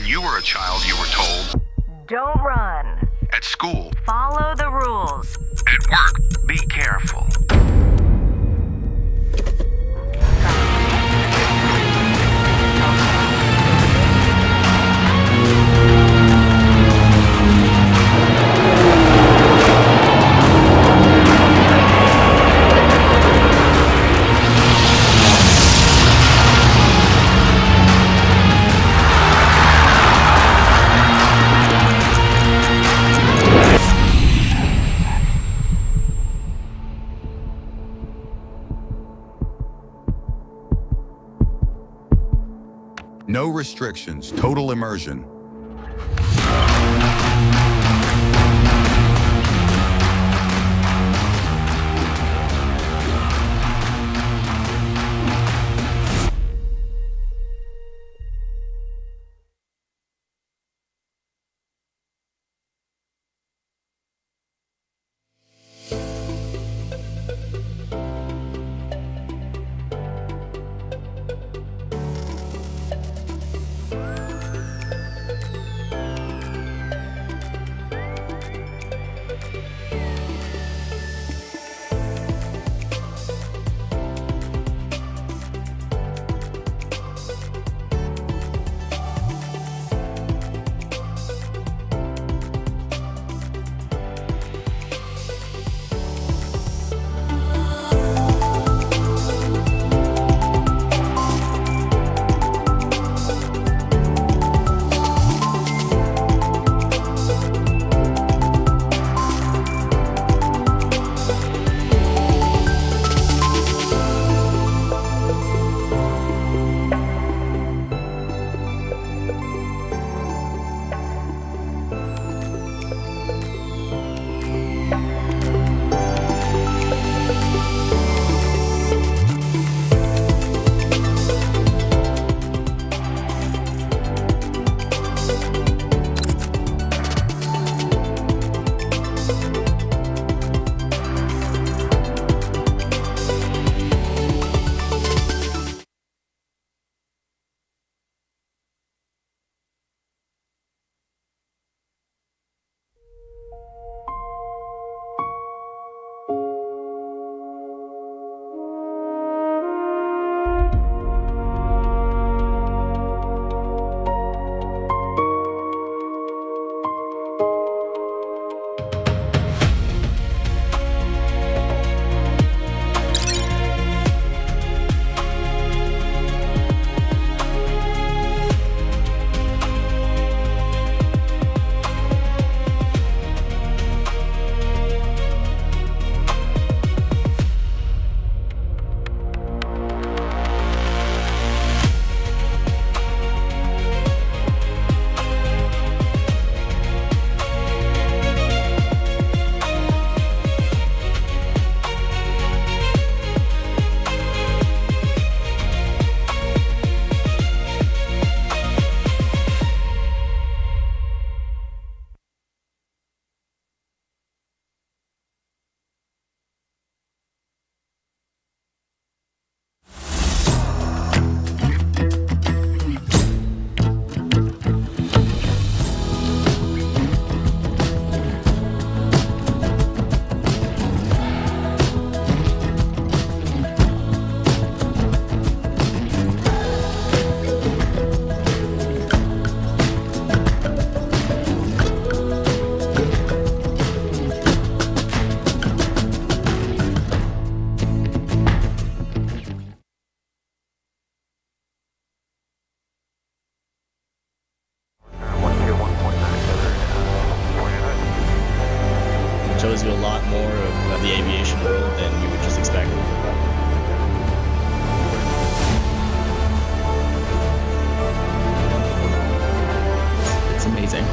you were a child, you were told, don't run. at school, Follow the rules. at work, be careful. No restrictions, total immersion. Shows you a lot more of the aviation world than you would just expect. It's amazing.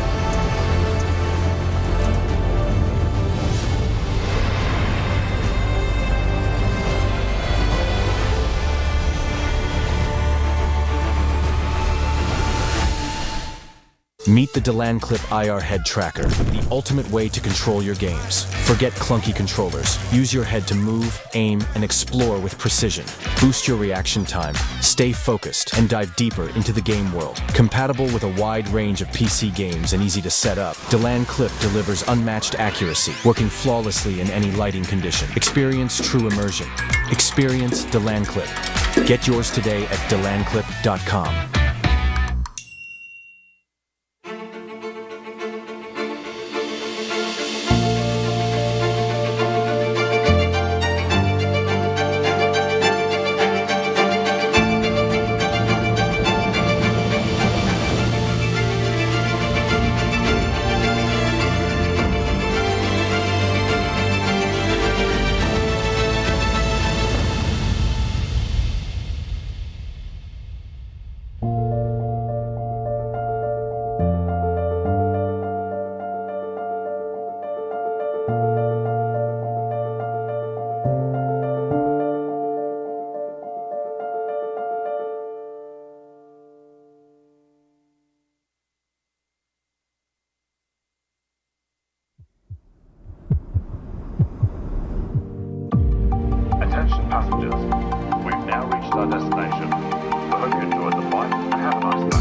Meet the Delan Clip IR Head Tracker, the ultimate way to control your games. Forget clunky controllers. Use your head to move, aim, and explore with precision. Boost your reaction time, stay focused, and dive deeper into the game world. Compatible with a wide range of PC games and easy to set up, Delan Clip delivers unmatched accuracy, working flawlessly in any lighting condition. Experience true immersion. Experience Delan Clip. Get yours today at delanclip.com. Attention passengers, we've now reached our destination. I hope you enjoyed the flight and have a nice day.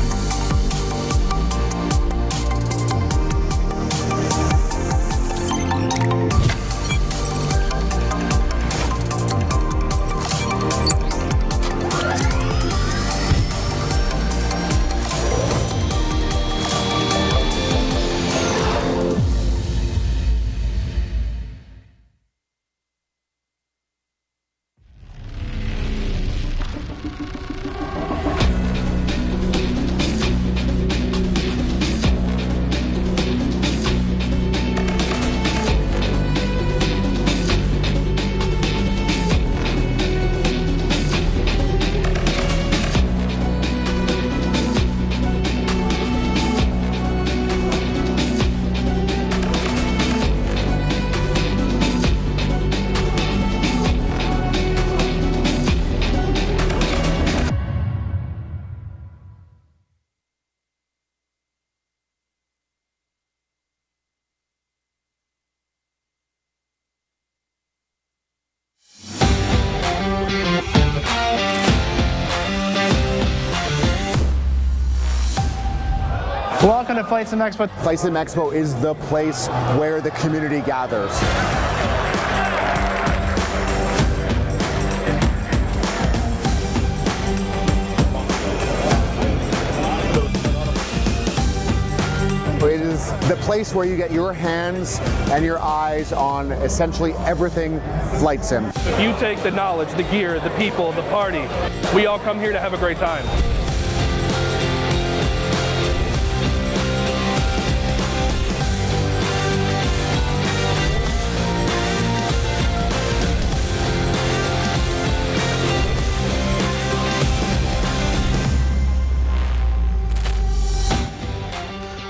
Welcome to FlightSimExpo. FlightSimExpo is the place where the community gathers. It is the place where you get your hands and your eyes on essentially everything flight sim. If you take the knowledge, the gear, the people, the party, we all come here to have a great time.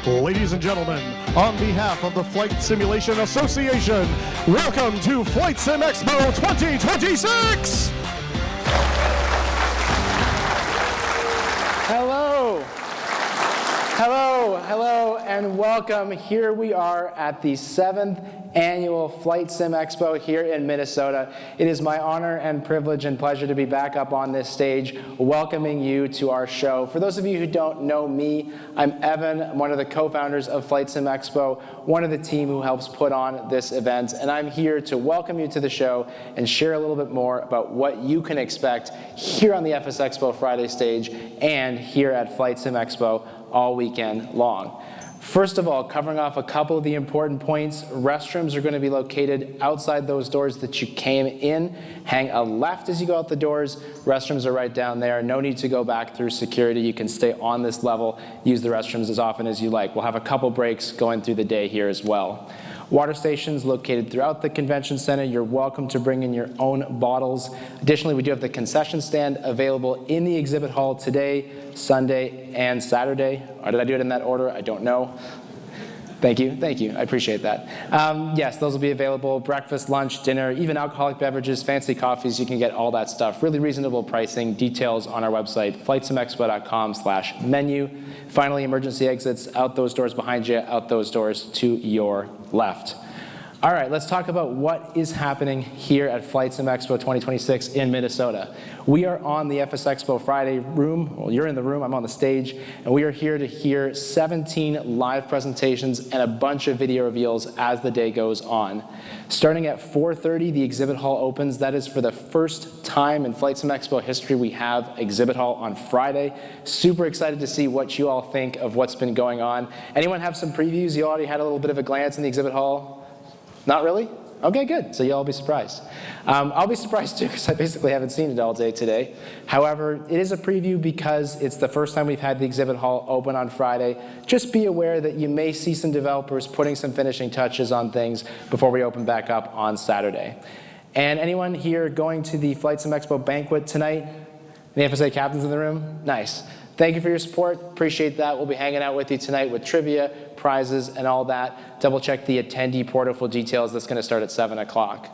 Ladies and gentlemen, on behalf of the Flight Simulation Association, welcome to FlightSimExpo 2026! Hello. Hello, hello, and welcome. Here we are at the 7th annual FlightSimExpo here in Minnesota. It is my honor and privilege and pleasure to be back up on this stage welcoming you to our show. For those of you who don't know me, I'm Evan. I'm one of the co-founders of FlightSimExpo, one of the team who helps put on this event, and I'm here to welcome you to the show and share a little bit more about what you can expect here on the FS Expo Friday stage and here at FlightSimExpo all weekend long. First of all, covering off a couple of the important points, restrooms are going to be located outside those doors that you came in. Hang a left as you go out the doors. Restrooms are right down there. No need to go back through security. You can stay on this level, use the restrooms as often as you like. We'll have a couple breaks going through the day here as well. Water stations located throughout the convention center. You're welcome to bring in your own bottles. Additionally, we do have the concession stand available in the exhibit hall today, Sunday, and Saturday. Or did I do it in that order? I don't know. Thank you. I appreciate that. Yes, those will be available. Breakfast, lunch, dinner, even alcoholic beverages, fancy coffees. You can get all that stuff. Really reasonable pricing. Details on our website, FlightSimExpo.com/menu. Finally, emergency exits out those doors behind you, out those doors to your left. All right, let's talk about what is happening here at FlightSimExpo 2026 in Minnesota. We are on the FS Expo Friday room. Well, you're in the room, I'm on the stage, and we are here to hear 17 live presentations and a bunch of video reveals as the day goes on. Starting at 4:30, the exhibit hall opens. That is for the first time in FlightSimExpo history we have exhibit hall on Friday. Super excited to see what you all think of what's been going on. Anyone have some previews? You already had a little bit of a glance in the exhibit hall? Not really? Okay, good. So you'll all be surprised. I'll be surprised too, because I basically haven't seen it all day today. However, it is a preview because it's the first time we've had the exhibit hall open on Friday. Just be aware that you may see some developers putting some finishing touches on things before we open back up on Saturday. And anyone here going to the FlightSimExpo banquet tonight? Any FSA captains in the room? Nice. Thank you for your support. Appreciate that. We'll be hanging out with you tonight with trivia, prizes, and all that. Double check the attendee portal for details. That's going to start at 7 o'clock.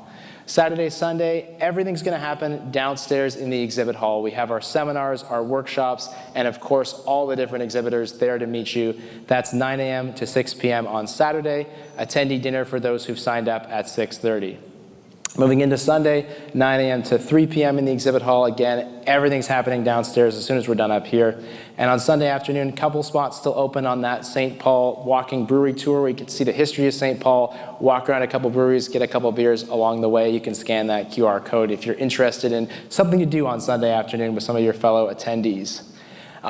Saturday, Sunday, everything's going to happen downstairs in the exhibit hall. We have our seminars, our workshops, and of course, all the different exhibitors there to meet you. That's 9 a.m. to 6 p.m. on Saturday. Attendee dinner for those who've signed up at 6:30. Moving into Sunday, 9 a.m. to 3 p.m. in the exhibit hall. Again, everything's happening downstairs as soon as we're done up here. And on Sunday afternoon, a couple spots still open on that St. Paul walking brewery tour where you can see the history of St. Paul, walk around a couple breweries, get a couple beers along the way. You can scan that QR code if you're interested in something to do on Sunday afternoon with some of your fellow attendees.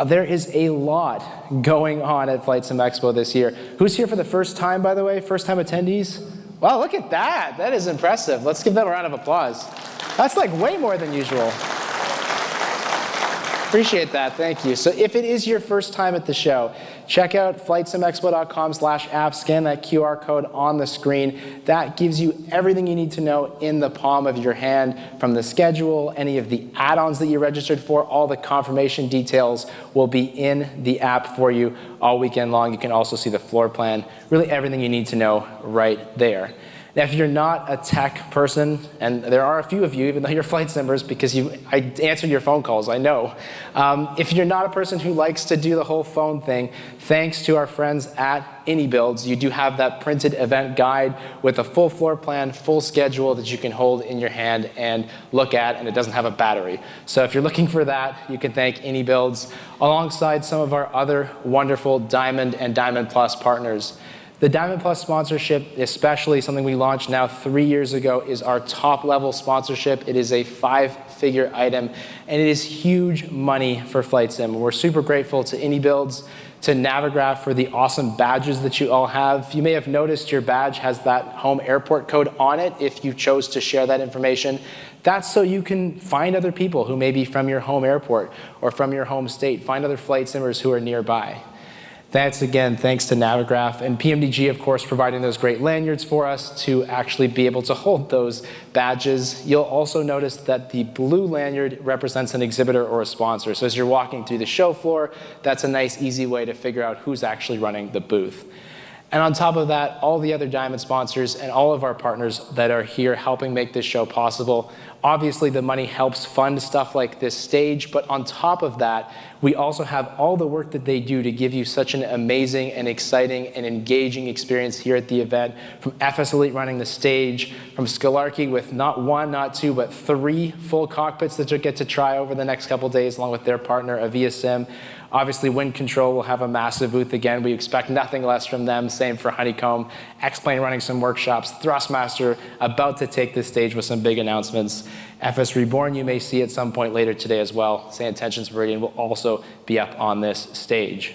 There is a lot going on at FlightSimExpo this year. Who's here for the first time, by the way? First-time attendees? Wow, look at that. That is impressive. Let's give them a round of applause. That's like way more than usual. Appreciate that, thank you. So if it is your first time at the show, check out FlightSimExpo.com/app, scan that QR code on the screen. That gives you everything you need to know in the palm of your hand, from the schedule, any of the add-ons that you registered for, all the confirmation details will be in the app for you all weekend long. You can also see the floor plan, really everything you need to know right there. Now, if you're not a tech person, and there are a few of you, even though you're flight simmers, because I answered your phone calls, I know. If you're not a person who likes to do the whole phone thing, thanks to our friends at AnyBuilds, you do have that printed event guide with a full floor plan, full schedule that you can hold in your hand and look at, and it doesn't have a battery. So if you're looking for that, you can thank AnyBuilds, alongside some of our other wonderful Diamond and Diamond Plus partners. The Diamond Plus sponsorship, especially something we launched now 3 years ago, is our top-level sponsorship. It is a 5-figure item, and it is huge money for Flight Sim. We're super grateful to AnyBuilds, to Navigraph for the awesome badges that you all have. You may have noticed your badge has that home airport code on it if you chose to share that information. That's so you can find other people who may be from your home airport or from your home state. Find other flight simmers who are nearby. That's, again, thanks to Navigraph and PMDG, of course, providing those great lanyards for us to actually be able to hold those badges. You'll also notice that the blue lanyard represents an exhibitor or a sponsor. So as you're walking through the show floor, that's a nice, easy way to figure out who's actually running the booth. And on top of that, all the other Diamond sponsors and all of our partners that are here helping make this show possible. Obviously, the money helps fund stuff like this stage, but on top of that, we also have all the work that they do to give you such an amazing and exciting and engaging experience here at the event, from FS Elite running the stage, from Scalarchy with not 1, not 2, but 3 full cockpits that you'll get to try over the next couple days, along with their partner, Avia Sim. Obviously, Wind Control will have a massive booth again. We expect nothing less from them. Same for Honeycomb. X-Plane running some workshops. Thrustmaster about to take this stage with some big announcements. FS Reborn you may see at some point later today as well. Sand Tensions Meridian will also be up on this stage.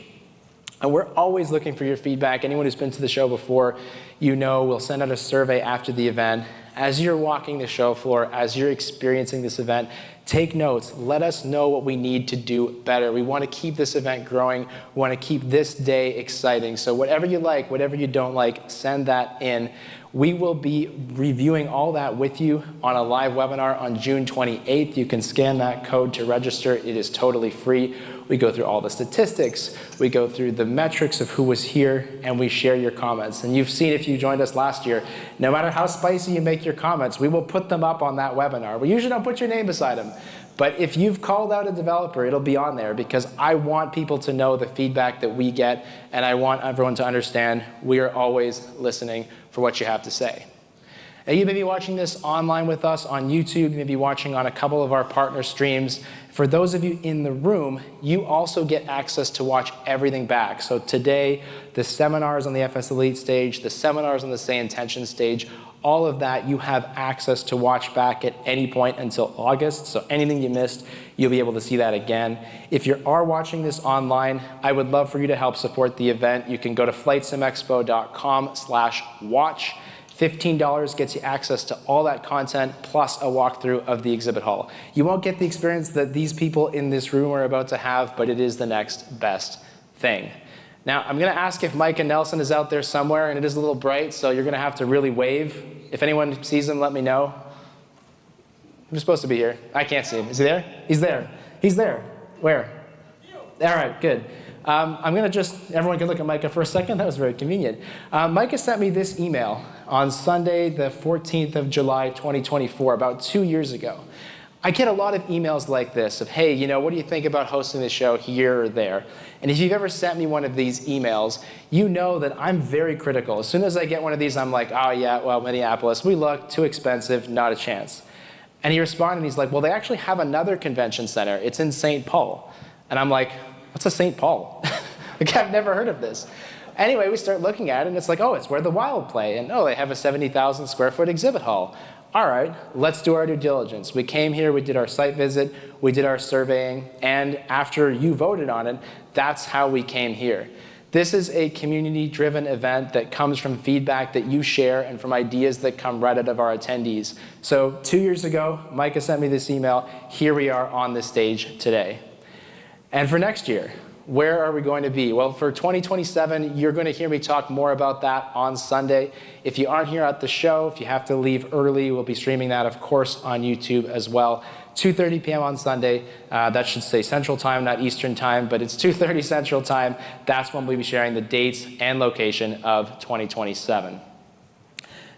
And we're always looking for your feedback. Anyone who's been to the show before, you know we'll send out a survey after the event. As you're walking the show floor, as you're experiencing this event, take notes. Let us know what we need to do better. We want to keep this event growing. We want to keep this day exciting. So whatever you like, whatever you don't like, send that in. We will be reviewing all that with you on a live webinar on June 28th. You can scan that code to register. It is totally free. We go through all the statistics, we go through the metrics of who was here, and we share your comments. And you've seen if you joined us last year, no matter how spicy you make your comments, we will put them up on that webinar. We usually don't put your name beside them. But if you've called out a developer, it'll be on there because I want people to know the feedback that we get, and I want everyone to understand we are always listening for what you have to say. Now, you may be watching this online with us on YouTube. You may be watching on a couple of our partner streams. For those of you in the room, you also get access to watch everything back. So today, the seminars on the FS Elite stage, the seminars on the Say Intention stage, all of that you have access to watch back at any point until August. So anything you missed, you'll be able to see that again. If you are watching this online, I would love for you to help support the event. You can go to FlightSimExpo.com/watch. $15 gets you access to all that content plus a walkthrough of the exhibit hall. You won't get the experience that these people in this room are about to have, but it is the next best thing. Now, I'm going to ask if Micah Nelson is out there somewhere, and it is a little bright, so you're going to have to really wave. If anyone sees him, let me know. I'm supposed to be here. I can't see him. Is he there? He's there. He's there. Where? All right, good. I'm going to everyone can look at Micah for a second. That was very convenient. Micah sent me this email on Sunday, the 14th of July, 2024, about 2 years ago. I get a lot of emails like this of, hey, what do you think about hosting the show here or there? And if you've ever sent me one of these emails, you know that I'm very critical. As soon as I get one of these, I'm like, oh yeah, well, Minneapolis, we look too expensive, not a chance. And he responded, and he's like, well, they actually have another convention center. It's in St. Paul. And I'm like, what's a St. Paul? Like, I've never heard of this. Anyway, we start looking at it, and it's like, oh, it's where the Wild play. And oh, they have a 70,000 square foot exhibit hall. All right, let's do our due diligence. We came here, we did our site visit, we did our surveying, and after you voted on it, that's how we came here. This is a community-driven event that comes from feedback that you share and from ideas that come right out of our attendees. So 2 years ago, Micah sent me this email. Here we are on this stage today. And for next year, where are we going to be? Well, for 2027, you're going to hear me talk more about that on Sunday. If you aren't here at the show, if you have to leave early, we'll be streaming that, of course, on YouTube as well. 2:30 p.m. on Sunday. That should say Central Time, not Eastern Time, but it's 2:30 Central Time. That's when we'll be sharing the dates and location of 2027.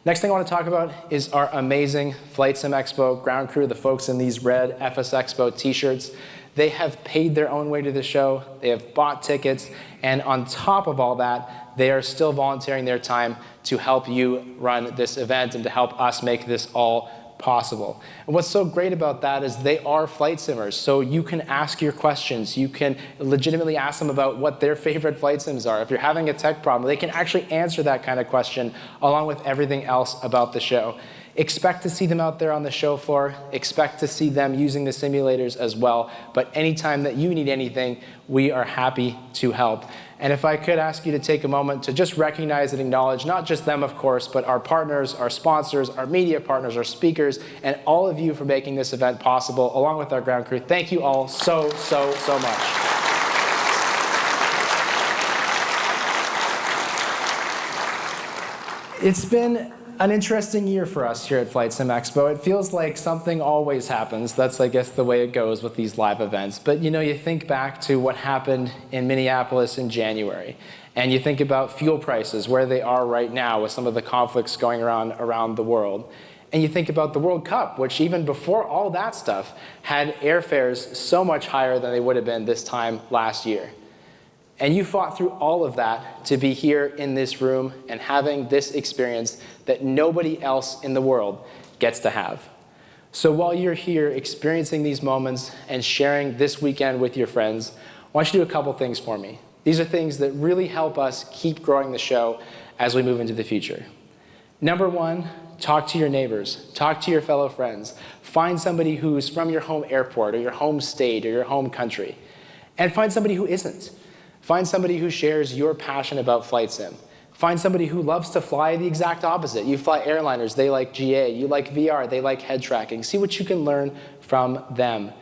Next thing I want to talk about is our amazing FlightSimExpo ground crew, the folks in these red FS Expo t-shirts. They have paid their own way to the show, they have bought tickets, and on top of all that, they are still volunteering their time to help you run this event and to help us make this all possible. And what's so great about that is they are flight simmers, so you can ask your questions. You can legitimately ask them about what their favorite flight sims are. If you're having a tech problem, they can actually answer that kind of question along with everything else about the show. Expect to see them out there on the show floor. Expect to see them using the simulators as well. But anytime that you need anything, we are happy to help. And if I could ask you to take a moment to just recognize and acknowledge not just them, of course, but our partners, our sponsors, our media partners, our speakers, and all of you for making this event possible, along with our ground crew. Thank you all so, so, so much. It's been an interesting year for us here at FlightSimExpo. It feels like something always happens. That's, I guess, the way it goes with these live events. But you think back to what happened in Minneapolis in January, and you think about fuel prices, where they are right now with some of the conflicts going around the world. And you think about the World Cup, which even before all that stuff had airfares so much higher than they would have been this time last year. And you fought through all of that to be here in this room and having this experience that nobody else in the world gets to have. So while you're here experiencing these moments and sharing this weekend with your friends, I want you to do a couple things for me. These are things that really help us keep growing the show as we move into the future. Number one, talk to your neighbors, talk to your fellow friends. Find somebody who's from your home airport or your home state or your home country, and find somebody who isn't. Find somebody who shares your passion about flight sim. Find somebody who loves to fly the exact opposite. You fly airliners, they like GA. You like VR, they like head tracking. See what you can learn from them.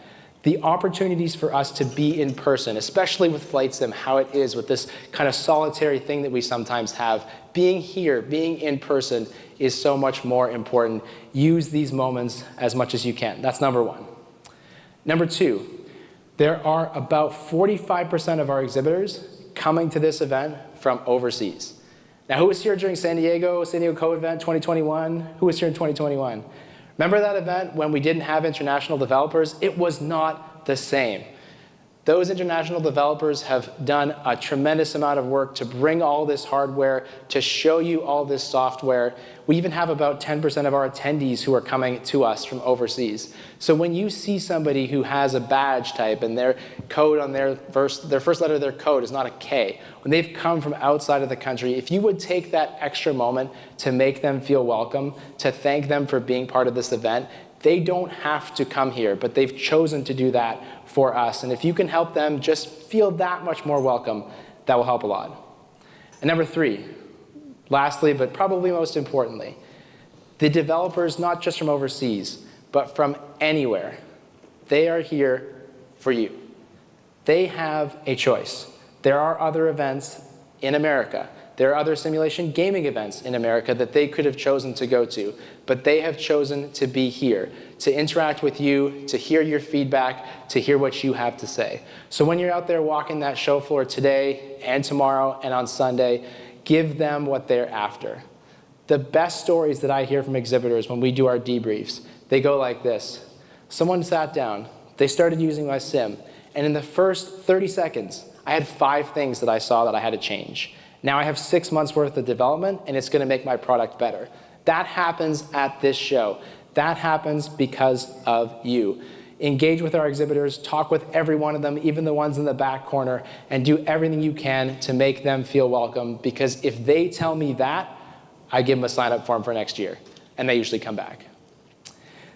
The opportunities for us to be in person, especially with flight sim, how it is with this kind of solitary thing that we sometimes have. Being here, being in person is so much more important. Use these moments as much as you can. That's number one. Number two, There are about 45% of our exhibitors coming to this event from overseas. Now, who was here during San Diego Code event 2021? Who was here in 2021? Remember that event when we didn't have international developers? It was not the same. Those international developers have done a tremendous amount of work to bring all this hardware, to show you all this software. We even have about 10% of our attendees who are coming to us from overseas. So when you see somebody who has a badge type and their code on their first letter of their code is not a K, when they've come from outside of the country, if you would take that extra moment to make them feel welcome, to thank them for being part of this event, they don't have to come here, but they've chosen to do that for us. And if you can help them just feel that much more welcome, that will help a lot. And number 3, lastly, but probably most importantly, the developers, not just from overseas, but from anywhere, they are here for you. They have a choice. There are other events in America. There are other simulation gaming events in America that they could have chosen to go to, but they have chosen to be here, to interact with you, to hear your feedback, to hear what you have to say. So when you're out there walking that show floor today and tomorrow and on Sunday, give them what they're after. The best stories that I hear from exhibitors when we do our debriefs, they go like this. Someone sat down, they started using my sim, and in the first 30 seconds, I had 5 things that I saw that I had to change. Now I have 6 months worth of development, and it's going to make my product better. That happens at this show. That happens because of you. Engage with our exhibitors, talk with every one of them, even the ones in the back corner, and do everything you can to make them feel welcome, because if they tell me that, I give them a sign-up form for next year, and they usually come back.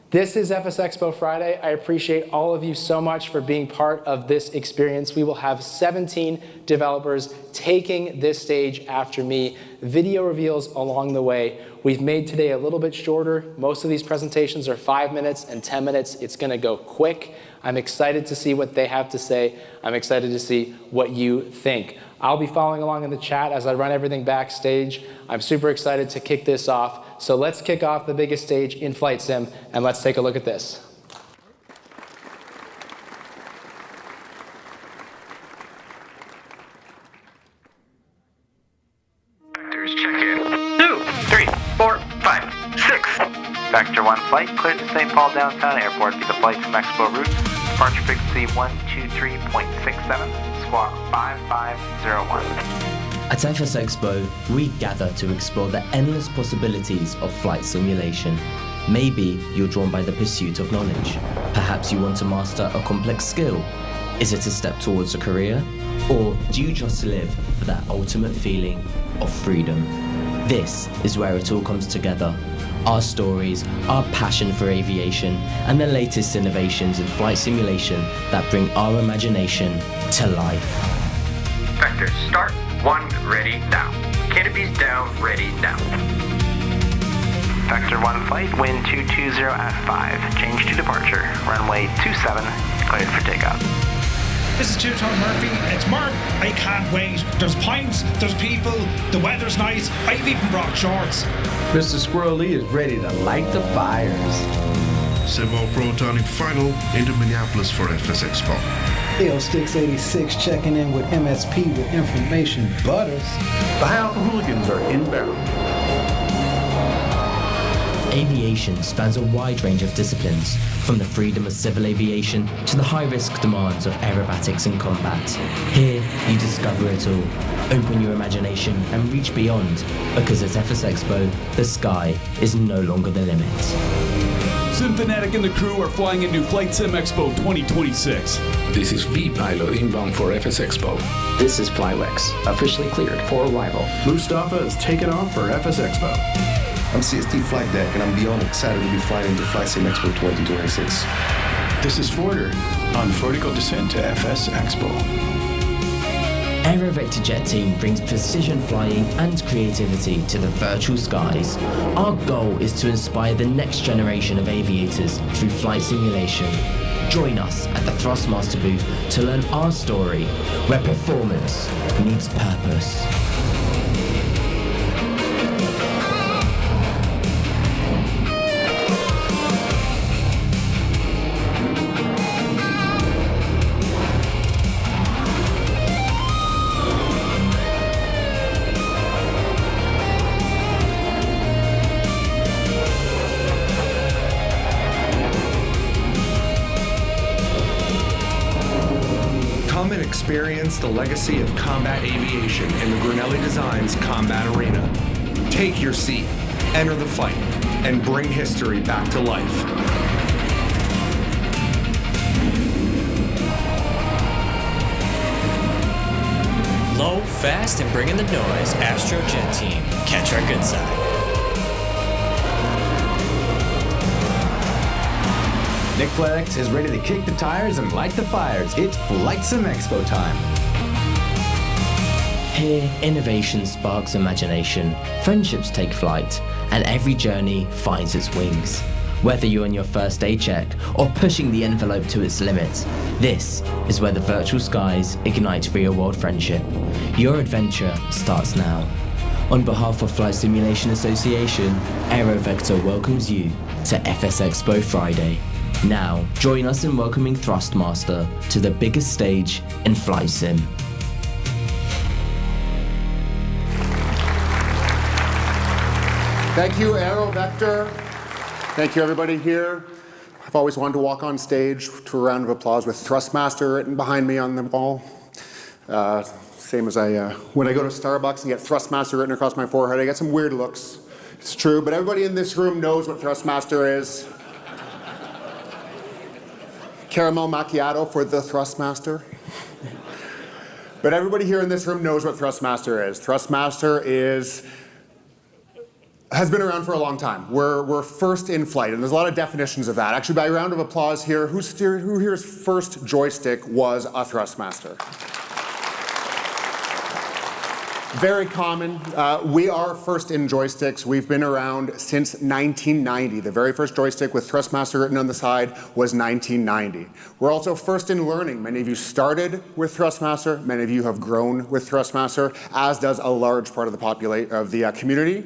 This is FS Expo Friday. I appreciate all of you so much for being part of this experience. We will have 17 developers taking this stage after me. Video reveals along the way. We've made today a little bit shorter. Most of these presentations are 5 minutes and 10 minutes. It's going to go quick. I'm excited to see what they have to say. I'm excited to see what you think. I'll be following along in the chat as I run everything backstage. I'm super excited to kick this off. So let's kick off the biggest stage in Flight Sim, and let's take a look at this. Vectors check in. 2, 3, 4, 5, 6. Vector 1 flight cleared to St. Paul Downtown Airport via the FlightSimExpo route. Departure frequency 123.67. Squawk 5501. At FS Expo, we gather to explore the endless possibilities of flight simulation. Maybe you're drawn by the pursuit of knowledge. Perhaps you want to master a complex skill. Is it a step towards a career? Or do you just live for that ultimate feeling of freedom? This is where it all comes together. Our stories, our passion for aviation, and the latest innovations in flight simulation that bring our imagination to life. Vectors start. 1 ready now. Canopies down, ready now. Vector 1 flight, wind 220 at 5. Change to departure. Runway 27, cleared for takeoff. This is Two-Tone Murphy. It's Murph. I can't wait. There's pints, there's people, the weather's nice. I've even brought shorts. Mr. Squirrel Lee is ready to light the fires. Simbo Pro turning final into Minneapolis for FS Expo. Leo Sticks 86 checking in with MSP with information butters. The High Alpha Hooligans are inbound. Aviation spans a wide range of disciplines, from the freedom of civil aviation to the high-risk demands of aerobatics and combat. Here, you discover it all. Open your imagination and reach beyond, because at FS Expo, the sky is no longer the limit. SimFanatic and the crew are flying into FlightSimExpo 2026. This is V-Pilot inbound for FS Expo. This is Flywex, officially cleared for arrival. Mustafa is taking off for FS Expo. I'm CST Flight Deck, and I'm beyond excited to be flying into FlightSimExpo 2026. This is Forder on vertical descent to FS Expo. Aerovector Jet Team brings precision flying and creativity to the virtual skies. Our goal is to inspire the next generation of aviators through flight simulation. Join us at the Thrustmaster booth to learn our story, where performance meets purpose. Come and experience the legacy of combat aviation in the Brunelli Designs Combat Arena. Take your seat, enter the fight, and bring history back to life. Low, fast, and bring in the noise. Astro Jet Team. Catch our good side. Nick Flex is ready to kick the tires and light the fires. It's FlightSimExpo time. Here, innovation sparks imagination, friendships take flight, and every journey finds its wings. Whether you're on your first day check or pushing the envelope to its limits, this is where the virtual skies ignite real-world friendship. Your adventure starts now. On behalf of Flight Simulation Association, AeroVector welcomes you to FS Expo Friday. Now, join us in welcoming Thrustmaster to the biggest stage in flight sim. Thank you, AeroVector. Thank you, everybody here. I've always wanted to walk on stage to a round of applause with Thrustmaster written behind me on the wall. Same as when I go to Starbucks and get Thrustmaster written across my forehead, I get some weird looks. It's true, but everybody in this room knows what Thrustmaster is. Caramel macchiato for the Thrustmaster. But everybody here in this room knows what Thrustmaster is. Thrustmaster has been around for a long time. We're first in flight, and there's a lot of definitions of that. Actually, by a round of applause here, who here's first joystick was a Thrustmaster? Very common. We are first in joysticks. We've been around since 1990. The very first joystick with Thrustmaster written on the side was 1990. We're also first in learning. Many of you started with Thrustmaster. Many of you have grown with Thrustmaster, as does a large part of the community.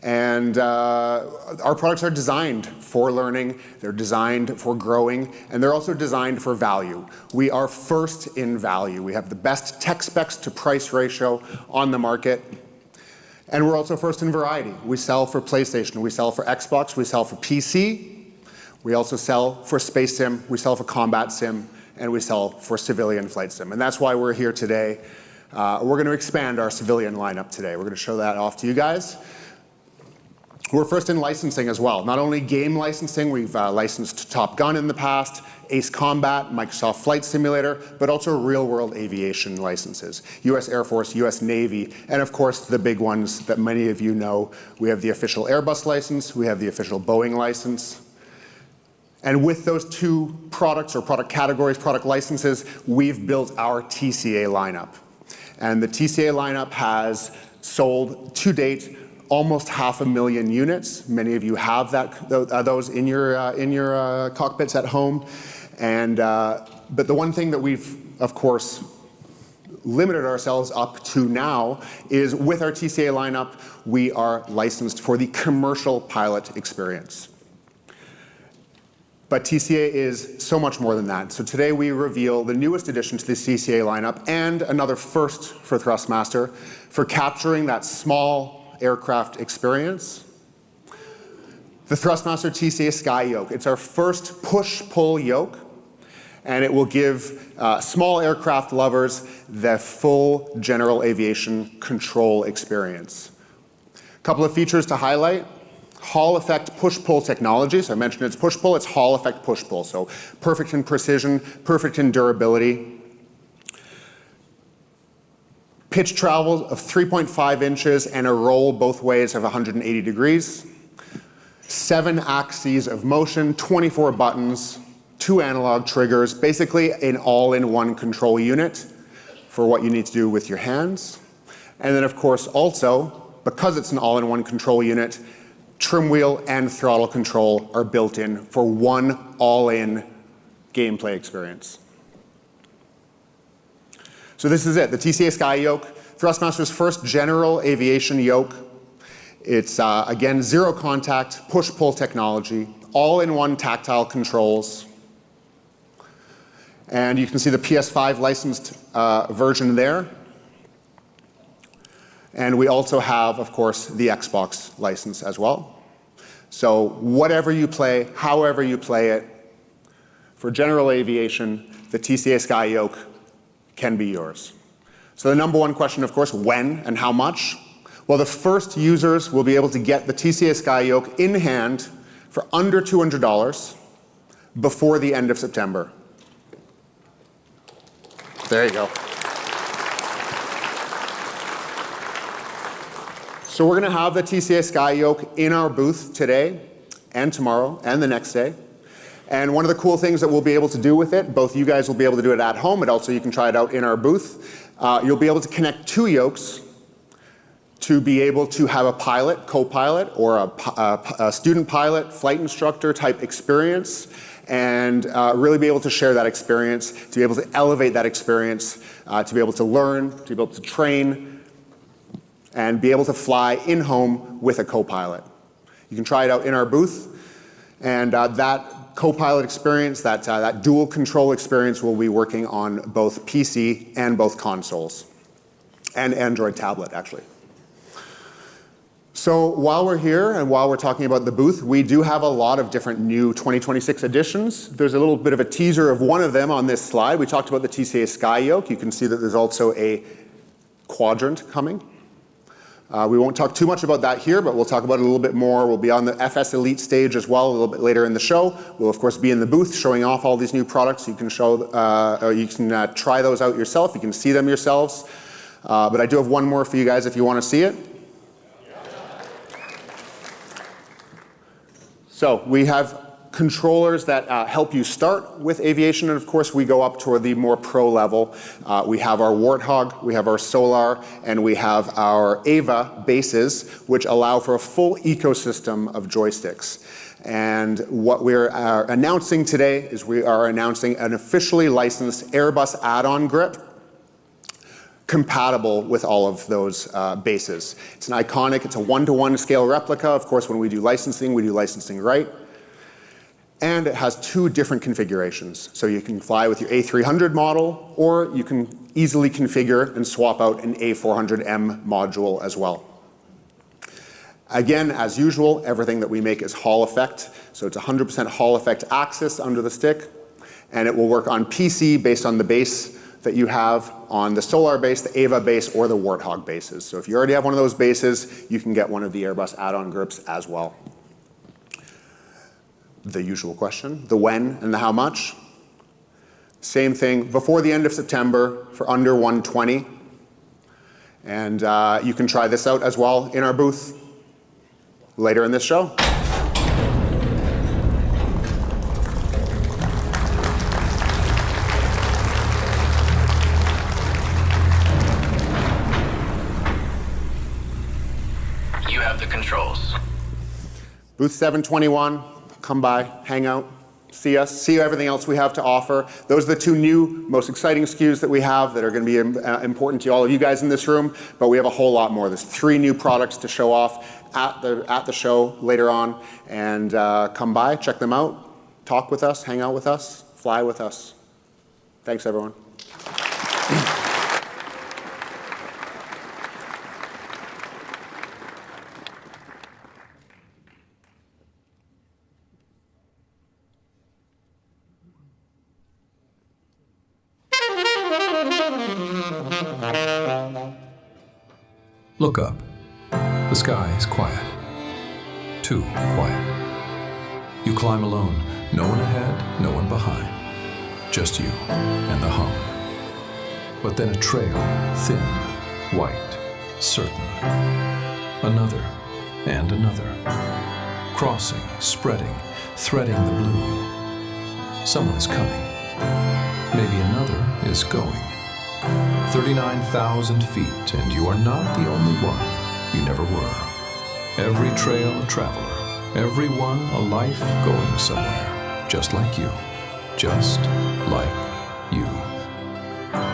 And our products are designed for learning, they're designed for growing, and they're also designed for value. We are first in value. We have the best tech specs to price ratio on the market. And we're also first in variety. We sell for PlayStation, we sell for Xbox, we sell for PC. We also sell for space sim, we sell for combat sim, and we sell for civilian flight sim. And that's why we're here today. We're going to expand our civilian lineup today. We're going to show that off to you guys. We're first in licensing as well. Not only game licensing, we've licensed Top Gun in the past, Ace Combat, Microsoft Flight Simulator, but also real-world aviation licenses. US Air Force, US Navy, and of course the big ones that many of you know. We have the official Airbus license, we have the official Boeing license. And with those two products or product categories, product licenses, we've built our TCA lineup. And the TCA lineup has sold to date almost 500,000 units. Many of you have those in your cockpits at home. And but the one thing that we've, of course, limited ourselves up to now is with our TCA lineup, we are licensed for the commercial pilot experience. But TCA is so much more than that. So today we reveal the newest addition to the TCA lineup and another first for Thrustmaster for capturing that small aircraft experience. The Thrustmaster TCA Sky Yoke. It's our first push-pull yoke, and it will give small aircraft lovers the full general aviation control experience. A couple of features to highlight. Hall effect push-pull technology. So I mentioned it's push-pull, it's Hall effect push-pull. So perfect in precision, perfect in durability. Pitch travel of 3.5 inches and a roll both ways of 180 degrees. 7 axes of motion, 24 buttons, 2 analog triggers, basically an all-in-one control unit for what you need to do with your hands. And then of course also, because it's an all-in-one control unit, trim wheel and throttle control are built in for one all-in gameplay experience. So this is it, the TCA Sky Yoke, Thrustmaster's first general aviation yoke. It's, again, zero contact, push-pull technology, all-in-one tactile controls. And you can see the PS5 licensed version there. And we also have, of course, the Xbox license as well. So whatever you play, however you play it, for general aviation, the TCA Sky Yoke can be yours. So the number one question, of course, when and how much? Well, the first users will be able to get the TCA Skyyoke in hand for under $200 before the end of September. There you go. So we're going to have the TCA Skyyoke in our booth today and tomorrow and the next day. And one of the cool things that we'll be able to do with it, both you guys will be able to do it at home, but also you can try it out in our booth. You'll be able to connect two yokes to be able to have a pilot, co-pilot, or a student pilot, flight instructor type experience, and really be able to share that experience, to be able to elevate that experience, to be able to learn, to be able to train, and be able to fly in-home with a co-pilot. You can try it out in our booth, and that co-pilot experience, that dual control experience, will be working on both PC and both consoles, and Android tablet, actually. So while we're here and while we're talking about the booth, we do have a lot of different new 2026 additions. There's a little bit of a teaser of one of them on this slide. We talked about the TCA Skyyoke. You can see that there's also a quadrant coming. We won't talk too much about that here, but we'll talk about it a little bit more. We'll be on the FS Elite stage as well a little bit later in the show. We'll of course be in the booth showing off all these new products. You can or you can try those out yourself. You can see them yourselves. But I do have one more for you guys if you want to see it. So we have controllers that help you start with aviation, and of course we go up toward the more pro level. We have our Warthog, we have our Solar, and we have our Ava bases, which allow for a full ecosystem of joysticks. And what we're announcing today is we are announcing an officially licensed Airbus add-on grip compatible with all of those bases. It's an iconic, it's a one-to-one scale replica. Of course, when we do licensing right. And it has two different configurations. So you can fly with your A300 model, or you can easily configure and swap out an A400M module as well. Again, as usual, everything that we make is Hall effect. So it's 100% Hall effect axis under the stick. And it will work on PC based on the base that you have on the Solar base, the Ava base, or the Warthog bases. So if you already have one of those bases, you can get one of the Airbus add-on grips as well. The usual question, the when and the how much. Same thing, before the end of September for under $120. And you can try this out as well in our booth later in this show. You have the controls. Booth 721. Come by, hang out, see us, see everything else we have to offer. Those are the two new, most exciting SKUs that we have that are going to be important to all of you guys in this room, but we have a whole lot more. There's 3 new products to show off at the show later on, and come by, check them out, talk with us, hang out with us, fly with us. Thanks, everyone. Look up. The sky is quiet. Too quiet. You climb alone. No one ahead, no one behind. Just you and the hum. But then a trail, thin, white, certain. Another and another. Crossing, spreading, threading the blue. Someone is coming. Maybe another is going. 39,000 feet, and you are not the only one. You never were. Every trail a traveler, every one a life going somewhere, just like you, just like you.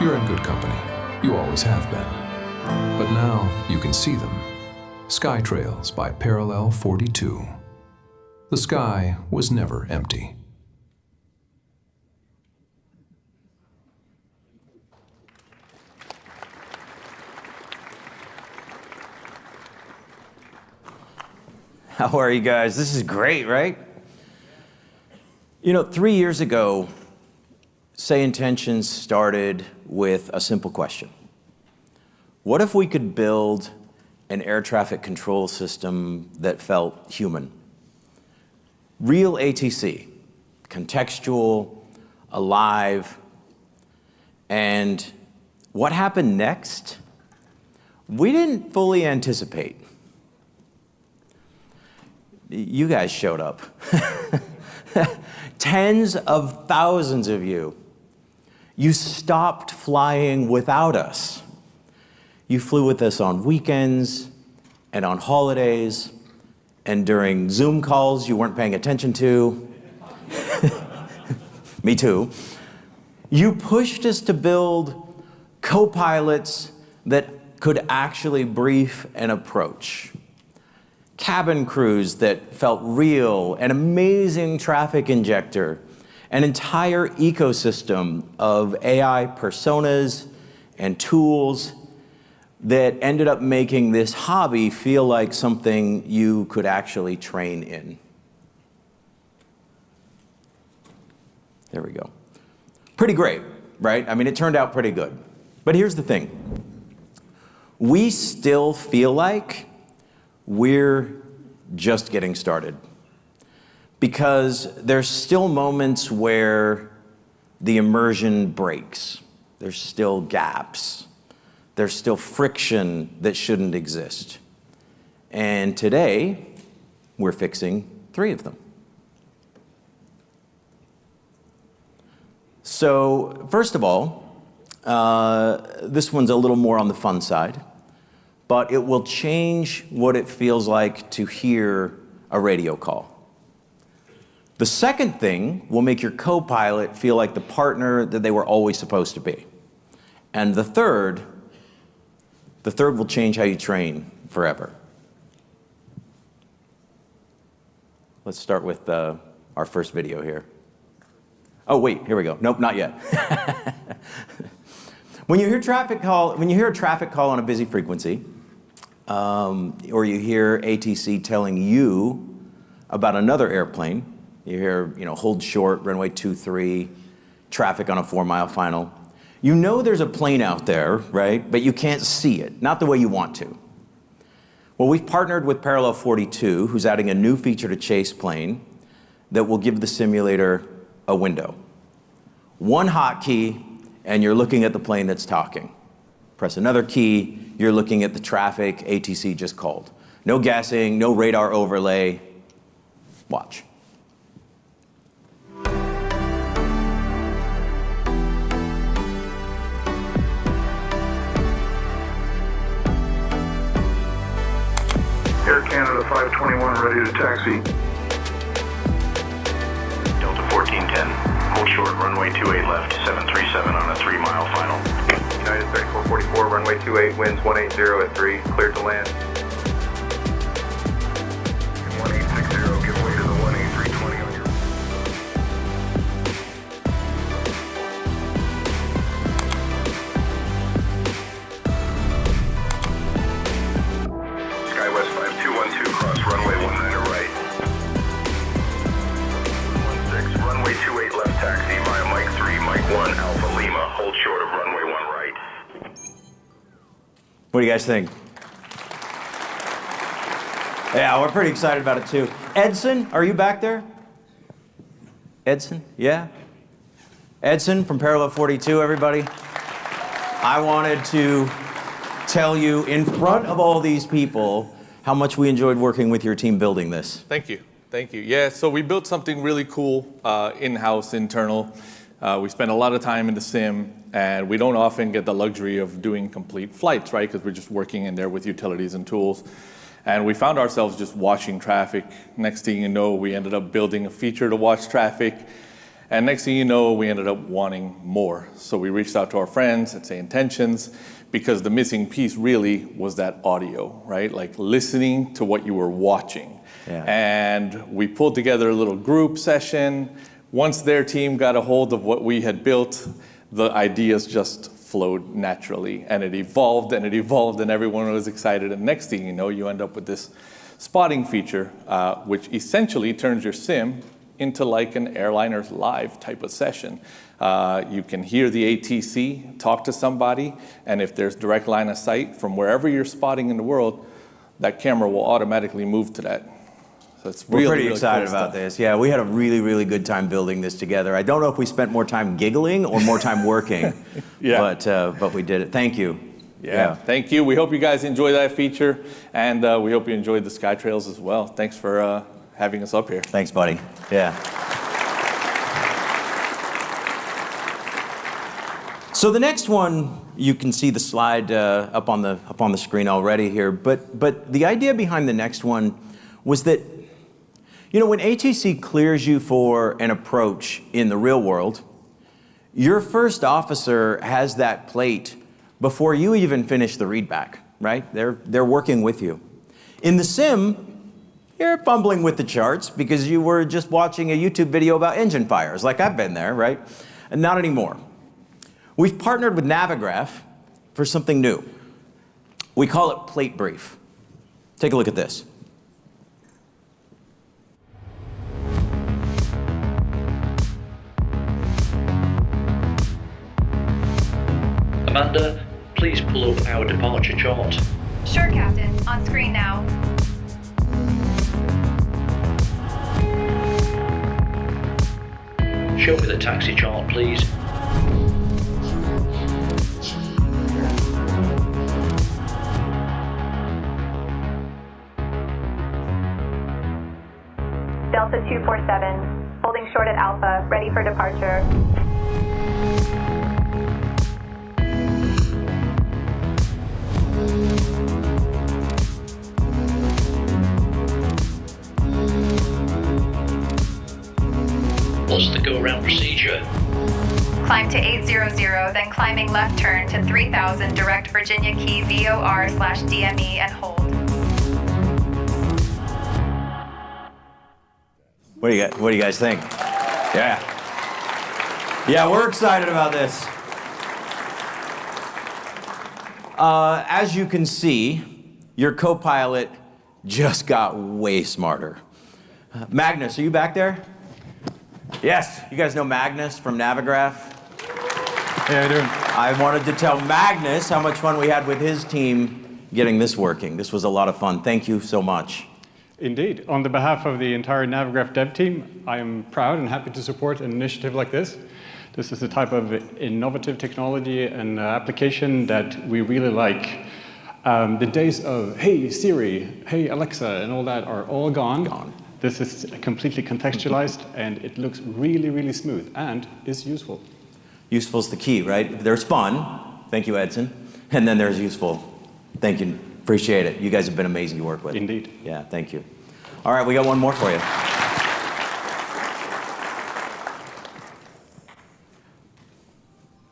You're in good company. You always have been. But now you can see them. Sky Trails by Parallel 42. The sky was never empty. How are you guys? This is great, right? You know, 3 years ago, Say Intentions started with a simple question. What if we could build an air traffic control system that felt human? Real ATC, contextual, alive. And what happened next? We didn't fully anticipate. You guys showed up. Tens of thousands of you. You stopped flying without us. You flew with us on weekends and on holidays and during Zoom calls you weren't paying attention to. Me too. You pushed us to build co-pilots that could actually brief and approach. Cabin crews that felt real, an amazing traffic injector, an entire ecosystem of AI personas and tools that ended up making this hobby feel like something you could actually train in. There we go. Pretty great, right? I mean, it turned out pretty good. But here's the thing. We still feel like we're just getting started. Because there's still moments where the immersion breaks. There's still gaps. There's still friction that shouldn't exist. And today, we're fixing 3 of them. So, first of all, this one's a little more on the fun side, but it will change what it feels like to hear a radio call. The second thing will make your co-pilot feel like the partner that they were always supposed to be. And the third will change how you train forever. Let's start with our first video here. Oh, wait, here we go. Nope, not yet. When you hear a traffic call on a busy frequency, or you hear ATC telling you about another airplane, you hear, hold short, runway 23, traffic on a 4-mile final. You know there's a plane out there, right? But you can't see it, not the way you want to. Well, we've partnered with Parallel 42, who's adding a new feature to Chase Plane that will give the simulator a window. One hotkey, and you're looking at the plane that's talking. Press another key, you're looking at the traffic ATC just called. No guessing, no radar overlay. Watch. Air Canada 521 ready to taxi. Delta 1410, hold short, runway 28 left, 737 on a 3-mile final. United 3444, runway 28, winds 180 at 3, cleared to land. 1860, give way to the 18320 on your... Skywest 5212, cross runway 19 right. 16, runway 28 left taxi via Mike 3, Mike 1, Alpha Lima, hold short of runway 1 right. What do you guys think? Yeah, we're pretty excited about it too. Edson, are you back there? Edson, yeah? Edson from Parallel 42, everybody. I wanted to tell you in front of all these people how much we enjoyed working with your team building this. Thank you. Thank you. Yeah, so we built something really cool, in-house, internal. We spend a lot of time in the sim, and we don't often get the luxury of doing complete flights, right? Because we're just working in there with utilities and tools. And we found ourselves just watching traffic. Next thing you know, we ended up building a feature to watch traffic. And next thing you know, we ended up wanting more. So we reached out to our friends at Say Intentions, because the missing piece really was that audio, right? Like listening to what you were watching. Yeah. And we pulled together a little group session. Once their team got a hold of what we had built, the ideas just flowed naturally, and it evolved and it evolved, and everyone was excited. And next thing you know, you end up with this spotting feature, which essentially turns your sim into like an airliner's live type of session. You can hear the ATC, talk to somebody, and if there's direct line of sight from wherever you're spotting in the world, that camera will automatically move to that. So it's really, We're pretty really excited cool about stuff. this. Yeah, we had a really, really good time building this together. I don't know if we spent more time giggling or more time working, but we did it. Thank you. Yeah, thank you. We hope you guys enjoy that feature, and we hope you enjoyed the SkyTrails as well. Thanks for having us up here. Thanks, buddy. Yeah. So the next one, you can see the slide up on the screen already here. But the idea behind the next one was that, you know, when ATC clears you for an approach in the real world, your first officer has that plate before you even finish the readback, right? They're working with you. In the sim, you're fumbling with the charts because you were just watching a YouTube video about engine fires, like I've been there, right? And not anymore. We've partnered with Navigraph for something new. We call it Plate Brief. Take a look at this. Amanda, please pull up our departure chart. Sure, Captain. On screen now. Show me the taxi chart, please. Delta 247, holding short at Alpha, ready for departure. What's the go-around procedure? Climb to 800, then climbing left turn to 3000, direct Virginia Key VOR/DME and hold. What do you guys think? Yeah. Yeah, we're excited about this. As you can see, your co-pilot just got way smarter. Magnus, are you back there? Yes, you guys know Magnus from Navigraph? Yeah, I do. I wanted to tell Magnus how much fun we had with his team getting this working. This was a lot of fun. Thank you so much. Indeed. On the behalf of the entire Navigraph dev team, I am proud and happy to support an initiative like this. This is the type of innovative technology and application that we really like. The days of, hey Siri, hey Alexa, and all that are all gone. This is completely contextualized, and it looks really, really smooth, and is useful. Useful's the key, right? There's fun. Thank you, Edson. And then there's useful. Thank you. Appreciate it. You guys have been amazing to work with. Indeed. Yeah, thank you. All right, we got one more for you.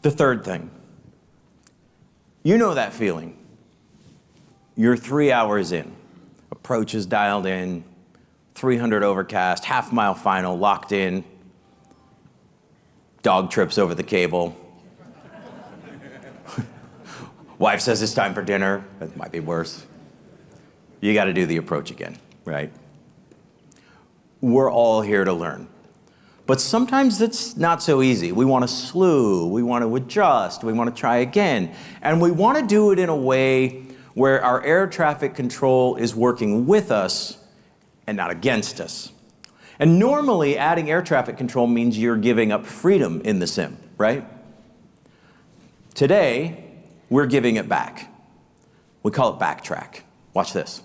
The third thing. You know that feeling. You're 3 hours in. Approach is dialed in. 300 overcast, half-mile final, locked in. Dog trips over the cable. Wife says it's time for dinner. That might be worse. You got to do the approach again, right? We're all here to learn. But sometimes it's not so easy. We want to slew, we want to adjust, we want to try again. And we want to do it in a way where our air traffic control is working with us and not against us. And normally, adding air traffic control means you're giving up freedom in the sim, right? Today, we're giving it back. We call it backtrack. Watch this.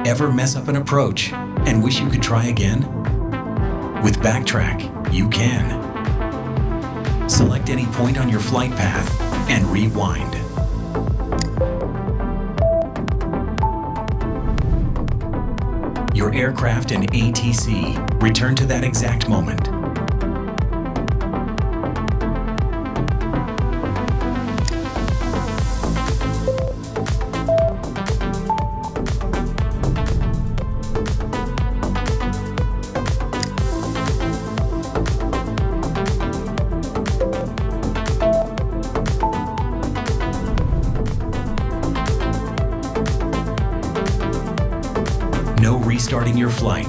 Ever mess up an approach and wish you could try again? With Backtrack, you can. Select any point on your flight path and rewind. Your aircraft and ATC return to that exact moment. restarting your flight.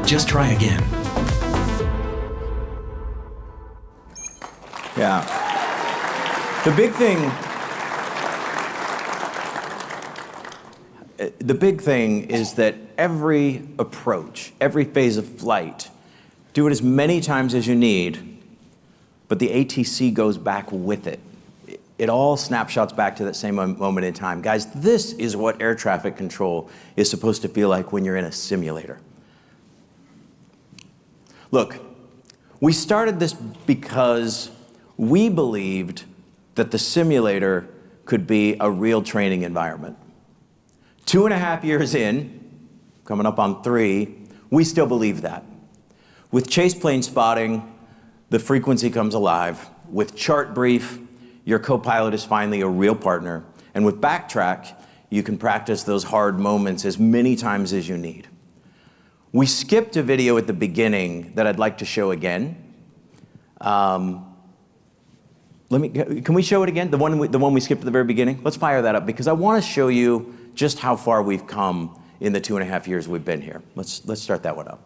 Just try again. Yeah. The big thing is that every approach, every phase of flight, do it as many times as you need, but the ATC goes back with it. It all snapshots back to that same moment in time. Guys, this is what air traffic control is supposed to feel like when you're in a simulator. Look, we started this because we believed that the simulator could be a real training environment. 2.5 years in, coming up on 3, we still believe that. With chase plane spotting, the frequency comes alive. With chart brief, your co-pilot is finally a real partner. And with backtrack, you can practice those hard moments as many times as you need. We skipped a video at the beginning that I'd like to show again. Can we show it again? The one we skipped at the very beginning? Let's fire that up because I want to show you just how far we've come in the 2.5 years we've been here. Let's start that one up.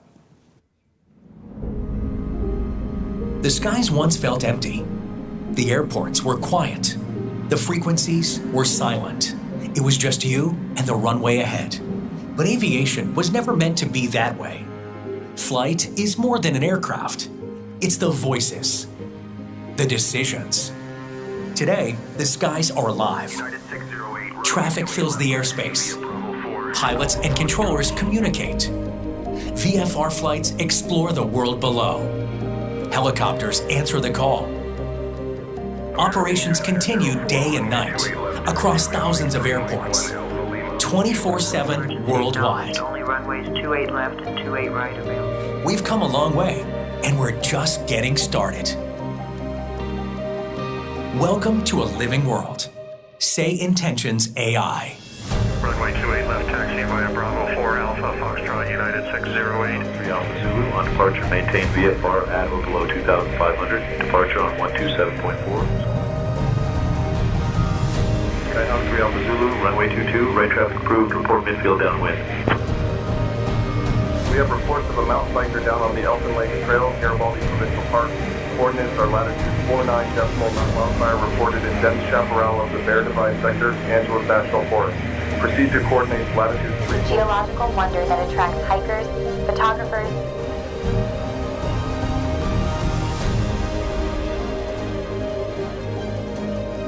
The skies once felt empty. The airports were quiet. The frequencies were silent. It was just you and the runway ahead. But aviation was never meant to be that way. Flight is more than an aircraft. It's the voices, the decisions. Today, the skies are alive. Traffic fills the airspace. Pilots and controllers communicate. VFR flights explore the world below. Helicopters answer the call. Operations continue day and night across thousands of airports, 24/7 worldwide. Only runways 28 left and 28 right available. We've come a long way, and we're just getting started. Welcome to a living world. Say Intentions AI. Runway 28 left, taxi via Bravo 4 Alpha, Foxtrot United 608. 3 Alpha Zulu, on departure maintain VFR at or below 2,500. Departure on 127.4. Skyhawk 3 Alpha Zulu, runway 22, right traffic approved, report midfield downwind. We have reports of a mountain biker down on the Elfin Lake Trail, Garibaldi Provincial Park. Coordinates are latitude 49.9 wildfire reported in dense chaparral of the Bear Divide sector, Angeles National Forest. Proceed to coordinates latitude 3. Geological wonder that attracts hikers, photographers.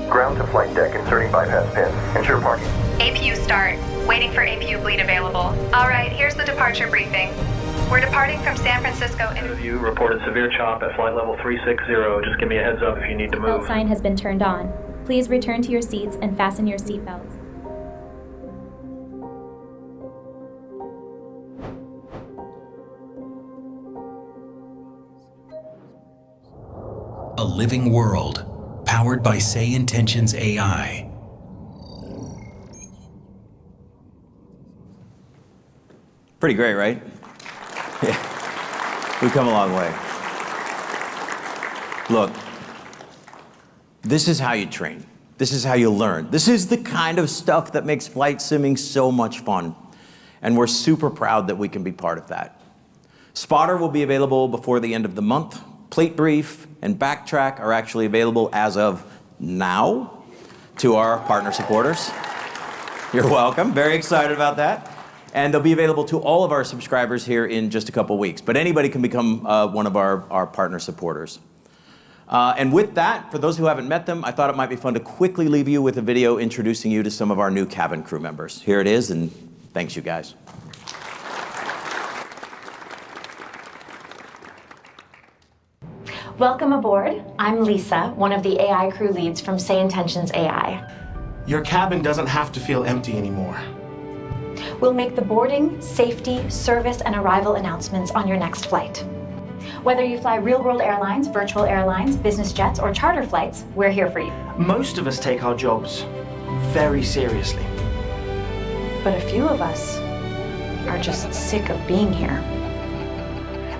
Ground to flight deck, inserting bypass pin. Ensure parking. APU start. Waiting for APU bleed available. All right, here's the departure briefing. We're departing from San Francisco. You reported severe chop at flight level 360. Just give me a heads up if you need to move. Belt sign has been turned on. Please return to your seats and fasten your seatbelts. A living world, powered by Say Intentions AI. Pretty great, right? Yeah. We've come a long way. Look, this is how you train. This is how you learn. This is the kind of stuff that makes flight simming so much fun. And we're super proud that we can be part of that. Spotter will be available before the end of the month. Plate Brief and Backtrack are actually available as of now to our partner supporters. You're welcome. Very excited about that. And they'll be available to all of our subscribers here in just a couple weeks. But anybody can become one of our partner supporters. And with that, for those who haven't met them, I thought it might be fun to quickly leave you with a video introducing you to some of our new cabin crew members. Here it is, and thanks, you guys. Welcome aboard. I'm Lisa, one of the AI crew leads from Say Intentions AI. Your cabin doesn't have to feel empty anymore. We'll make the boarding, safety, service, and arrival announcements on your next flight. Whether you fly real-world airlines, virtual airlines, business jets, or charter flights, we're here for you. Most of us take our jobs very seriously. But a few of us are just sick of being here.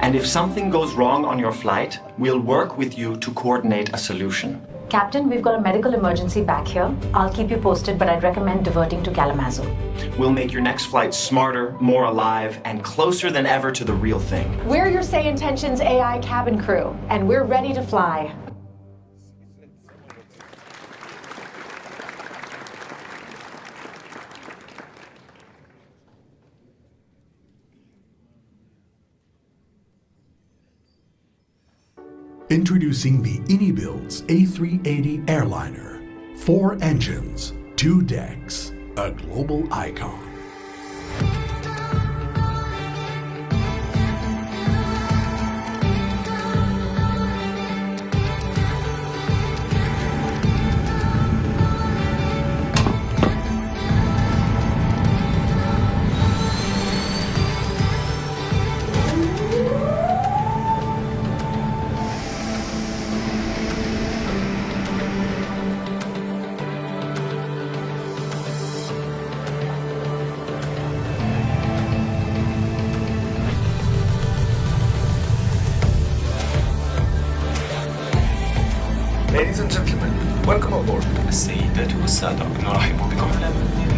And if something goes wrong on your flight, we'll work with you to coordinate a solution. Captain, we've got a medical emergency back here. I'll keep you posted, but I'd recommend diverting to Kalamazoo. We'll make your next flight smarter, more alive, and closer than ever to the real thing. We're your Say Intentions AI cabin crew, and we're ready to fly. Introducing the Inibuilds A380 airliner. 4 engines, 2 decks, a global icon. Ladies and gentlemen, welcome aboard. السيدات والسادة نرحب بكم على مدينة.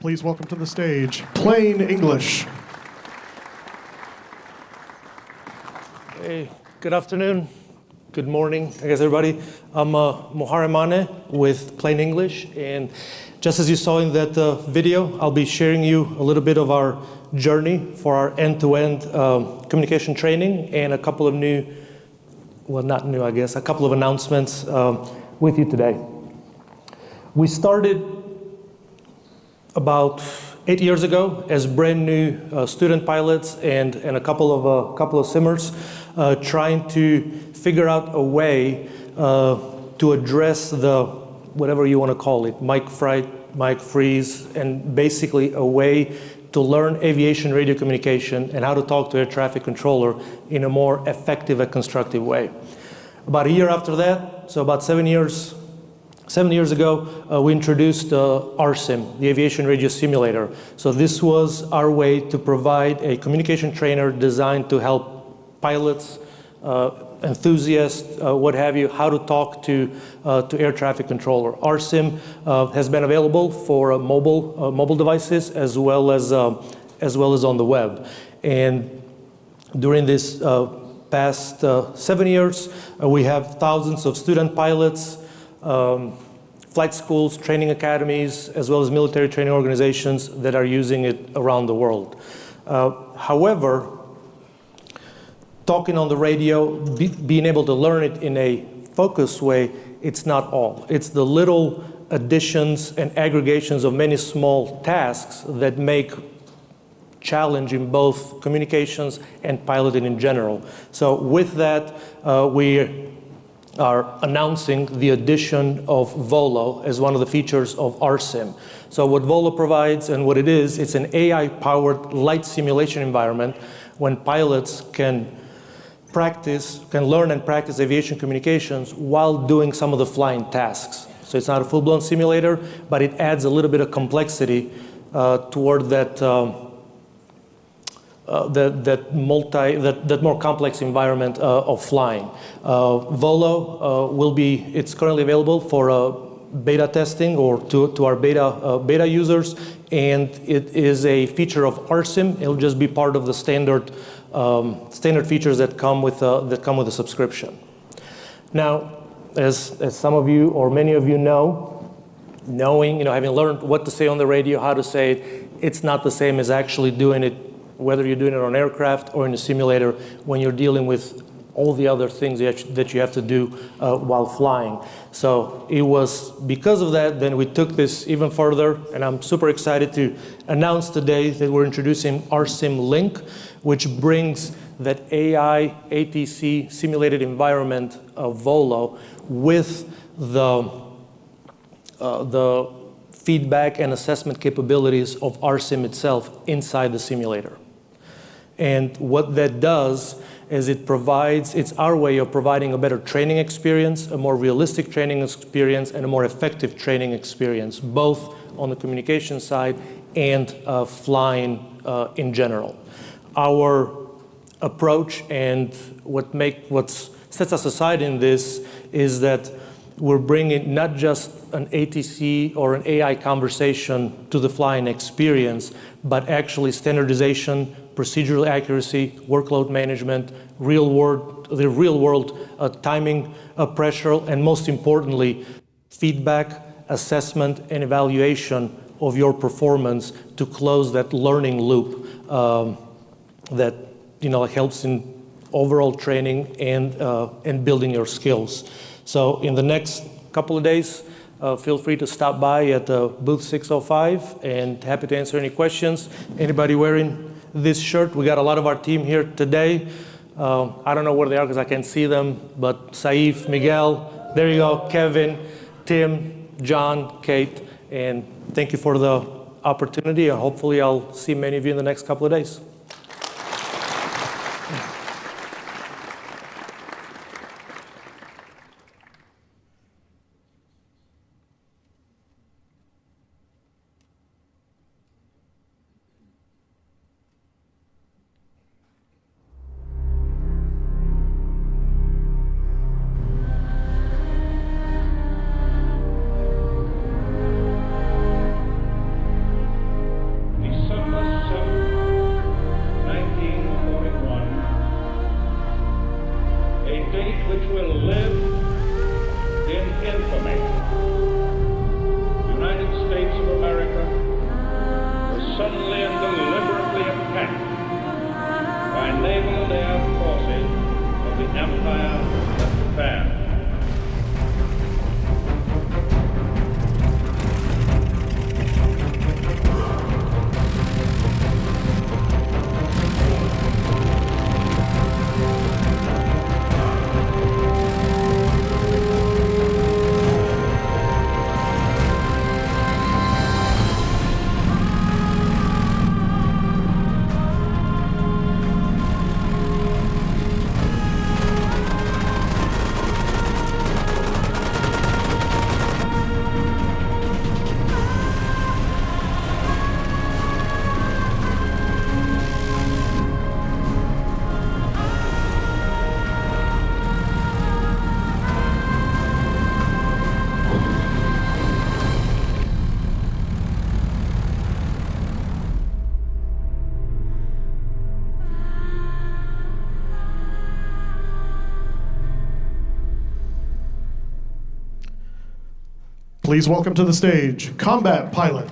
Please welcome to the stage, Plain English. Hey, good afternoon, good morning, I guess everybody. I'm Mohare Mane with Plain English, and just as you saw in that video, I'll be sharing you a little bit of our journey for our end-to-end communication training and a couple of new, well, not new, I guess, a couple of announcements with you today. We started about 8 years ago as brand new student pilots and a couple of simmers trying to figure out a way to address the, whatever you want to call it, mic fright, mic freeze, and basically a way to learn aviation radio communication and how to talk to air traffic controller in a more effective and constructive way. About a year after that, so about 7 years ago, we introduced RSIM, the Aviation Radio Simulator. So this was our way to provide a communication trainer designed to help pilots, enthusiasts, what have you, how to talk to air traffic controller. RSIM has been available for mobile devices as well as on the web. And during this past 7 years, we have thousands of student pilots, flight schools, training academies, as well as military training organizations that are using it around the world. However, talking on the radio, being able to learn it in a focused way, it's not all. It's the little additions and aggregations of many small tasks that make challenging both communications and piloting in general. So with that, we are announcing the addition of VOLO as one of the features of RSIM. So what VOLO provides and what it is, it's an AI-powered light simulation environment when pilots can learn and practice aviation communications while doing some of the flying tasks. So it's not a full-blown simulator, but it adds a little bit of complexity toward that more complex environment of flying. VOLO it's currently available for beta testing or to our beta users, and it is a feature of RSIM. It'll just be part of the standard features that come with a subscription. Now, as some of you or many of you having learned what to say on the radio, how to say it, it's not the same as actually doing it, whether you're doing it on aircraft or in a simulator, when you're dealing with all the other things that you have to do while flying. So it was because of that, then we took this even further, and I'm super excited to announce today that we're introducing RSIM Link, which brings that AI ATC simulated environment of VOLO with the feedback and assessment capabilities of RSIM itself inside the simulator. And what that does is it's our way of providing a better training experience, a more realistic training experience, and a more effective training experience, both on the communication side and flying in general. Our approach and what sets us aside in this is that we're bringing not just an ATC or an AI conversation to the flying experience, but actually standardization, procedural accuracy, workload management, the real world timing pressure, and most importantly, feedback, assessment, and evaluation of your performance to close that learning loop that helps in overall training and building your skills. So in the next couple of days, feel free to stop by at booth 605, and happy to answer any questions. Anybody wearing this shirt? We got a lot of our team here today. I don't know where they are because I can't see them, but Saif, Miguel, there you go, Kevin, Tim, John, Kate, and thank you for the opportunity, and hopefully I'll see many of you in the next couple of days. Please welcome to the stage, Combat Pilot.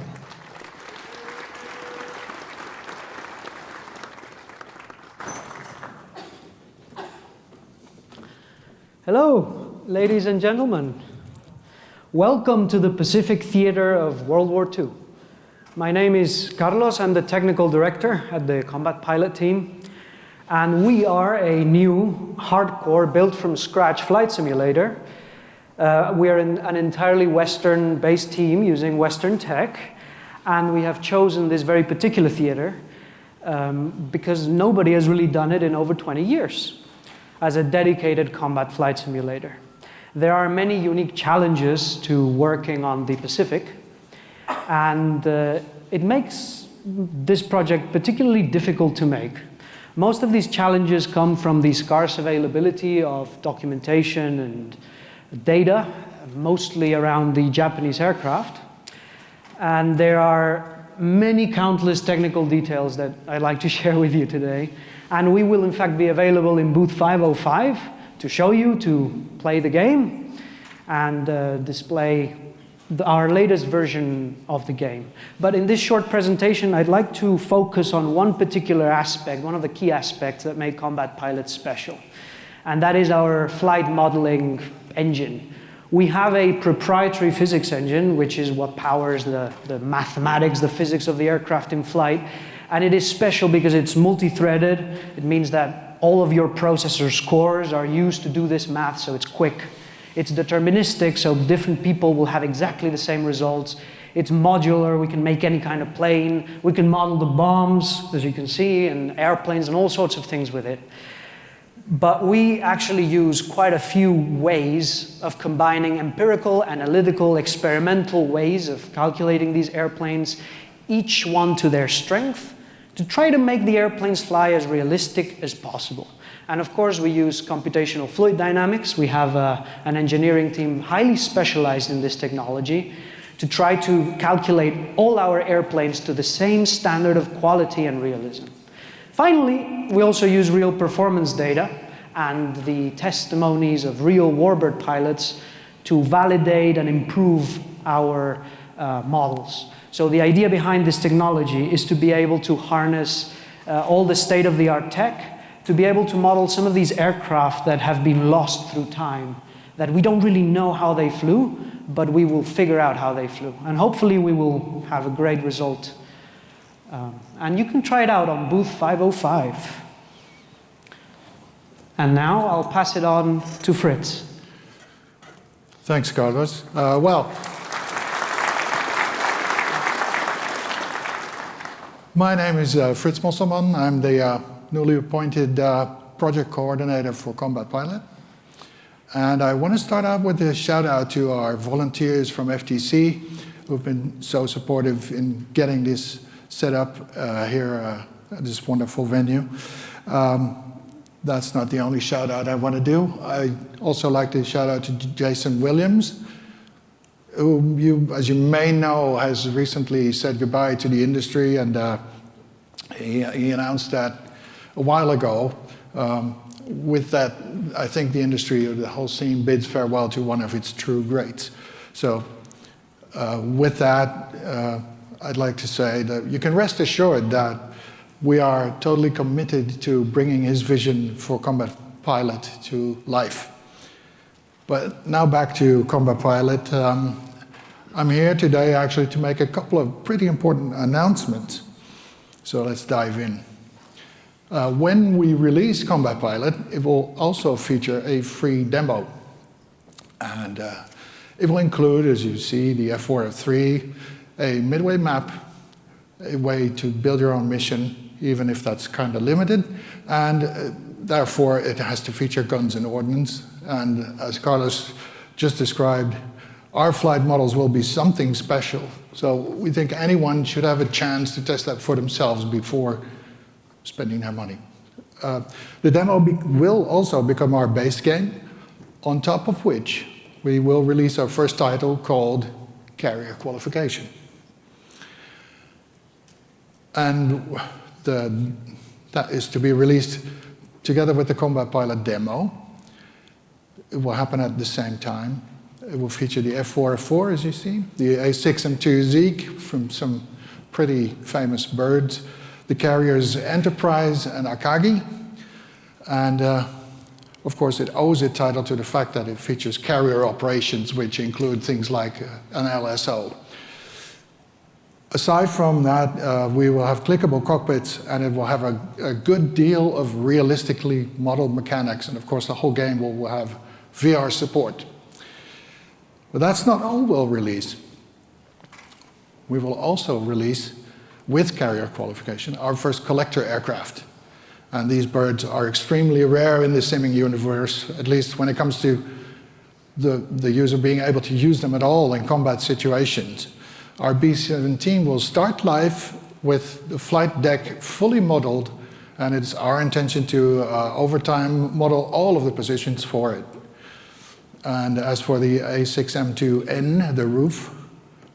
Hello, ladies and gentlemen. Welcome to the Pacific Theater of World War II. My name is Carlos. I'm the technical director at the Combat Pilot team. And we are a new, hardcore, built-from-scratch flight simulator. We are an entirely Western-based team using Western tech. And we have chosen this very particular theater because nobody has really done it in over 20 years as a dedicated combat flight simulator. There are many unique challenges to working on the Pacific, and it makes this project particularly difficult to make. Most of these challenges come from the scarce availability of documentation and data, mostly around the Japanese aircraft. And there are many countless technical details that I'd like to share with you today. And we will in fact be available in booth 505 to show you, to play the game, and display our latest version of the game. But in this short presentation, I'd like to focus on one particular aspect, one of the key aspects that make Combat Pilot special. And that is our flight modeling engine. We have a proprietary physics engine, which is what powers the mathematics, the physics of the aircraft in flight. And it is special because it's multi-threaded. It means that all of your processor cores are used to do this math, so it's quick. It's deterministic, so different people will have exactly the same results. It's modular. We can make any kind of plane. We can model the bombs, as you can see, and airplanes and all sorts of things with it. But we actually use quite a few ways of combining empirical, analytical, experimental ways of calculating these airplanes, each one to their strength, to try to make the airplanes fly as realistic as possible. And of course, we use computational fluid dynamics. We have an engineering team highly specialized in this technology to try to calculate all our airplanes to the same standard of quality and realism. Finally, we also use real performance data and the testimonies of real warbird pilots to validate and improve our models. So the idea behind this technology is to be able to harness all the state-of-the-art tech, to be able to model some of these aircraft that have been lost through time, that we don't really know how they flew, but we will figure out how they flew. And hopefully we will have a great result. And you can try it out on booth 505. And now I'll pass it on to Fritz. Thanks, Carlos. My name is Fritz Mosselman. I'm the newly appointed project coordinator for Combat Pilot. And I want to start out with a shout out to our volunteers from FTC who've been so supportive in getting this set up here at this wonderful venue. That's not the only shout out I want to do. I also like to shout out to Jason Williams, who as you may know, has recently said goodbye to the industry, and he announced that a while ago. With that, I think the industry, the whole scene, bids farewell to one of its true greats. So with that, I'd like to say that you can rest assured that we are totally committed to bringing his vision for Combat Pilot to life. But now back to Combat Pilot. I'm here today actually to make a couple of pretty important announcements. So let's dive in. When we release Combat Pilot, it will also feature a free demo. And it will include, as you see, the F4, F3, a midway map, a way to build your own mission, even if that's kind of limited. And therefore, it has to feature guns and ordnance. And as Carlos just described, our flight models will be something special. So we think anyone should have a chance to test that for themselves before spending their money. The demo will also become our base game, on top of which we will release our first title called Carrier Qualification. And that is to be released together with the Combat Pilot demo. It will happen at the same time. It will feature the F4F4, as you see, the A6M2 Zeek from some pretty famous birds, the carriers Enterprise and Akagi, and of course it owes its title to the fact that it features carrier operations, which include things like an LSO. Aside from that, we will have clickable cockpits, and it will have a good deal of realistically modeled mechanics, and of course the whole game will have VR support. But that's not all we'll release. We will also release, with carrier qualification, our first collector aircraft. And these birds are extremely rare in the simming universe, at least when it comes to the user being able to use them at all in combat situations. Our B-17 will start life with the flight deck fully modeled, and it's our intention to, over time, model all of the positions for it. And as for the A6M2N, the roof,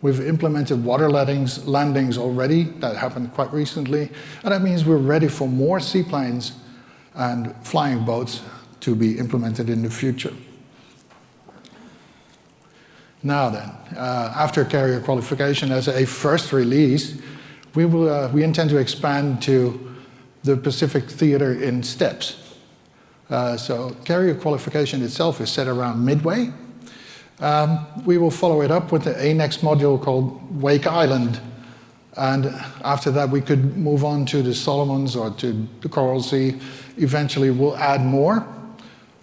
we've implemented water landings already. That happened quite recently. And that means we're ready for more seaplanes and flying boats to be implemented in the future. Now then, after carrier qualification as a first release, we intend to expand to the Pacific theater in steps. So carrier qualification itself is set around midway. We will follow it up with the ANEX module called Wake Island. And after that, we could move on to the Solomons or to the Coral Sea. Eventually, we'll add more,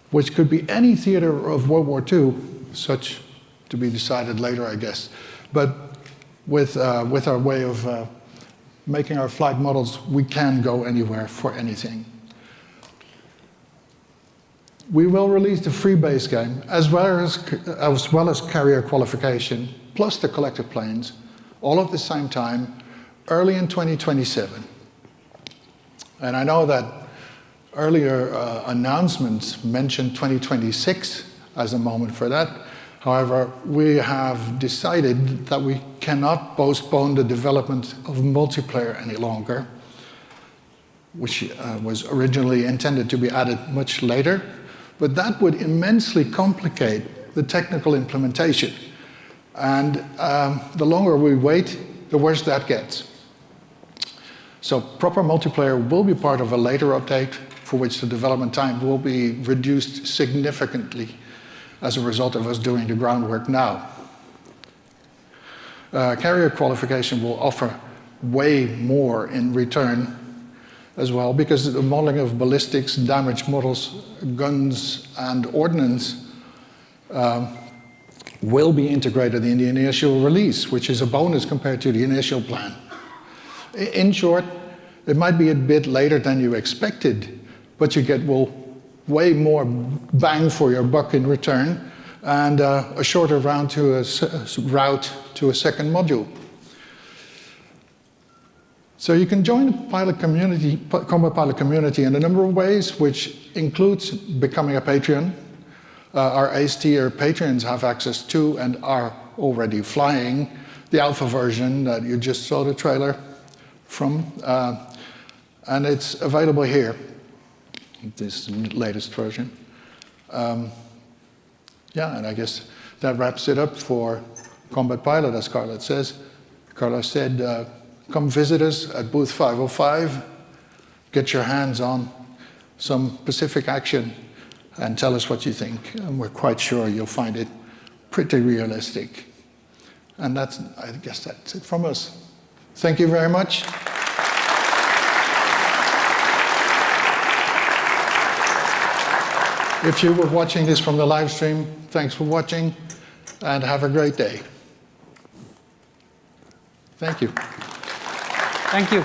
which could be any theater of World War II, such to be decided later, I guess. But with our way of making our flight models, we can go anywhere for anything. We will release the free base game, as well as carrier qualification, plus the collector planes, all at the same time, early in 2027. And I know that earlier announcements mentioned 2026 as a moment for that. However, we have decided that we cannot postpone the development of multiplayer any longer, which was originally intended to be added much later. But that would immensely complicate the technical implementation. And the longer we wait, the worse that gets. So proper multiplayer will be part of a later update, for which the development time will be reduced significantly as a result of us doing the groundwork now. Carrier qualification will offer way more in return as well, because the modeling of ballistics, damage models, guns, and ordnance will be integrated in the initial release, which is a bonus compared to the initial plan. In short, it might be a bit later than you expected, but you get way more bang for your buck in return, and a shorter route to a second module. So you can join the pilot community, combat pilot community, in a number of ways, which includes becoming a Patreon. Our Ace tier patrons have access to and are already flying the alpha version that you just saw the trailer from, and it's available here, this latest version. Yeah, and I guess that wraps it up for Combat Pilot, as Carlos says. Carlos said, come visit us at booth 505, get your hands on some Pacific action, and tell us what you think. And we're quite sure you'll find it pretty realistic. And I guess that's it from us. Thank you very much. If you were watching this from the live stream, thanks for watching, and have a great day. Thank you. Thank you.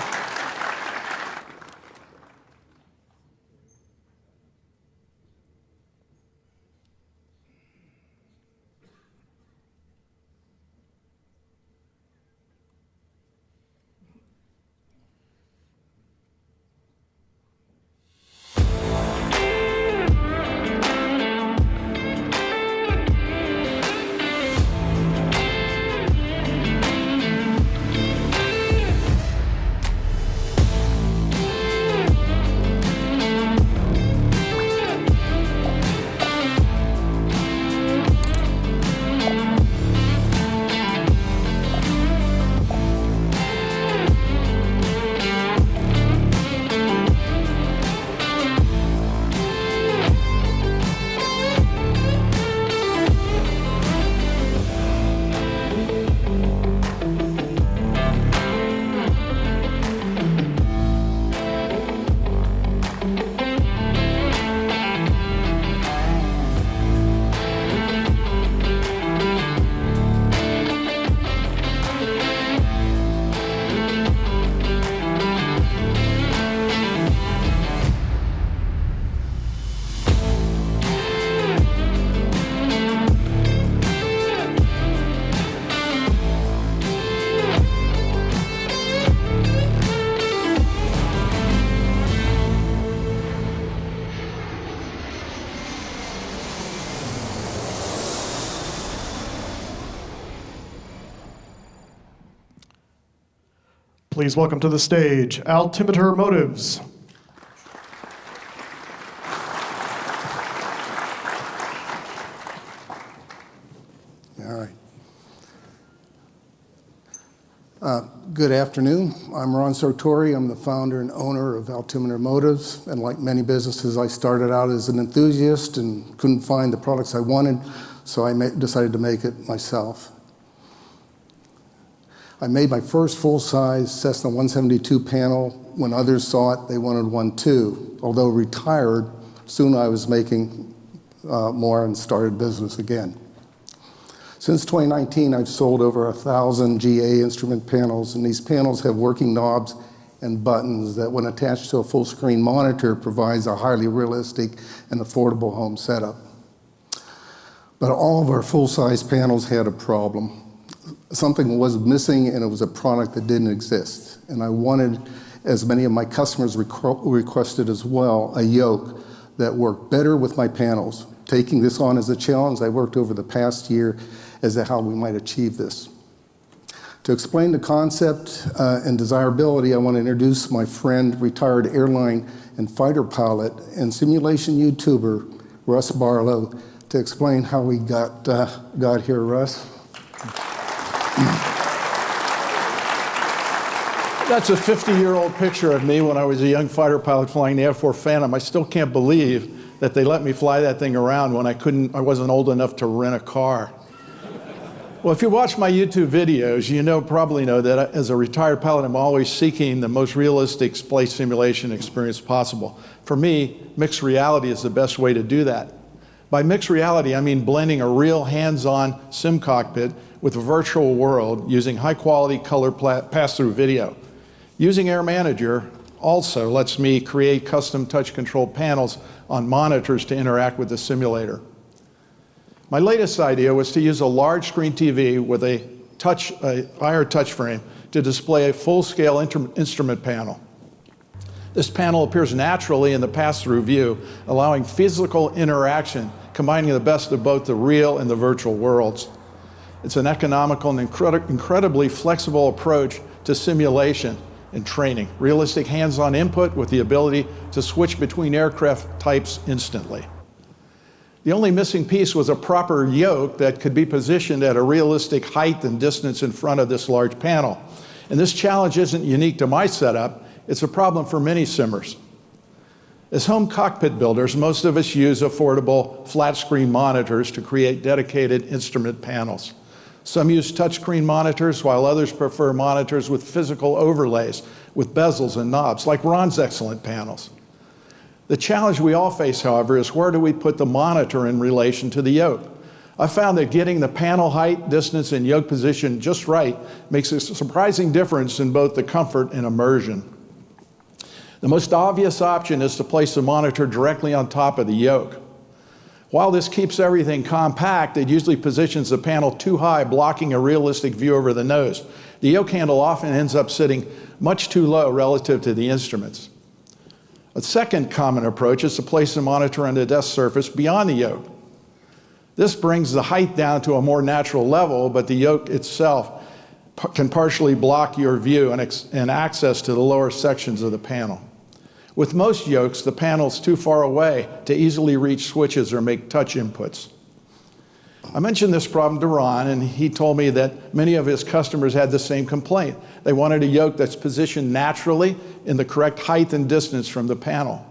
Please welcome to the stage Altimeter Motives. All right. Good afternoon. I'm Ron Sartori. I'm the founder and owner of Altimeter Motives. And like many businesses, I started out as an enthusiast and couldn't find the products I wanted, so I decided to make it myself. I made my first full-size Cessna 172 panel. When others saw it, they wanted one too. Although retired, soon I was making more and started business again. Since 2019, I've sold over 1,000 GA instrument panels, and these panels have working knobs and buttons that, when attached to a full-screen monitor, provides a highly realistic and affordable home setup. But all of our full-size panels had a problem. Something was missing, and it was a product that didn't exist. And I wanted, as many of my customers requested as well, a yoke that worked better with my panels. Taking this on as a challenge, I worked over the past year as to how we might achieve this. To explain the concept and desirability, I want to introduce my friend, retired airline and fighter pilot and simulation YouTuber, Russ Barlow, to explain how we got here. Russ? That's a 50-year-old picture of me when I was a young fighter pilot flying the F-4 Phantom. I still can't believe that they let me fly that thing around when I wasn't old enough to rent a car. Well, if you watch my YouTube videos, you probably know that as a retired pilot, I'm always seeking the most realistic flight simulation experience possible. For me, mixed reality is the best way to do that. By mixed reality, I mean blending a real hands-on sim cockpit with a virtual world using high-quality color pass-through video. Using Air Manager also lets me create custom touch-controlled panels on monitors to interact with the simulator. My latest idea was to use a large screen TV with a IR touch frame to display a full-scale instrument panel. This panel appears naturally in the pass-through view, allowing physical interaction, combining the best of both the real and the virtual worlds. It's an economical and incredibly flexible approach to simulation and training. Realistic hands-on input with the ability to switch between aircraft types instantly. The only missing piece was a proper yoke that could be positioned at a realistic height and distance in front of this large panel. And this challenge isn't unique to my setup, it's a problem for many simmers. As home cockpit builders, most of us use affordable flat-screen monitors to create dedicated instrument panels. Some use touchscreen monitors, while others prefer monitors with physical overlays, with bezels and knobs, like Ron's excellent panels. The challenge we all face, however, is where do we put the monitor in relation to the yoke? I found that getting the panel height, distance, and yoke position just right makes a surprising difference in both the comfort and immersion. The most obvious option is to place the monitor directly on top of the yoke. While this keeps everything compact, it usually positions the panel too high, blocking a realistic view over the nose. The yoke handle often ends up sitting much too low relative to the instruments. A second common approach is to place the monitor on the desk surface beyond the yoke. This brings the height down to a more natural level, but the yoke itself can partially block your view and access to the lower sections of the panel. With most yokes, the panel's too far away to easily reach switches or make touch inputs. I mentioned this problem to Ron, and he told me that many of his customers had the same complaint. They wanted a yoke that's positioned naturally in the correct height and distance from the panel.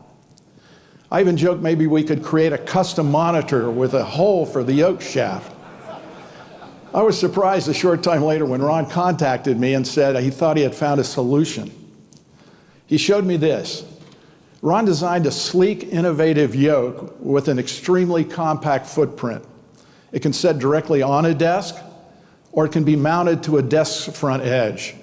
I even joked maybe we could create a custom monitor with a hole for the yoke shaft. I was surprised a short time later when Ron contacted me and said he thought he had found a solution. He showed me this. Ron designed a sleek, innovative yoke with an extremely compact footprint. It can sit directly on a desk, or it can be mounted to a desk's front edge.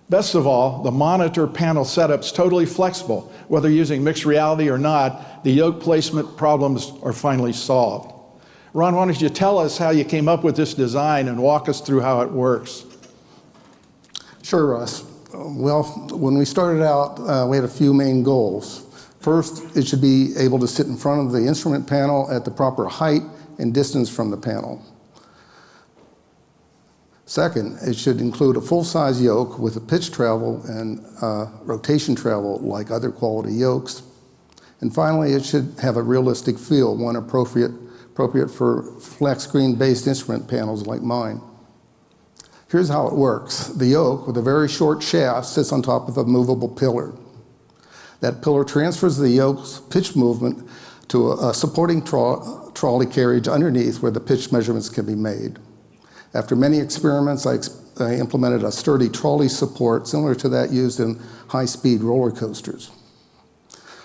Best of all, the monitor panel setup's totally flexible. Whether using mixed reality or not, the yoke placement problems are finally solved. Ron, why don't you tell us how you came up with this design and walk us through how it works? Sure, Russ. Well, when we started out, we had a few main goals. First, it should be able to sit in front of the instrument panel at the proper height and distance from the panel. Second, it should include a full-size yoke with a pitch travel and rotation travel like other quality yokes. And finally, it should have a realistic feel, one appropriate for flat screen-based instrument panels like mine. Here's how it works. The yoke, with a very short shaft, sits on top of a movable pillar. That pillar transfers the yoke's pitch movement to a supporting trolley carriage underneath where the pitch measurements can be made. After many experiments, I implemented a sturdy trolley support similar to that used in high-speed roller coasters.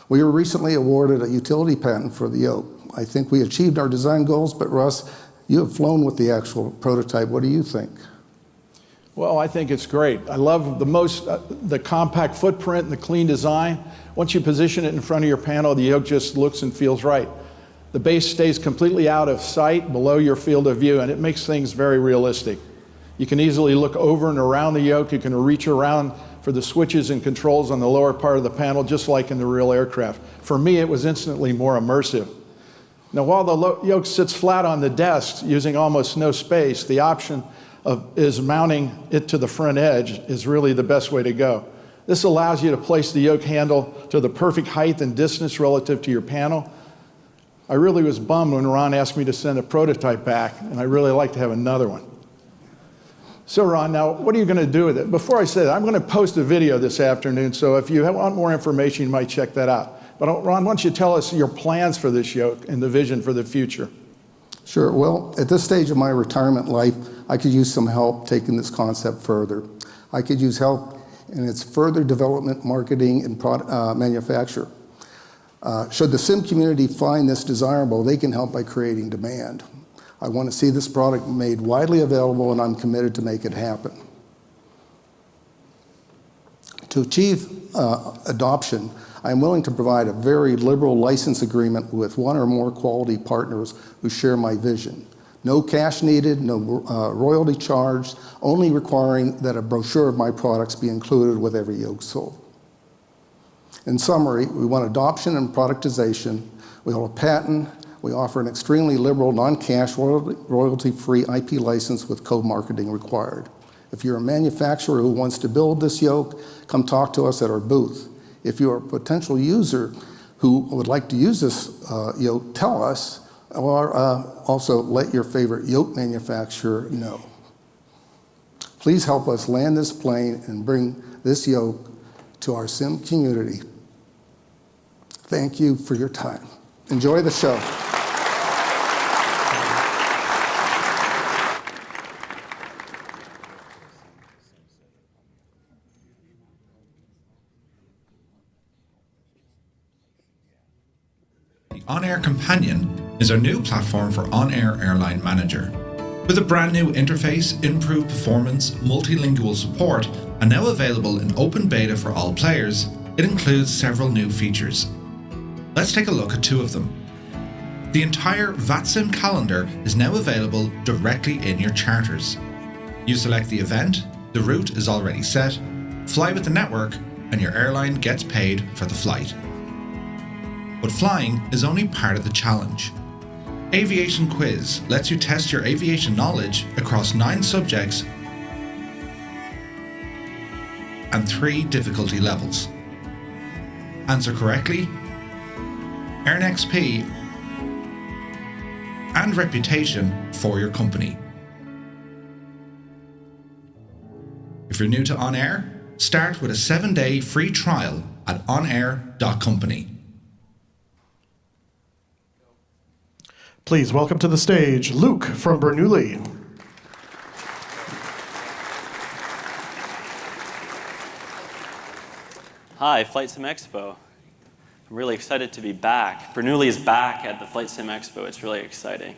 We were recently awarded a utility patent for the yoke. I think we achieved our design goals, but Russ, you have flown with the actual prototype. What do you think? Well, I think it's great. I love the compact footprint and the clean design. Once you position it in front of your panel, the yoke just looks and feels right. The base stays completely out of sight below your field of view, and it makes things very realistic. You can easily look over and around the yoke. You can reach around for the switches and controls on the lower part of the panel, just like in the real aircraft. For me, it was instantly more immersive. Now, while the yoke sits flat on the desk using almost no space, the option is mounting it to the front edge is really the best way to go. This allows you to place the yoke handle to the perfect height and distance relative to your panel. I really was bummed when Ron asked me to send a prototype back, and I really like to have another one. So Ron, now what are you going to do with it? Before I say that, I'm going to post a video this afternoon, so if you want more information, you might check that out. But Ron, why don't you tell us your plans for this yoke and the vision for the future? Sure. Well, at this stage of my retirement life, I could use some help taking this concept further. I could use help in its further development, marketing, and manufacture. Should the sim community find this desirable, they can help by creating demand. I want to see this product made widely available, and I'm committed to make it happen. To achieve adoption, I'm willing to provide a very liberal license agreement with one or more quality partners who share my vision. No cash needed, no royalty charged, only requiring that a brochure of my products be included with every yoke sold. In summary, we want adoption and productization. We hold a patent. We offer an extremely liberal, non-cash, royalty-free IP license with co-marketing required. If you're a manufacturer who wants to build this yoke, come talk to us at our booth. If you're a potential user who would like to use this yoke, tell us, or also let your favorite yoke manufacturer know. Please help us land this plane and bring this yoke to our sim community. Thank you for your time. Enjoy the show. The On-Air Companion is our new platform for on-air airline manager. With a brand new interface, improved performance, multilingual support, and now available in open beta for all players, it includes several new features. Let's take a look at two of them. The entire VATSIM calendar is now available directly in your charters. You select the event, the route is already set, fly with the network, and your airline gets paid for the flight. But flying is only part of the challenge. Aviation Quiz lets you test your aviation knowledge across 9 subjects and 3 difficulty levels. Answer correctly, earn XP and reputation for your company. If you're new to On Air, start with a 7-day free trial at onair.company. Please welcome to the stage Luke from Bernoulli. Hi, FlightSimExpo. I'm really excited to be back. Bernoulli is back at the FlightSimExpo. It's really exciting.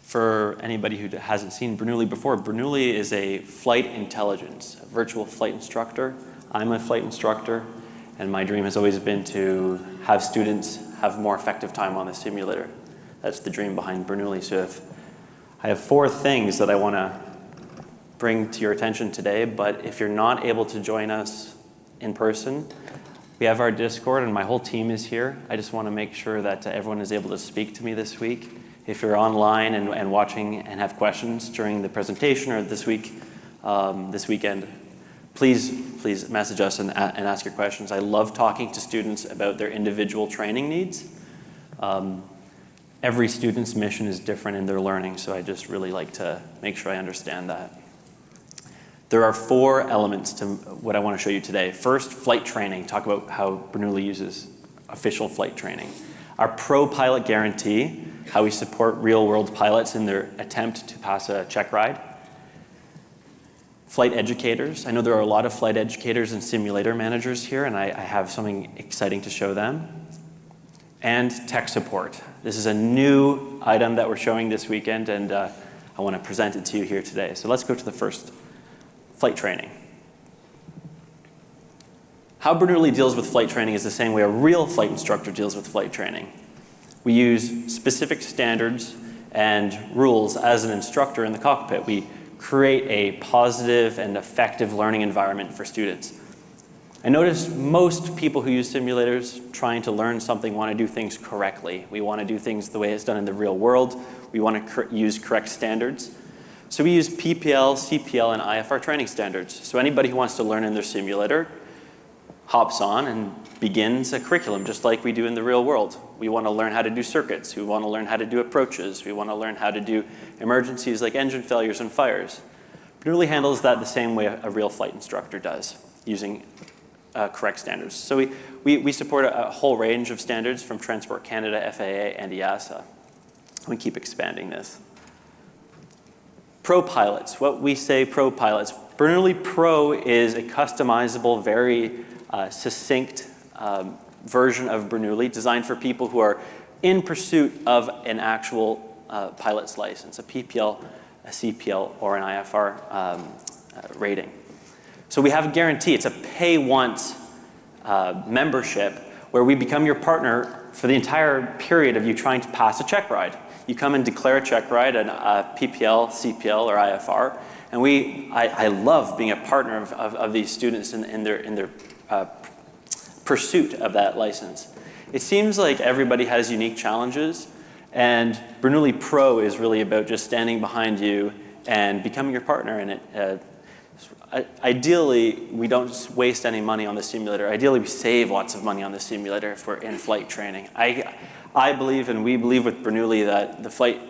For anybody who hasn't seen Bernoulli before, Bernoulli is a flight intelligence, a virtual flight instructor. I'm a flight instructor, and my dream has always been to have students have more effective time on the simulator. That's the dream behind Bernoulli. So I have 4 things that I want to bring to your attention today, but if you're not able to join us in person, we have our Discord and my whole team is here. I just want to make sure that everyone is able to speak to me this week. If you're online and watching and have questions during the presentation or this week, this weekend, please message us and ask your questions. I love talking to students about their individual training needs. Every student's mission is different in their learning, so I just really like to make sure I understand that. There are 4 elements to what I want to show you today. First, flight training. Talk about how Bernoulli uses official flight training. Our Pro Pilot Guarantee, how we support real-world pilots in their attempt to pass a check ride. Flight educators. I know there are a lot of flight educators and simulator managers here, and I have something exciting to show them. And tech support. This is a new item that we're showing this weekend, and I want to present it to you here today. So let's go to the first, flight training. How Bernoulli deals with flight training is the same way a real flight instructor deals with flight training. We use specific standards and rules as an instructor in the cockpit. We create a positive and effective learning environment for students. I noticed most people who use simulators trying to learn something want to do things correctly. We want to do things the way it's done in the real world. We want to use correct standards. So we use PPL, CPL, and IFR training standards. So anybody who wants to learn in their simulator hops on and begins a curriculum just like we do in the real world. We want to learn how to do circuits. We want to learn how to do approaches. We want to learn how to do emergencies like engine failures and fires. Bernoulli handles that the same way a real flight instructor does, using correct standards. So we support a whole range of standards from Transport Canada, FAA, and EASA. We keep expanding this. Pro pilots, what we say pro pilots. Bernoulli Pro is a customizable, very succinct version of Bernoulli designed for people who are in pursuit of an actual pilot's license, a PPL, a CPL, or an IFR rating. So we have a guarantee. It's a pay once membership where we become your partner for the entire period of you trying to pass a check ride. You come and declare a check ride, a PPL, CPL, or IFR, and I love being a partner of these students in their pursuit of that license. It seems like everybody has unique challenges, and Bernoulli Pro is really about just standing behind you and becoming your partner in it. Ideally, we don't waste any money on the simulator. Ideally, we save lots of money on the simulator if we're in flight training. I believe, and we believe with Bernoulli, that the flight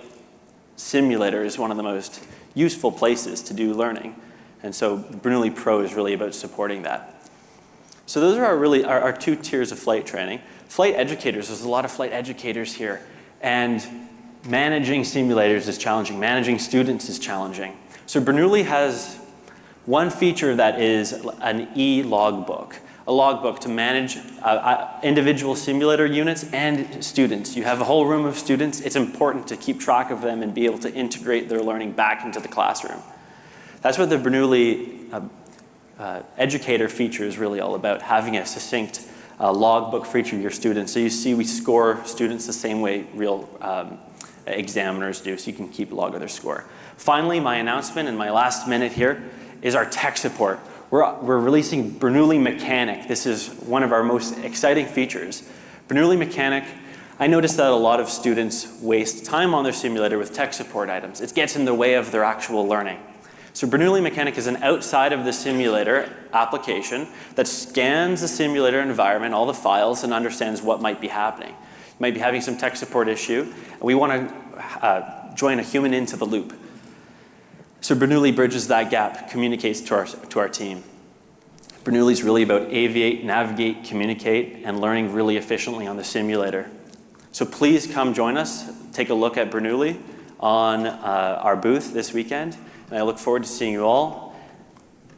simulator is one of the most useful places to do learning. And so Bernoulli Pro is really about supporting that. So those are our 2 tiers of flight training. Flight educators, there's a lot of flight educators here. And managing simulators is challenging. Managing students is challenging. So Bernoulli has one feature that is an e-logbook, a logbook to manage individual simulator units and students. You have a whole room of students. It's important to keep track of them and be able to integrate their learning back into the classroom. That's what the Bernoulli educator feature is really all about, having a succinct logbook for each of your students. So you see we score students the same way real examiners do, so you can keep log of their score. Finally, my announcement in my last minute here is our tech support. We're releasing Bernoulli Mechanic. This is one of our most exciting features. Bernoulli Mechanic, I noticed that a lot of students waste time on their simulator with tech support items. It gets in the way of their actual learning. So Bernoulli Mechanic is an outside of the simulator application that scans the simulator environment, all the files, and understands what might be happening. You might be having some tech support issue, and we want to join a human into the loop. So Bernoulli bridges that gap, communicates to our team. Bernoulli is really about aviate, navigate, communicate, and learning really efficiently on the simulator. So please come join us, take a look at Bernoulli on our booth this weekend, and I look forward to seeing you all,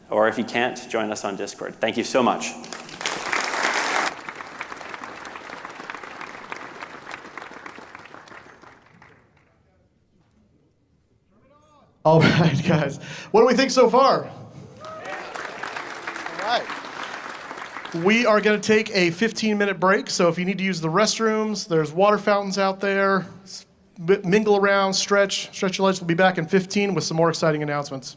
or if you can't, join us on Discord. Thank you so much. All right, guys. What do we think so far? All right. We are going to take a 15-minute break, so if you need to use the restrooms, there's water fountains out there. Mingle around, stretch your legs. We'll be back in 15 with some more exciting announcements.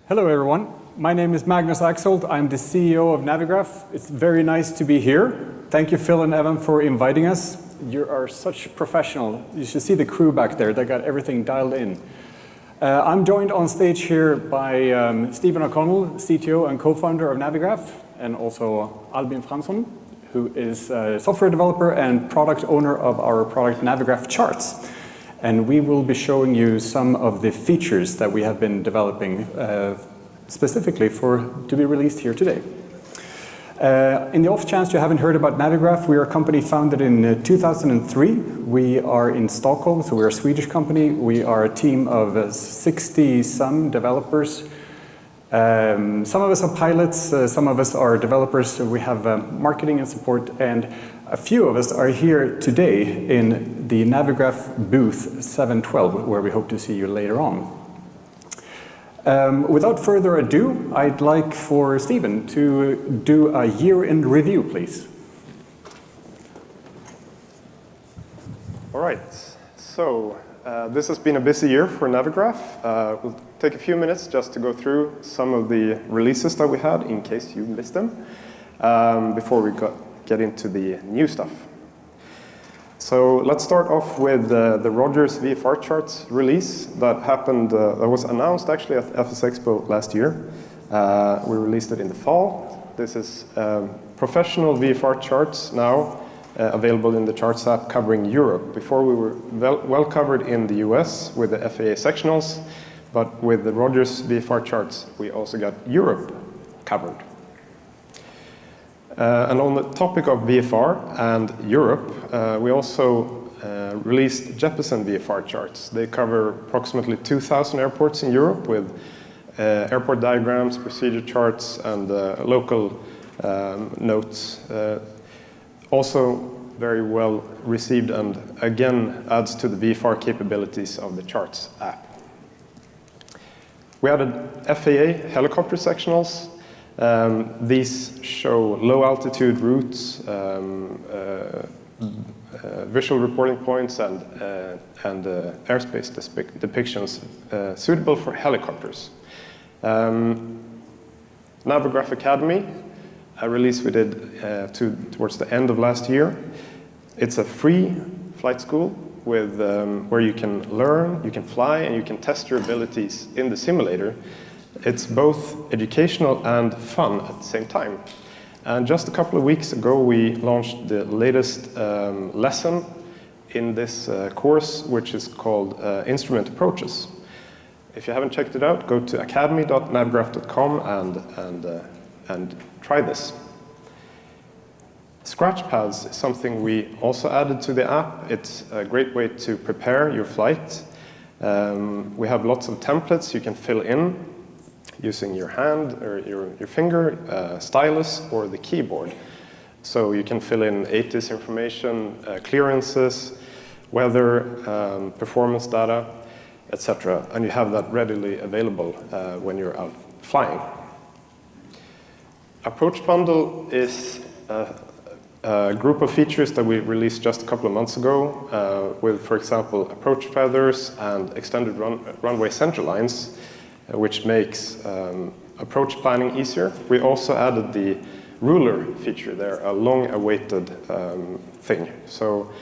Hello, everyone. My name is Magnus Axholt. I'm the CEO of Navigraph. It's very nice to be here. Thank you, Phil and Evan, for inviting us. You are such professional. You should see the crew back there. They got everything dialed in. I'm joined on stage here by Stephen O'Connell, CTO and co-founder of Navigraph, and also Albin Fransson, who is a software developer and product owner of our product Navigraph Charts. And we will be showing you some of the features that we have been developing specifically to be released here today. In the off chance you haven't heard about Navigraph, we are a company founded in 2003. We are in Stockholm, so we're a Swedish company. We are a team of 60-some developers. Some of us are pilots, some of us are developers, so we have marketing and support, and a few of us are here today in the Navigraph booth 712, where we hope to see you later on. Without further ado, I'd like for Stephen to do a year-end review, please. All right, so this has been a busy year for Navigraph. We'll take a few minutes just to go through some of the releases that we had, in case you missed them, before we get into the new stuff. So let's start off with the Rogers VFR charts release that happened, that was announced actually at FlightSimExpo last year. We released it in the fall. This is professional VFR charts now available in the Charts app covering Europe. Before we were well covered in the US with the FAA sectionals, but with the Rogers VFR charts, we also got Europe covered. And on the topic of VFR and Europe, we also released Jeppesen VFR charts. They cover approximately 2,000 airports in Europe with airport diagrams, procedure charts, and local notes. Also very well received and again adds to the VFR capabilities of the Charts app. We added FAA helicopter sectionals. These show low altitude routes, visual reporting points, and airspace depictions suitable for helicopters. Navigraph Academy, a release we did towards the end of last year. It's a free flight school with where you can learn, you can fly, and you can test your abilities in the simulator. It's both educational and fun at the same time. And just a couple of weeks ago, we launched the latest lesson in this course, which is called Instrument Approaches. If you haven't checked it out, go to academy.navigraph.com and try this. Scratch pads is something we also added to the app. It's a great way to prepare your flight. We have lots of templates you can fill in using your hand or your finger, stylus, or the keyboard. So you can fill in ATIS information, clearances, weather, performance data, etc. And you have that readily available when you're out flying. Approach Bundle is a group of features that we released just a couple of months ago with, for example, approach feathers and extended runway center lines, which makes approach planning easier. We also added the ruler feature there, a long-awaited thing. So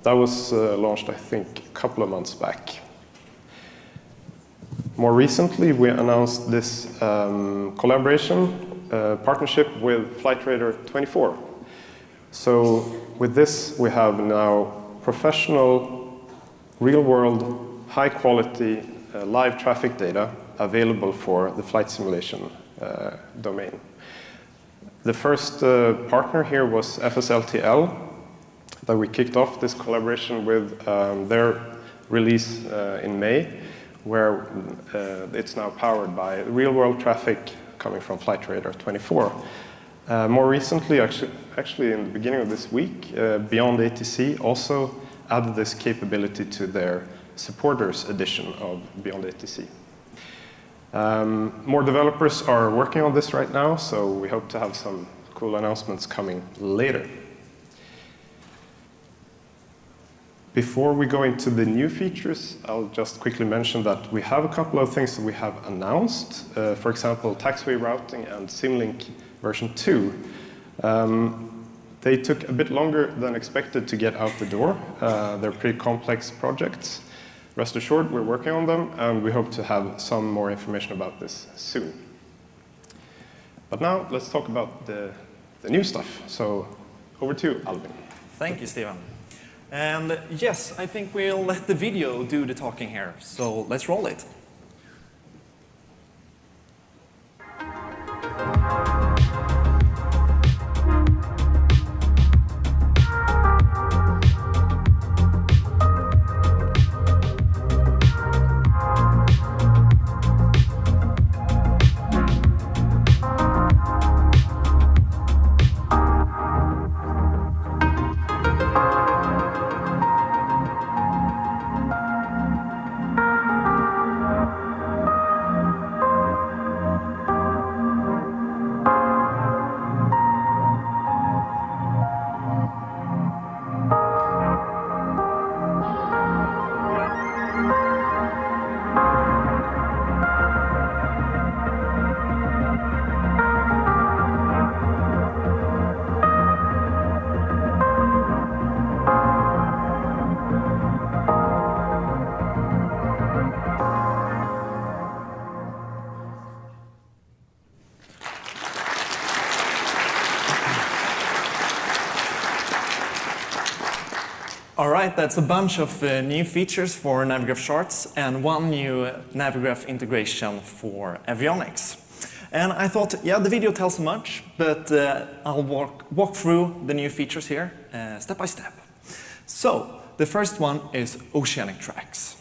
that was launched, I think, a couple of months back. More recently, we announced this collaboration partnership with FlightRadar 24. So with this, we have now professional, real-world, high-quality live traffic data available for the flight simulation domain. The first partner here was FSLTL, that we kicked off this collaboration with their release in May, where it's now powered by real-world traffic coming from FlightRadar 24. More recently, actually in the beginning of this week, Beyond ATC also added this capability to their supporters edition of Beyond ATC. More developers are working on this right now, so we hope to have some cool announcements coming later. Before we go into the new features, I'll just quickly mention that we have a couple of things that we have announced. For example, taxiway routing and Simlink version 2. They took a bit longer than expected to get out the door. They're pretty complex projects. Rest assured, we're working on them, and we hope to have some more information about this soon. But now, let's talk about the new stuff. So, over to you, Albin. Thank you, Steven. And yes, I think we'll let the video do the talking here. So let's roll it. All right, that's a bunch of new features for Navigraph charts and one new Navigraph integration for avionics. And I thought, yeah, the video tells much, but I'll walk through the new features here step by step. So, the first one is oceanic tracks.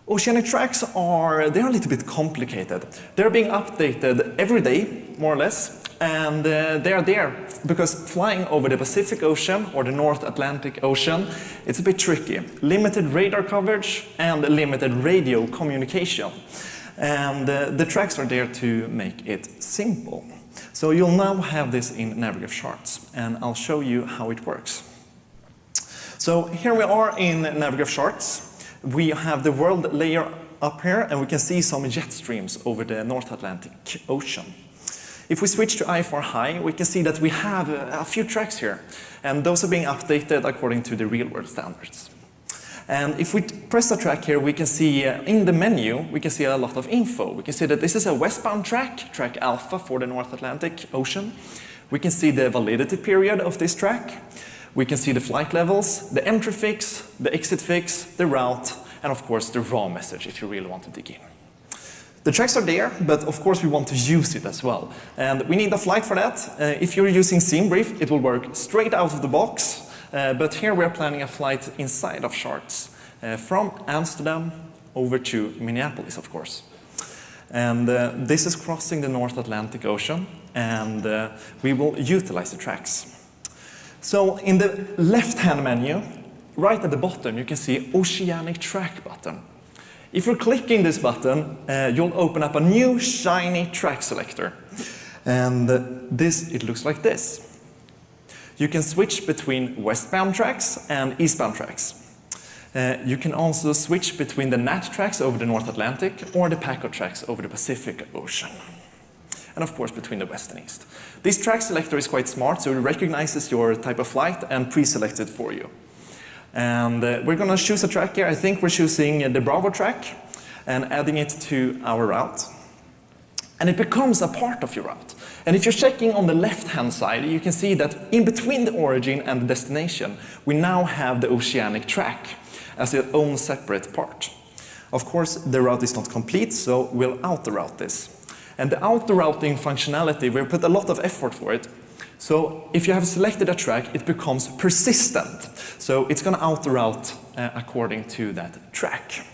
Oceanic tracks they're a little bit complicated. They're being updated every day, more or less, and they're there because flying over the Pacific Ocean or the North Atlantic Ocean, it's a bit tricky. Limited radar coverage and limited radio communication. And the tracks are there to make it simple. So you'll now have this in Navigraph charts, and I'll show you how it works. So here we are in Navigraph charts. We have the world layer up here, and we can see some jet streams over the North Atlantic Ocean. If we switch to IFR high, we can see that we have a few tracks here, and those are being updated according to the real-world standards. And if we press the track here, we can see in the menu, we can see a lot of info. We can see that this is a westbound track, track alpha for the North Atlantic Ocean. We can see the validity period of this track. We can see the flight levels, the entry fix, the exit fix, the route, and of course the raw message if you really want to dig in. The tracks are there, but of course we want to use it as well. And we need a flight for that. If you're using SimBrief, it will work straight out of the box. But here we're planning a flight inside of charts from Amsterdam over to Minneapolis, of course. And this is crossing the North Atlantic Ocean, and we will utilize the tracks. So in the left-hand menu, right at the bottom, you can see Oceanic Track button. If you're clicking this button, you'll open up a new shiny track selector. And it looks like this. You can switch between westbound tracks and eastbound tracks. You can also switch between the NAT tracks over the North Atlantic or the PACO tracks over the Pacific Ocean. And of course between the west and east. This track selector is quite smart, so it recognizes your type of flight and pre-selects it for you. And we're going to choose a track here. I think we're choosing the Bravo track and adding it to our route. And it becomes a part of your route. And if you're checking on the left-hand side, you can see that in between the origin and the destination, we now have the oceanic track as its own separate part. Of course, the route is not complete, so we'll auto-route this. And the auto-routing functionality, we put a lot of effort for it. So if you have selected a track, it becomes persistent. So it's going to auto-route according to that track.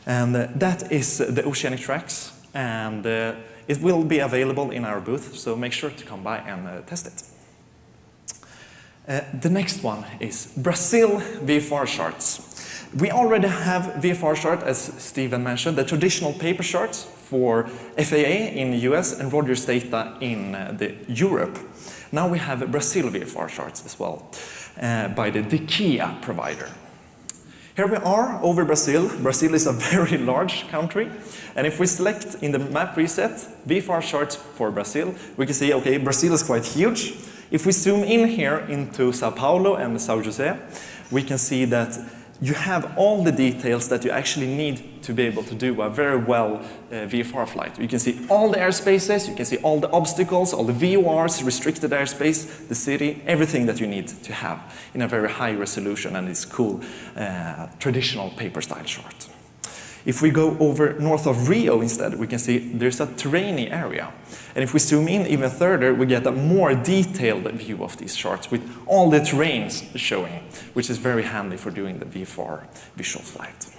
And that is the oceanic tracks. And it will be available in our booth, so make sure to come by and test it. The next one is Brazil VFR charts. We already have VFR chart, as Steven mentioned, the traditional paper charts for FAA in the US and Rogers data in Europe. Now we have Brazil VFR charts as well by the DKIA provider. Here we are over Brazil. Brazil is a very large country. And if we select in the map preset, VFR charts for Brazil, we can see, okay, Brazil is quite huge. If we zoom in here into Sao Paulo and São José, we can see that you have all the details that you actually need to be able to do a very well VFR flight. You can see all the airspaces, you can see all the obstacles, all the VORs, restricted airspace, the city, everything that you need to have in a very high resolution and this cool traditional paper style chart. If we go over north of Rio instead, we can see there's a terrainy area. And if we zoom in even further, we get a more detailed view of these charts with all the terrains showing, which is very handy for doing the VFR visual flight.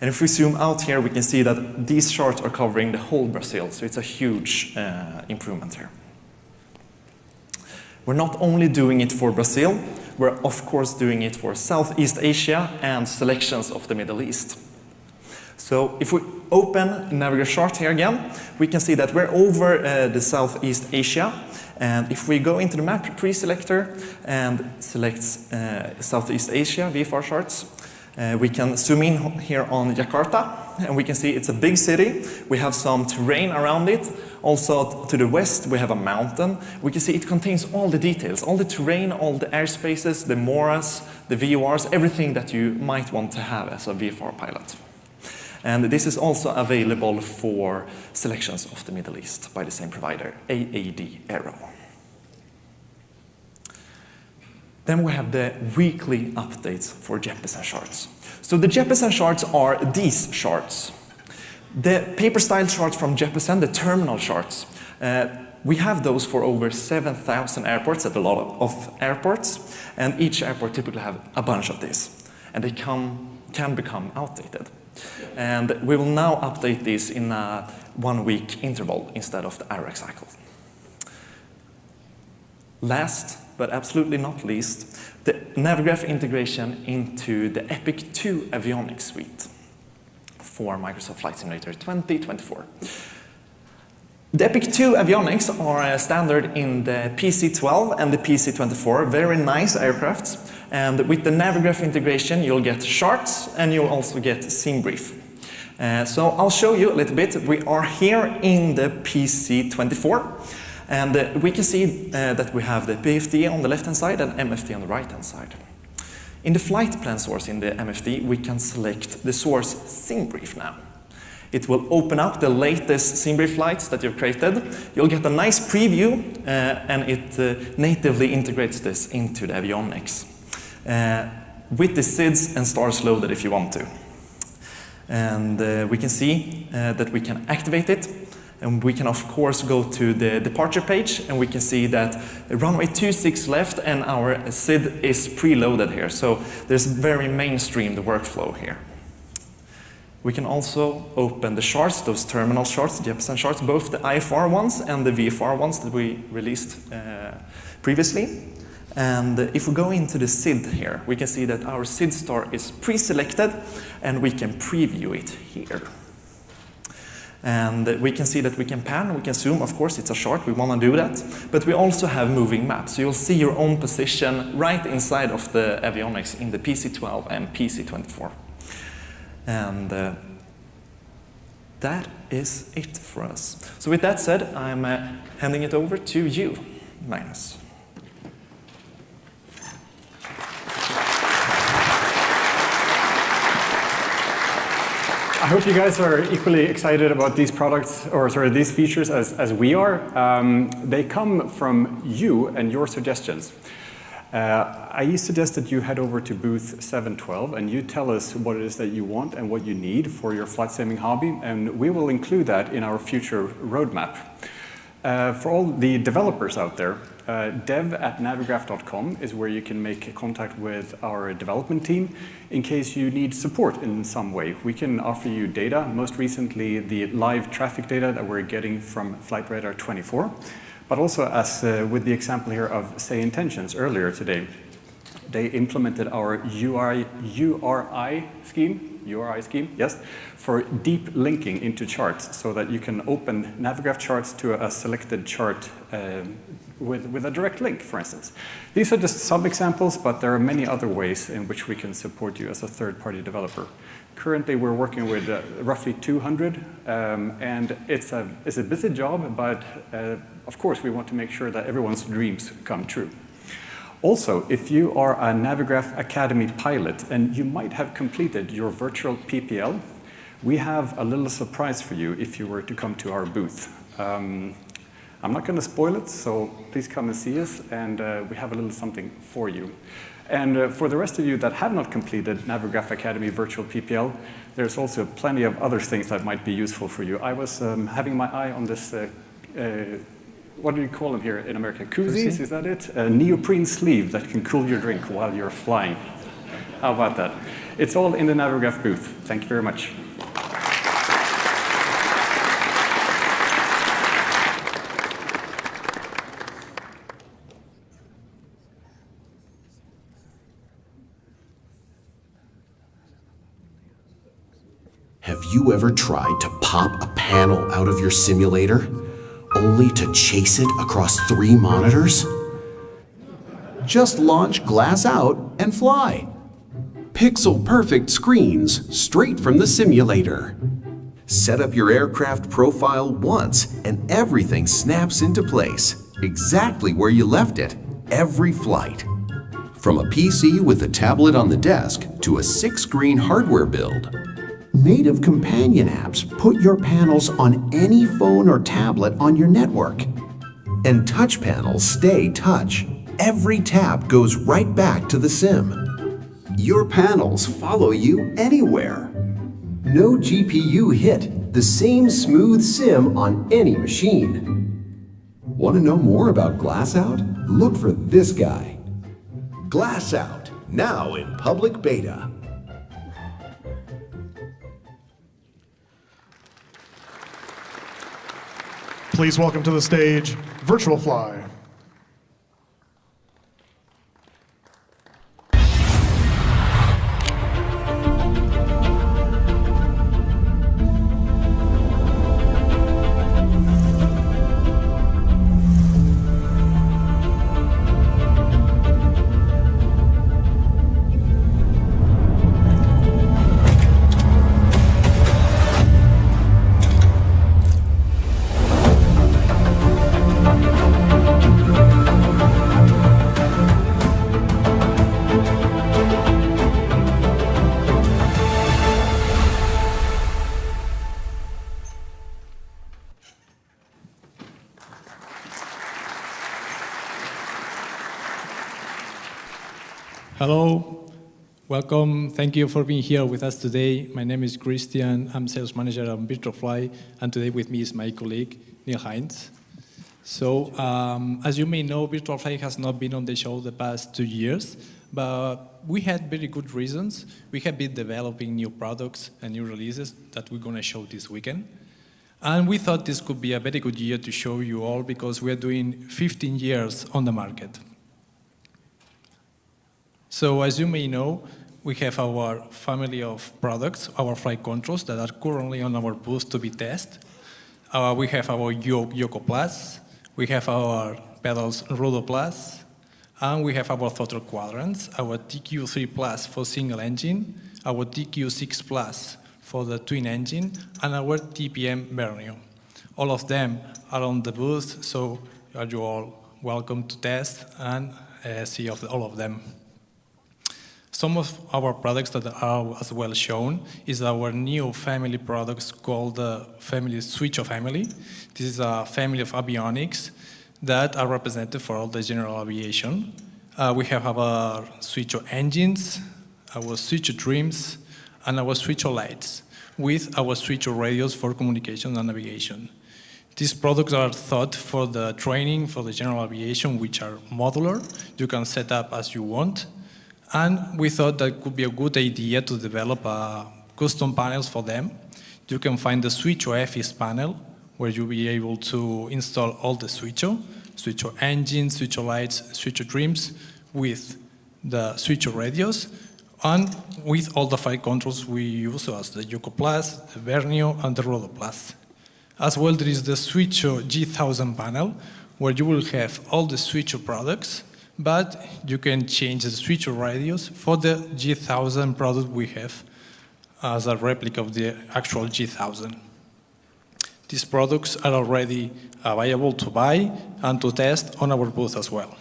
And if we zoom out here, we can see that these charts are covering the whole Brazil, so it's a huge improvement here. We're not only doing it for Brazil, we're of course doing it for Southeast Asia and selections of the Middle East. So if we open Navigraph chart here again, we can see that we're over the Southeast Asia. And if we go into the map pre-selector and select Southeast Asia VFR charts, we can zoom in here on Jakarta, and we can see it's a big city. We have some terrain around it. Also to the west, we have a mountain. We can see it contains all the details, all the terrain, all the airspaces, the MORAs, the VORs, everything that you might want to have as a VFR pilot. And this is also available for selections of the Middle East by the same provider, AAD Aero. Then we have the weekly updates for Jeppesen charts. So the Jeppesen charts are these charts. The paper style charts from Jeppesen, the terminal charts, we have those for over 7,000 airports at a lot of airports, and each airport typically have a bunch of these, and they can become outdated. And we will now update these in a 1-week interval instead of the IRAC cycle. Last, but absolutely not least, the Navigraph integration into the Epic 2 avionics suite for Microsoft Flight Simulator 2024. The Epic 2 avionics are standard in the PC-12 and the PC-24, very nice aircrafts. And with the Navigraph integration, you'll get charts and you'll also get SimBrief. So I'll show you a little bit. We are here in the PC-24. And we can see that we have the PFD on the left-hand side and MFD on the right-hand side. In the flight plan source in the MFD, we can select the source SimBrief now. It will open up the latest SimBrief flights that you've created. You'll get a nice preview, and it natively integrates this into the avionics with the SIDs and stars loaded if you want to. And we can see that we can activate it. And we can, of course, go to the departure page, and we can see that runway 26 left, and our SID is preloaded here. So there's very mainstream the workflow here. We can also open the charts, those terminal charts, the Jeppesen charts, both the IFR ones and the VFR ones that we released previously. And if we go into the SID here, we can see that our SID star is pre-selected, and we can preview it here. And we can see that we can pan, we can zoom, of course, it's a chart, we want to do that. But we also have moving maps, so you'll see your own position right inside of the avionics in the PC-12 and PC-24. And that is it for us. So with that said, I'm handing it over to you, Magnus. I hope you guys are equally excited about these products, or sorry, these features as we are. They come from you and your suggestions. I suggest that you head over to booth 712 and you tell us what it is that you want and what you need for your flight simming hobby, and we will include that in our future roadmap. For all the developers out there, dev@navigraph.com is where you can make contact with our development team in case you need support in some way. We can offer you data, most recently the live traffic data that we're getting from Flight Radar 24, but also as with the example here of Say Intentions earlier today. They implemented our URI scheme, yes, for deep linking into charts so that you can open Navigraph charts to a selected chart with a direct link, for instance. These are just some examples, but there are many other ways in which we can support you as a third-party developer. Currently, we're working with roughly 200, and it's a busy job, but of course, we want to make sure that everyone's dreams come true. Also, if you are a Navigraph Academy pilot and you might have completed your virtual PPL, we have a little surprise for you if you were to come to our booth. I'm not going to spoil it, so please come and see us, and we have a little something for you. And for the rest of you that have not completed Navigraph Academy Virtual PPL, there's also plenty of other things that might be useful for you. I was having my eye on this, what do you call them here in America? Koozies, is that it? A neoprene sleeve that can cool your drink while you're flying. How about that? It's all in the Navigraph booth. Thank you very much. Have you ever tried to pop a panel out of your simulator, only to chase it across 3 monitors? Just launch Glass Out and fly. Pixel-perfect screens straight from the simulator. Set up your aircraft profile once and everything snaps into place, exactly where you left it, every flight. From a PC with a tablet on the desk to a 6-screen hardware build, native companion apps put your panels on any phone or tablet on your network. And touch panels stay touch. Every tap goes right back to the sim. Your panels follow you anywhere. No GPU hit, the same smooth sim on any machine. Want to know more about Glass Out? Look for this guy. Glass Out, now in public beta. Please welcome to the stage, Virtual Fly. Hello, welcome. Thank you for being here with us today. My name is Christian. I'm sales manager at Virtualfly, and today with me is my colleague, Neil Hines. So, as you may know, Virtualfly has not been on the show the past 2 years, but we had very good reasons. We have been developing new products and new releases that we're going to show this weekend. And we thought this could be a very good year to show you all because we are doing 15 years on the market. So as you may know, we have our family of products, our flight controls that are currently on our booth to be tested. We have our Yoko Plus, we have our pedals Rodo Plus, and we have our throttle quadrants, our TQ3 Plus for single engine, our TQ6 Plus for the twin engine, and our TPM Vernio. All of them are on the booth, so you're all welcome to test and see all of them. Some of our products that are as well shown is our new family products called the family Switcho family. This is a family of avionics that are represented for all the general aviation. We have our Switcho engines, our Switcho trims, and our Switcho lights, with our Switcho radios for communication and navigation. These products are thought for the training for the general aviation, which are modular. You can set up as you want. And we thought that could be a good idea to develop custom panels for them. You can find the Switcho FS panel, where you'll be able to install all the Switcho engines, Switcho lights, Switcho trims, with the Switcho radios, and with all the flight controls we use, so as the Yoko Plus, the Vernio, and the Rodo Plus. As well, there is the Switcho G1000 panel, where you will have all the switcher products, but you can change the switcher radius for the G1000 product we have as a replica of the actual G1000. These products are already available to buy and to test on our booth as well.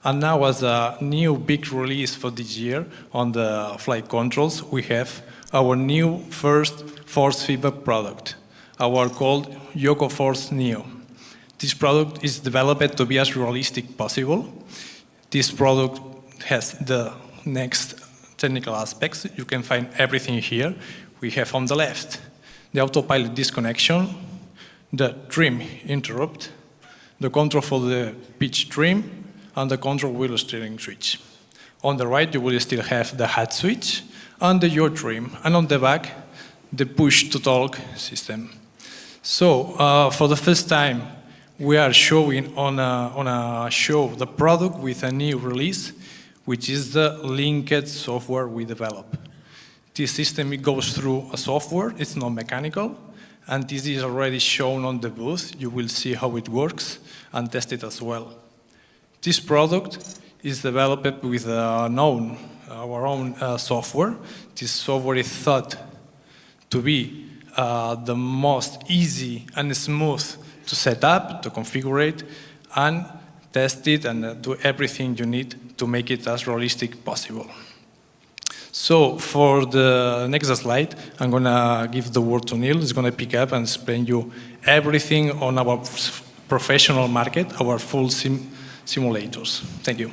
And now, as a new big release for this year on the flight controls, we have our new first force feedback product, our called Yoko Force Neo. This product is developed to be as realistic possible. This product has the next technical aspects. You can find everything here. We have on the left the autopilot disconnection, the trim interrupt, the control for the pitch trim, and the control wheel steering switch. On the right, you will still have the hat switch and the yaw trim, and on the back, the push-to-talk system. So, for the first time, we are showing on a show the product with a new release, which is the linked software we develop. This system, it goes through a software, it's not mechanical, and this is already shown on the booth. You will see how it works and test it as well. This product is developed with our own software. This software is thought to be the most easy and smooth to set up, to configure it, and test it, and do everything you need to make it as realistic possible. So for the next slide, I'm going to give the word to Neil. He's going to pick up and explain you everything on our professional market, our full simulators. Thank you.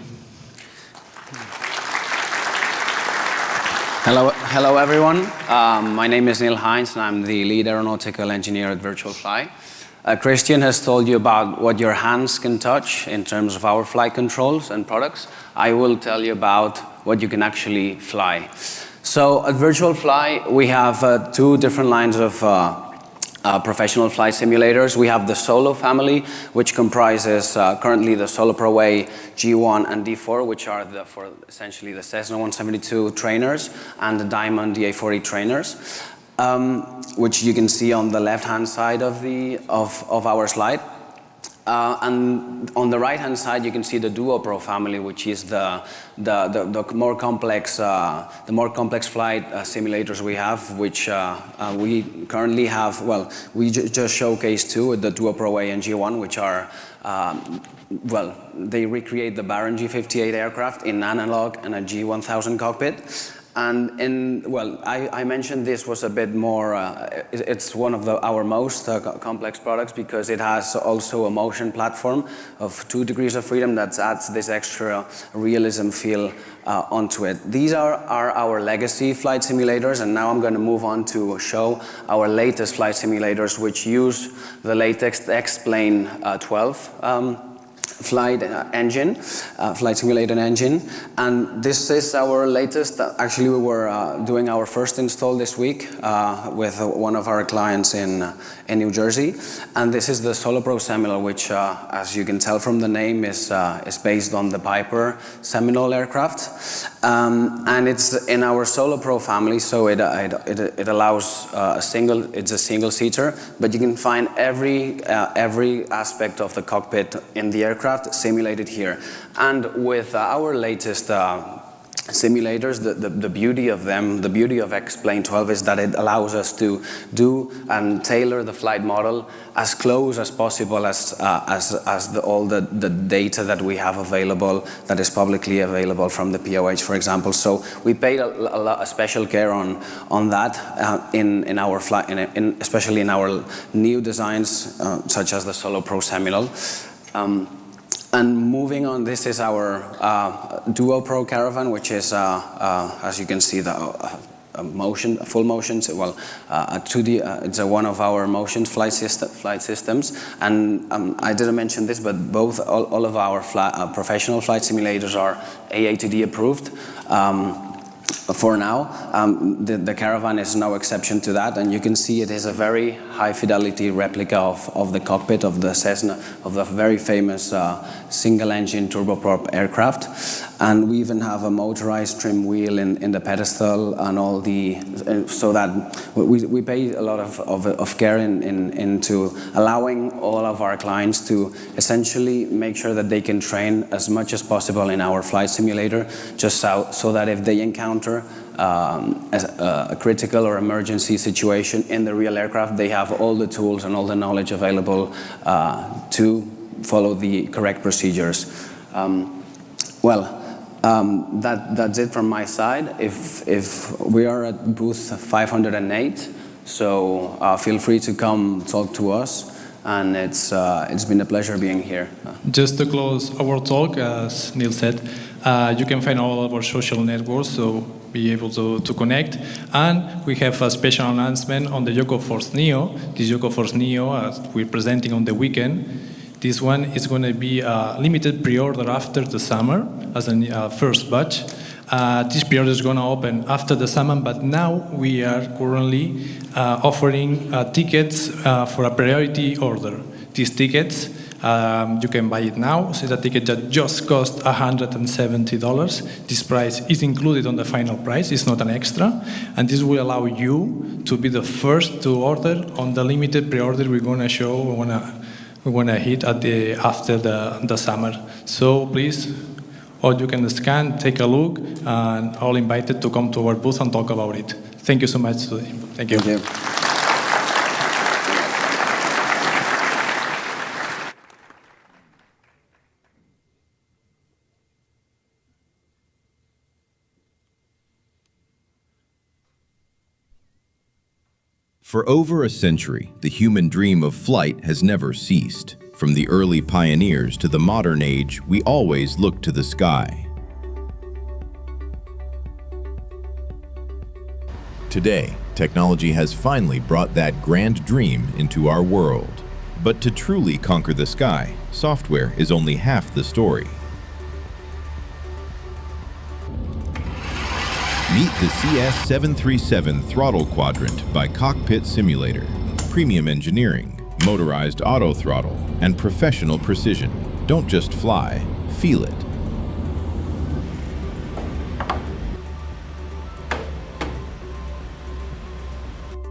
Hello everyone. My name is Neil Heinz, and I'm the lead aeronautical engineer at Virtual Fly. Christian has told you about what your hands can touch in terms of our flight controls and products. I will tell you about what you can actually fly. So at Virtual Fly, we have two different lines of professional flight simulators. We have the Solo family, which comprises currently the Solo Pro A, G1, and D4, which are for essentially the Cessna 172 trainers and the Diamond DA40 trainers, which you can see on the left-hand side of our slide. And on the right-hand side, you can see the Duo Pro family, which is the more complex flight simulators we have, which we currently have. Well, we just showcased two with the Duo Pro A and G1, which are they recreate the Baron G58 aircraft in analog and a G1000 cockpit. And I mentioned this was a bit more, it's one of our most complex products because it has also a motion platform of 2 degrees of freedom that adds this extra realism feel onto it. These are our legacy flight simulators, and now I'm going to move on to show our latest flight simulators, which use the latest X-Plane 12 flight simulator engine, and this is our latest. Actually, we were doing our first install this week with one of our clients in New Jersey, and this is the Solo Pro Seminole, which, as you can tell from the name, is based on the Piper Seminole aircraft, and it's in our Solo Pro family, so it allows it's a single seater, but you can find every aspect of the cockpit in the aircraft simulated here. And with our latest simulators, the beauty of them, the beauty of X-Plane 12 is that it allows us to do and tailor the flight model as close as possible as all the data that we have available, that is publicly available from the POH, for example. So we paid a special care on that in our flight, especially in our new designs, such as the Solo Pro Seminole. And moving on, this is our Duo Pro Caravan, which is, as you can see, the full motion. Well, 2D. It's one of our motion flight systems. And I didn't mention this, but all of our professional flight simulators are AA2D approved. For now, the Caravan is no exception to that, and you can see it is a very high fidelity replica of the cockpit of the Cessna, of the very famous single engine turboprop aircraft. And we even have a motorized trim wheel in the pedestal and all so that we pay a lot of care into allowing all of our clients to essentially make sure that they can train as much as possible in our flight simulator, just so that if they encounter a critical or emergency situation in the real aircraft, they have all the tools and all the knowledge available to follow the correct procedures. That's it from my side. If we are at booth 508, so feel free to come talk to us, and it's been a pleasure being here. Just to close our talk, as Neil said, you can find all of our social networks, so be able to connect. And we have a special announcement on the Yoko Force Neo. This Yoko Force Neo, as we're presenting on the weekend, this one is going to be a limited pre-order after the summer as a first batch. This pre-order is going to open after the summer, but now we are currently offering tickets for a priority order. These tickets, you can buy it now. So it's a ticket that just cost $170. This price is included on the final price. It's not an extra. And this will allow you to be the first to order on the limited pre-order we're going to show. We're going to hit after the summer. So please, or you can scan, take a look, and all invited to come to our booth and talk about it. Thank you so much. Thank you. Thank you. For over a century, the human dream of flight has never ceased. From the early pioneers to the modern age, we always look to the sky. Today, technology has finally brought that grand dream into our world. But to truly conquer the sky, software is only half the story.Meet the CS737 Throttle Quadrant by Cockpit Simulator. Premium engineering, motorized auto throttle, and professional precision. Don't just fly, feel it.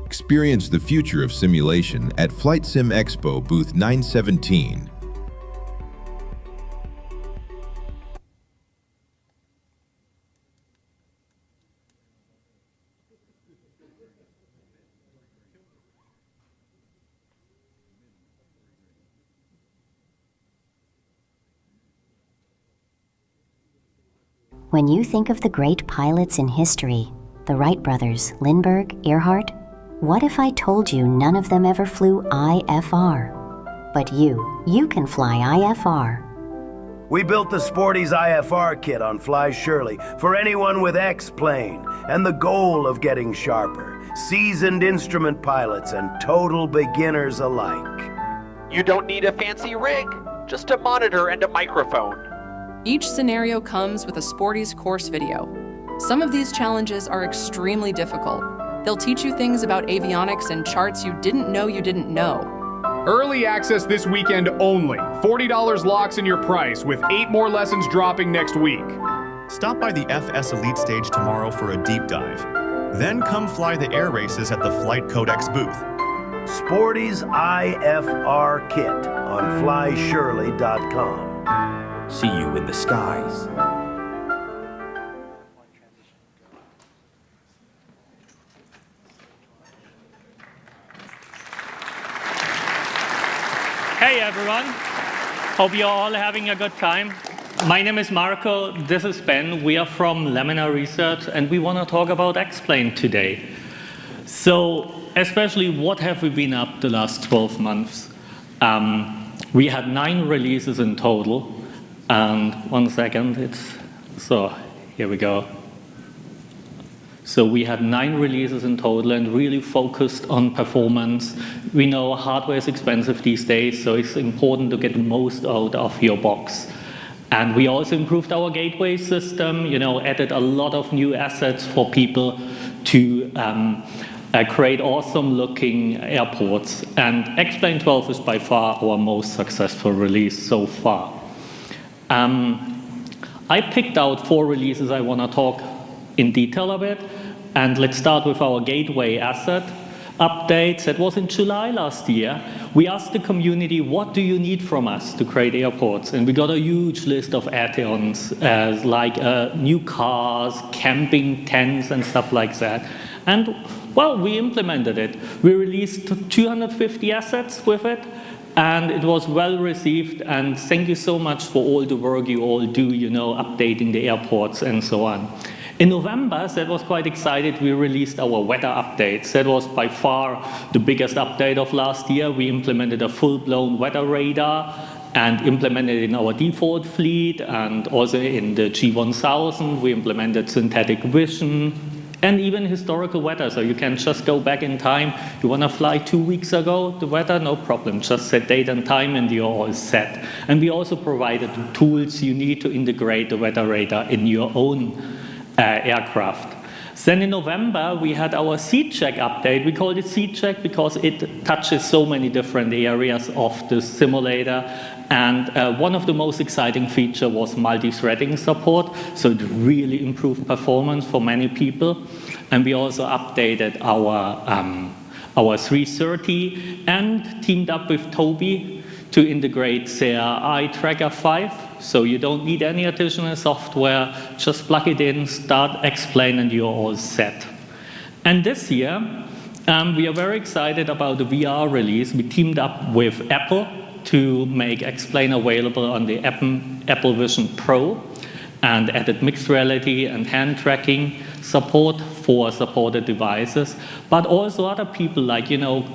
Experience the future of simulation at FlightSimExpo booth 917.When you think of the great pilots in history, the Wright brothers, Lindbergh, Earhart, what if I told you none of them ever flew IFR? But you can fly IFR. We built the Sporty's IFR kit on Fly Shirley for anyone with X-plane and the goal of getting sharper, seasoned instrument pilots and total beginners alike. You don't need a fancy rig, just a monitor and a microphone. Each scenario comes with a Sporty's course video. Some of these challenges are extremely difficult. They'll teach you things about avionics and charts you didn't know you didn't know. Early access this weekend only. $40 locks in your price, with 8 more lessons dropping next week. Stop by the FS Elite stage tomorrow for a deep dive. Then come fly the air races at the Flight Codex booth. Sporty's IFR kit on FlyShirley.com. See you in the skies. Hey everyone, hope you're all having a good time. My name is Marco, this is Ben, we are from Laminar Research and we want to talk about X-Plane today. So, especially what have we been up the last 12 months? We had 9 releases in total. And 1 second, so here we go. So we had 9 releases in total and really focused on performance. We know hardware is expensive these days, so it's important to get the most out of your box. And we also improved our gateway system, added a lot of new assets for people to create awesome looking airports. And X-Plane 12 is by far our most successful release so far. I picked out 4 releases I want to talk in detail a bit. And let's start with our gateway asset update. That was in July last year. We asked the community, what do you need from us to create airports? And we got a huge list of add-ons, like new cars, camping tents, and stuff like that. And, well, we implemented it. We released 250 assets with it. And it was well received, and thank you so much for all the work you all do, updating the airports and so on. In November, that was quite excited, we released our weather updates. That was by far the biggest update of last year. We implemented a full-blown weather radar and implemented it in our default fleet, and also in the G1000, we implemented synthetic vision, and even historical weather, so you can just go back in time. You want to fly 2 weeks ago, the weather, no problem. Just set date and time and you're all set. And we also provided the tools you need to integrate the weather radar in your own aircraft. Then in November, we had our seat check update. We called it seat check because it touches so many different areas of the simulator. And one of the most exciting features was multi-threading support. So it really improved performance for many people. And we also updated our 330 and teamed up with Toby to integrate their eye tracker 5. So you don't need any additional software. Just plug it in, start X-Plane, and you're all set. And this year, we are very excited about the VR release. We teamed up with Apple to make X-Plane available on the Apple Vision Pro and added mixed reality and hand tracking support for supported devices. But also other people like,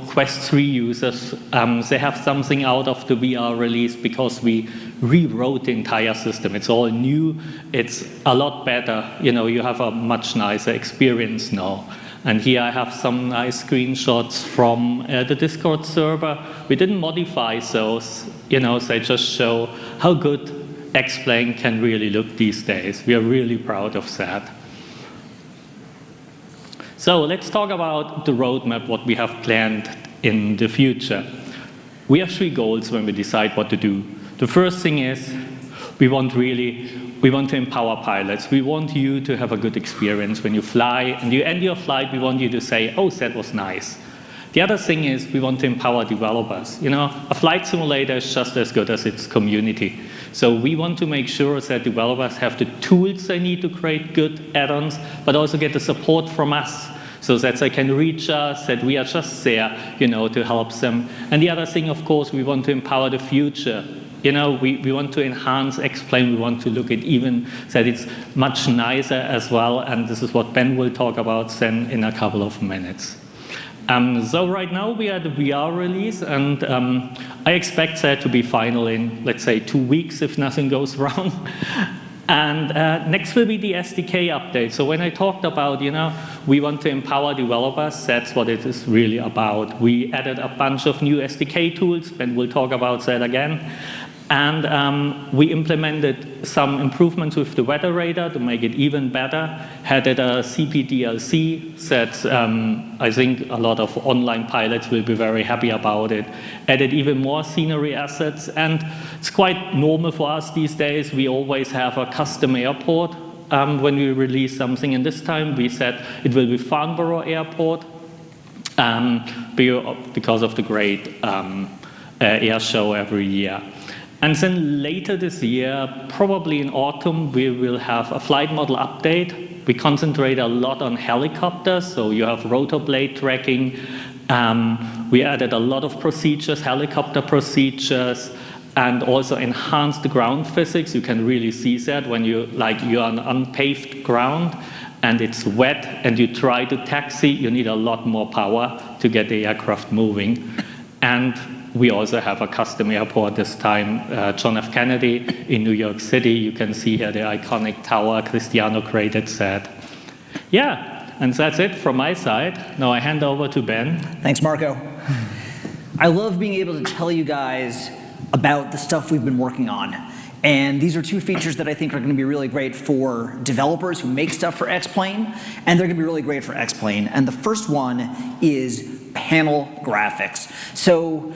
Quest 3 users, they have something out of the VR release because we rewrote the entire system. It's all new. It's a lot better. You have a much nicer experience now. And here I have some nice screenshots from the Discord server. We didn't modify those, they just show how good X-Plane can really look these days. We are really proud of that. So let's talk about the roadmap, what we have planned in the future. We have 3 goals when we decide what to do. The first thing is we want to empower pilots. We want you to have a good experience when you fly, and you end your flight, we want you to say, oh, that was nice. The other thing is we want to empower developers. A flight simulator is just as good as its community. So we want to make sure that developers have the tools they need to create good add-ons, but also get the support from us so that they can reach us, that we are just there, to help them. And the other thing, of course, we want to empower the future. We want to enhance X-Plane. We want to look at even that it's much nicer as well. And this is what Ben will talk about then in a couple of minutes. So right now we are at the VR release, and I expect that to be final in, let's say, 2 weeks if nothing goes wrong. And next will be the SDK update. So when I talked about, we want to empower developers, that's what it is really about. We added a bunch of new SDK tools, Ben will talk about that again. And we implemented some improvements with the weather radar to make it even better. Added a CP DLC that I think a lot of online pilots will be very happy about it. Added even more scenery assets. And it's quite normal for us these days. We always have a custom airport when we release something. And this time we said it will be Farnborough Airport because of the great air show every year. And then later this year, probably in autumn, we will have a flight model update. We concentrate a lot on helicopters, so you have rotor blade tracking. We added a lot of procedures, helicopter procedures, and also enhanced the ground physics. You can really see that when you're on unpaved ground and it's wet and you try to taxi, you need a lot more power to get the aircraft moving. And we also have a custom airport this time, John F. Kennedy in New York City. You can see here the iconic tower. Cristiano created that. Yeah, and that's it from my side. Now I hand over to Ben. Thanks, Marco. I love being able to tell you guys about the stuff we've been working on. And these are 2 features that I think are going to be really great for developers who make stuff for X-Plane, and they're going to be really great for X-Plane. And the first one is panel graphics. So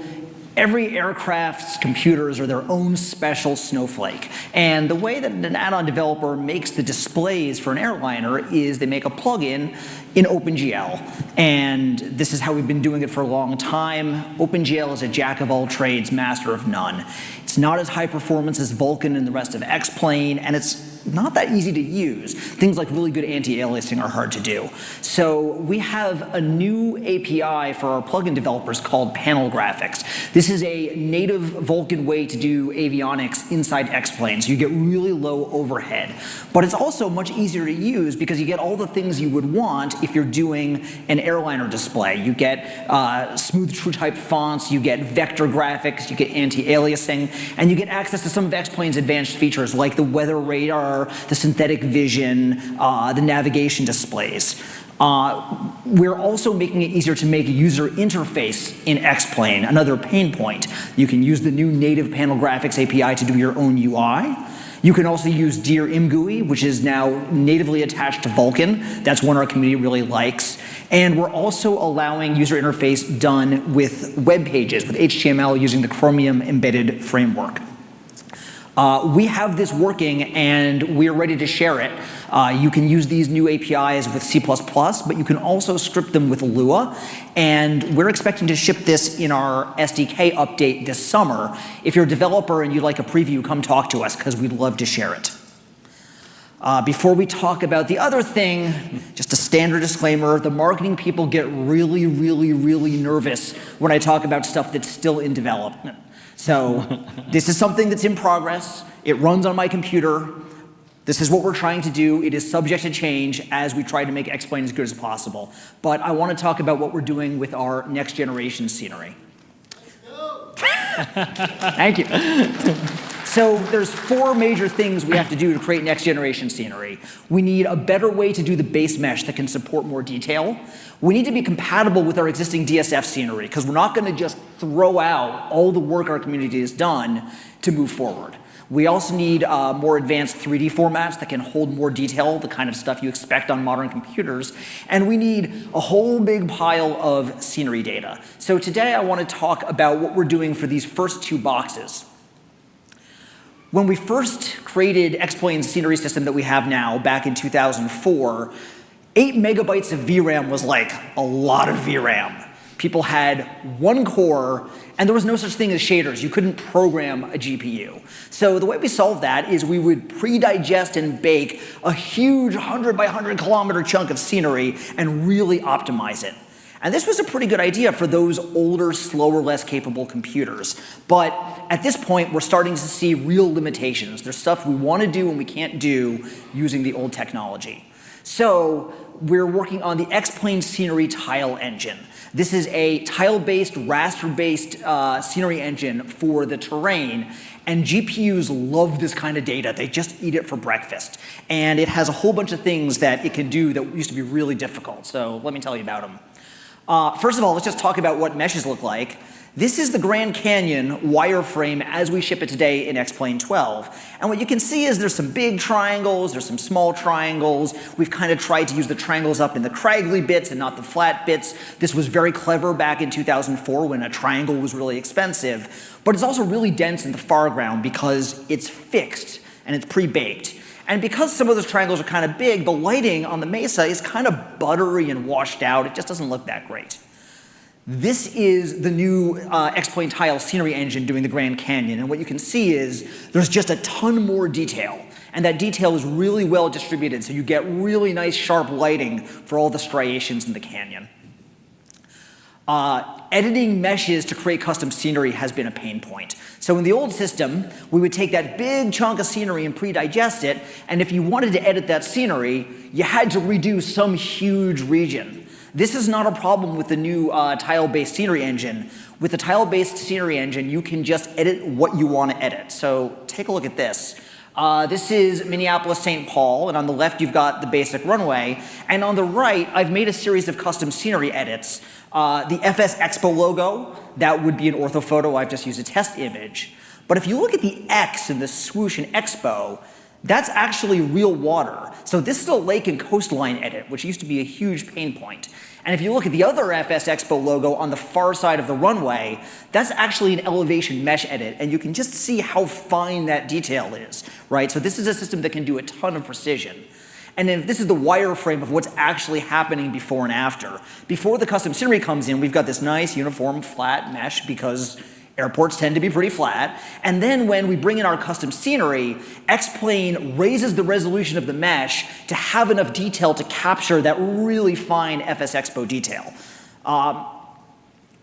Every aircraft's computers are their own special snowflake. And the way that an add-on developer makes the displays for an airliner is they make a plugin in OpenGL. And this is how we've been doing it for a long time. OpenGL is a jack of all trades, master of none. It's not as high performance as Vulkan and the rest of X-Plane, and it's not that easy to use. Things like really good anti-aliasing are hard to do. So we have a new API for our plugin developers called Panel Graphics. This is a native Vulkan way to do avionics inside X-Plane, so you get really low overhead. But it's also much easier to use because you get all the things you would want if you're doing an airliner display. You get smooth TrueType fonts, you get vector graphics, you get anti-aliasing, and you get access to some of X-Plane's advanced features like the weather radar, the synthetic vision, the navigation displays. We're also making it easier to make a user interface in X-Plane, another pain point. You can use the new native panel graphics API to do your own UI. You can also use Dear ImGUI, which is now natively attached to Vulkan. That's one our community really likes. And we're also allowing user interface done with web pages, with HTML using the Chromium embedded framework. We have this working and we're ready to share it. You can use these new APIs with C++, but you can also script them with Lua. And we're expecting to ship this in our SDK update this summer. If you're a developer and you'd like a preview, come talk to us because we'd love to share it. Before we talk about the other thing, just a standard disclaimer, the marketing people get really, really, really nervous when I talk about stuff that's still in development. So this is something that's in progress. It runs on my computer. This is what we're trying to do. It is subject to change as we try to make X-Plane as good as possible. But I want to talk about what we're doing with our next generation scenery. Thank you. So there's 4 major things we have to do to create next generation scenery. We need a better way to do the base mesh that can support more detail. We need to be compatible with our existing DSF scenery because we're not going to just throw out all the work our community has done to move forward. We also need more advanced 3D formats that can hold more detail, the kind of stuff you expect on modern computers. And we need a whole big pile of scenery data. So today I want to talk about what we're doing for these first 2 boxes. When we first created X-Plane's scenery system that we have now back in 2004, 8 megabytes of VRAM was like a lot of VRAM. People had 1 core, and there was no such thing as shaders. You couldn't program a GPU. So the way we solved that is we would pre-digest and bake a huge 100 by 100 kilometer chunk of scenery and really optimize it. And this was a pretty good idea for those older, slower, less capable computers. But at this point, we're starting to see real limitations. There's stuff we want to do and we can't do using the old technology. So we're working on the X-Plane Scenery Tile Engine. This is a tile-based, raster-based scenery engine for the terrain. And GPUs love this kind of data. They just eat it for breakfast. And it has a whole bunch of things that it can do that used to be really difficult. So let me tell you about them. First of all, let's just talk about what meshes look like. This is the Grand Canyon wireframe as we ship it today in X-Plane 12. And what you can see is there's some big triangles, there's some small triangles. We've kind of tried to use the triangles up in the craggly bits and not the flat bits. This was very clever back in 2004 when a triangle was really expensive. But it's also really dense in the foreground because it's fixed and it's pre-baked. And because some of those triangles are kind of big, the lighting on the mesa is kind of buttery and washed out. It just doesn't look that great. This is the new X-Plane Tile Scenery Engine doing the Grand Canyon. And what you can see is there's just a ton more detail. And that detail is really well distributed, so you get really nice sharp lighting for all the striations in the canyon. Editing meshes to create custom scenery has been a pain point. So in the old system, we would take that big chunk of scenery and pre-digest it, and if you wanted to edit that scenery, you had to redo some huge region. This is not a problem with the new tile-based scenery engine. With the tile-based scenery engine, you can just edit what you want to edit. So take a look at this. This is Minneapolis, St. Paul, and on the left you've got the basic runway. And on the right, I've made a series of custom scenery edits. The FSExpo logo, that would be an orthophoto. I've just used a test image. But if you look at the X in the swoosh in Expo, That's actually real water. So this is a lake and coastline edit, which used to be a huge pain point. And if you look at the other FS Expo logo on the far side of the runway, that's actually an elevation mesh edit, and you can just see how fine that detail is, right? So this is a system that can do a ton of precision. And then this is the wireframe of what's actually happening before and after. Before the custom scenery comes in, we've got this nice uniform flat mesh because airports tend to be pretty flat. And then when we bring in our custom scenery, X-Plane raises the resolution of the mesh to have enough detail to capture that really fine FS Expo detail.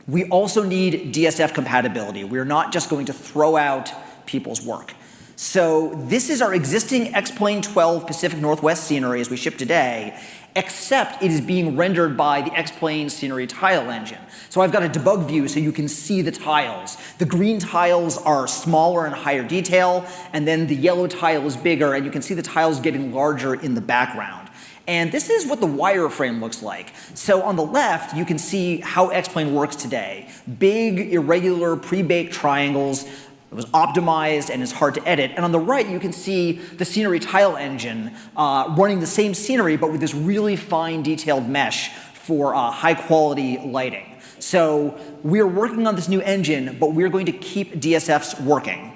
We also need DSF compatibility. We're not just going to throw out people's work. So this is our existing X-Plane 12 Pacific Northwest scenery as we ship today, except it is being rendered by the X-Plane scenery tile engine. So I've got a debug view so you can see the tiles. The green tiles are smaller and higher detail, and then the yellow tile is bigger, and you can see the tiles getting larger in the background. And this is what the wireframe looks like. So on the left, you can see how X-Plane works today. Big, irregular, pre-baked triangles. It was optimized and is hard to edit. And on the right, you can see the scenery tile engine running the same scenery, but with this really fine detailed mesh for high quality lighting. So we're working on this new engine, but we're going to keep DSFs working.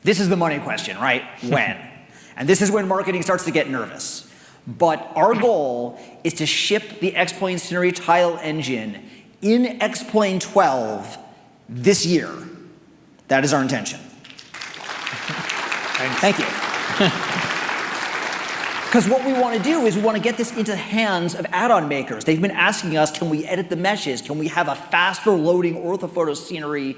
This is the money question, right? When? And this is when marketing starts to get nervous. But our goal is to ship the X-Plane scenery tile engine in X-Plane 12 this year. That is our intention. Thank you. Because what we want to do is we want to get this into the hands of add-on makers. They've been asking us, can we edit the meshes? Can we have a faster loading orthophoto scenery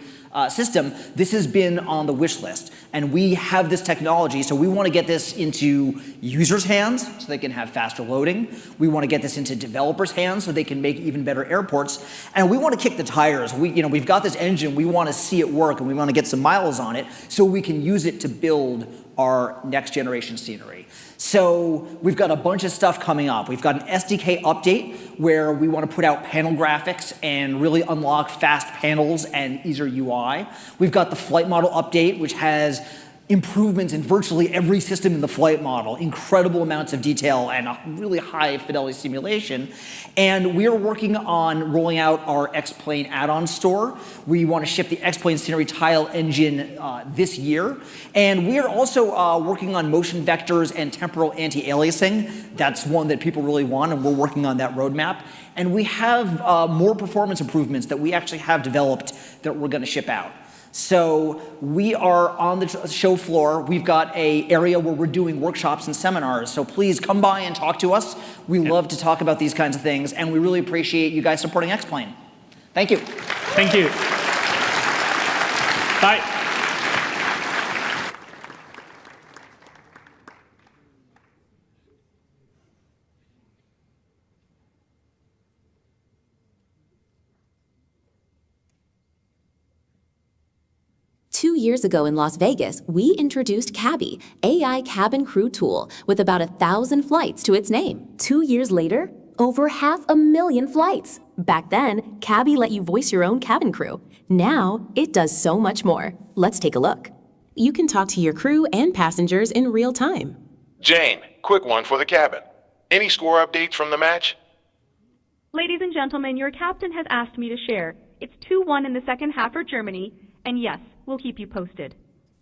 system? This has been on the wish list. And we have this technology, so we want to get this into users' hands so they can have faster loading. We want to get this into developers' hands so they can make even better airports. And we want to kick the tires. We've got this engine, we want to see it work, and we want to get some miles on it so we can use it to build our next generation scenery. So we've got a bunch of stuff coming up. We've got an SDK update where we want to put out panel graphics and really unlock fast panels and easier UI. We've got the flight model update, which has improvements in virtually every system in the flight model, incredible amounts of detail and a really high fidelity simulation. And we are working on rolling out our X-Plane add-on store. We want to ship the X-Plane scenery tile engine this year. And we are also working on motion vectors and temporal anti-aliasing. That's one that people really want, and we're working on that roadmap. And we have more performance improvements that we actually have developed that we're going to ship out. So we are on the show floor. We've got an area where we're doing workshops and seminars. So please come by and talk to us. We love to talk about these kinds of things, and we really appreciate you guys supporting X-Plane. Thank you. Thank you. Bye. 2 years ago in Las Vegas, we introduced Cabby, AI cabin crew tool, with about 1,000 flights to its name. 2 years later, over 500,000 flights. Back then, Cabby let you voice your own cabin crew. Now, it does so much more. Let's take a look. You can talk to your crew and passengers in real time. Jane, quick one for the cabin. Any score updates from the match? Ladies and gentlemen, your captain has asked me to share. It's 2-1 in the second half for Germany, and yes, we'll keep you posted.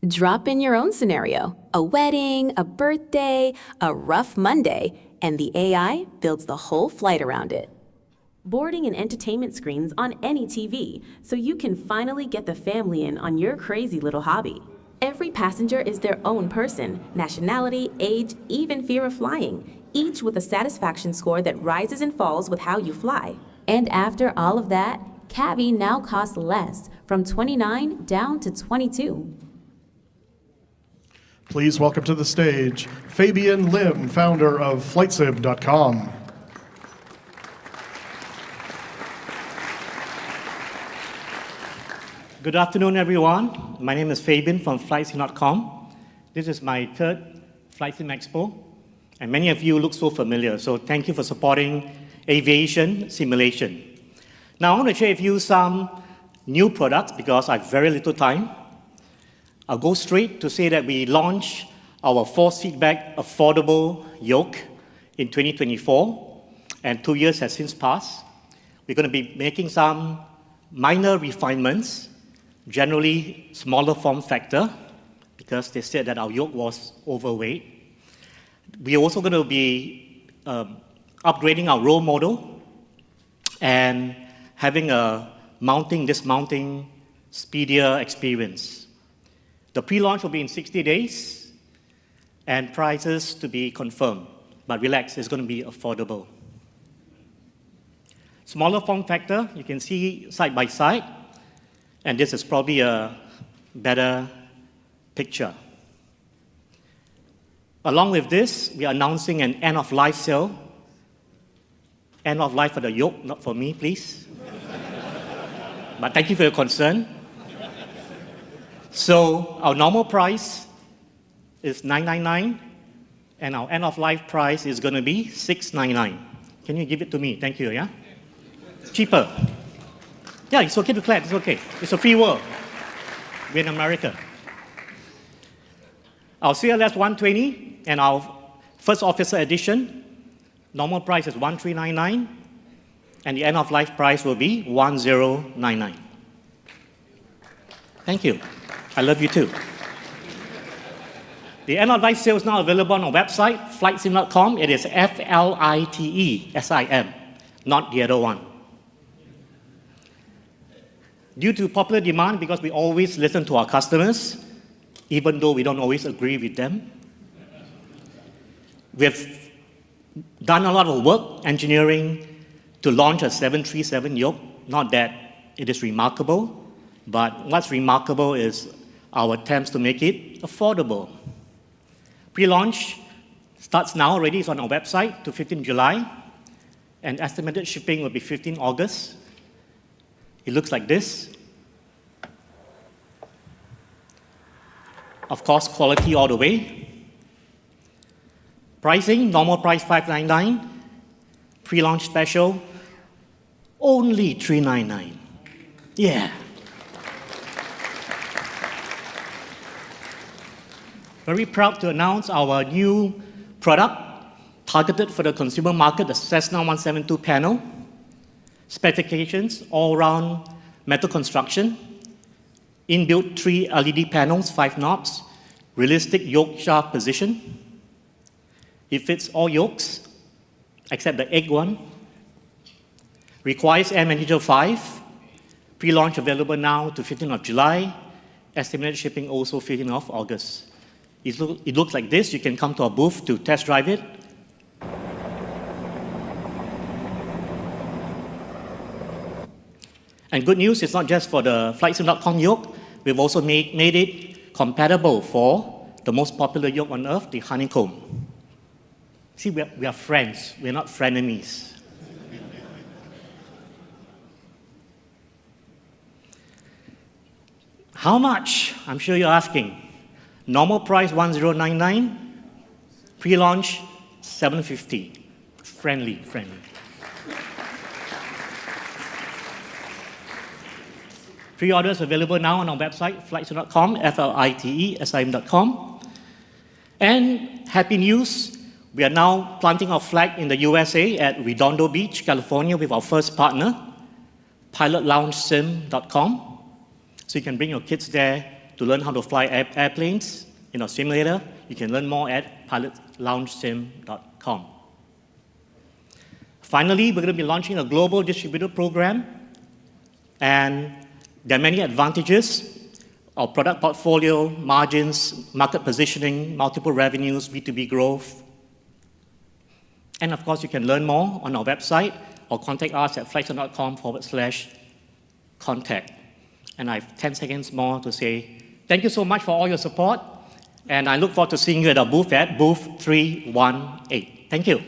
Drop in your own scenario, a wedding, a birthday, a rough Monday, and the AI builds the whole flight around it. Boarding and entertainment screens on any TV, so you can finally get the family in on your crazy little hobby. Every passenger is their own person, nationality, age, even fear of flying, each with a satisfaction score that rises and falls with how you fly. And after all of that, Cabby now costs less, from $29 down to $22. Please welcome to the stage Fabian Lim, founder of FlightSim.com. Good afternoon, everyone. My name is Fabian from FlightSim.com. This is my third FlightSimExpo, and many of you look so familiar, so thank you for supporting aviation simulation. Now, I want to share with you some new products because I have very little time. I'll go straight to say that we launched our force feedback affordable yoke in 2024, and 2 years has since passed. We're going to be making some minor refinements, generally smaller form factor, because they said that our yoke was overweight. We're also going to be upgrading our roll model and having a mounting, dismounting, speedier experience. The pre-launch will be in 60 days, and prices to be confirmed. But relax, it's going to be affordable. Smaller form factor, you can see side by side, and this is probably a better picture. Along with this, we are announcing an end-of-life sale. End of life for the yoke, not for me, please. But thank you for your concern. So our normal price is $999, and our end-of-life price is going to be $699. Can you give it to me? Thank you, yeah? It's cheaper. Yeah, it's okay to clap, it's okay. It's a free world. We're in America. Our CLS 120 and our first officer edition, normal price is $1,399, and the end-of-life price will be $1,099. Thank you. I love you too. The end-of-life sale is now available on our website, FlightSim.com. It is FlightSim, not the other one. Due to popular demand, because we always listen to our customers, even though we don't always agree with them, we have done a lot of work, engineering, to launch a 737 yoke. Not that it is remarkable, but what's remarkable is our attempts to make it affordable. Pre-launch starts now already. It's on our website to 15 July, and estimated shipping will be 15 August. It looks like this. Of course, quality all the way. Pricing, normal price $599. Pre-launch special, only $399. Yeah. Very proud to announce our new product targeted for the consumer market, the Cessna 172 panel. Specifications, all-round metal construction, inbuilt 3 LED panels, 5 knobs, realistic yoke shaft position. It fits all yokes, except the egg one. Requires Air Manager 5. Pre-launch available now to 15th of July. Estimated shipping also 15th of August. It looks like this. You can come to our booth to test drive it. And good news, it's not just for the FlightSim.com yoke. We've also made it compatible for the most popular yoke on earth, the honeycomb. See, we are friends. We're not frenemies. How much? I'm sure you're asking. Normal price $1,099. Pre-launch $750. Friendly. Pre-orders available now on our website, FlightSim.com, FlightSim.com. And happy news, we are now planting our flag in the USA at Redondo Beach, California, with our first partner, pilotloungesim.com. So you can bring your kids there to learn how to fly airplanes in our simulator. You can learn more at pilotloungesim.com. Finally, we're going to be launching a global distributor program, and there are many advantages. Our product portfolio, margins, market positioning, multiple revenues, B2B growth. And of course, you can learn more on our website or contact us at flightsim.com/contact. And I have 10 seconds more to say thank you so much for all your support, and I look forward to seeing you at our booth at booth 318. Thank you.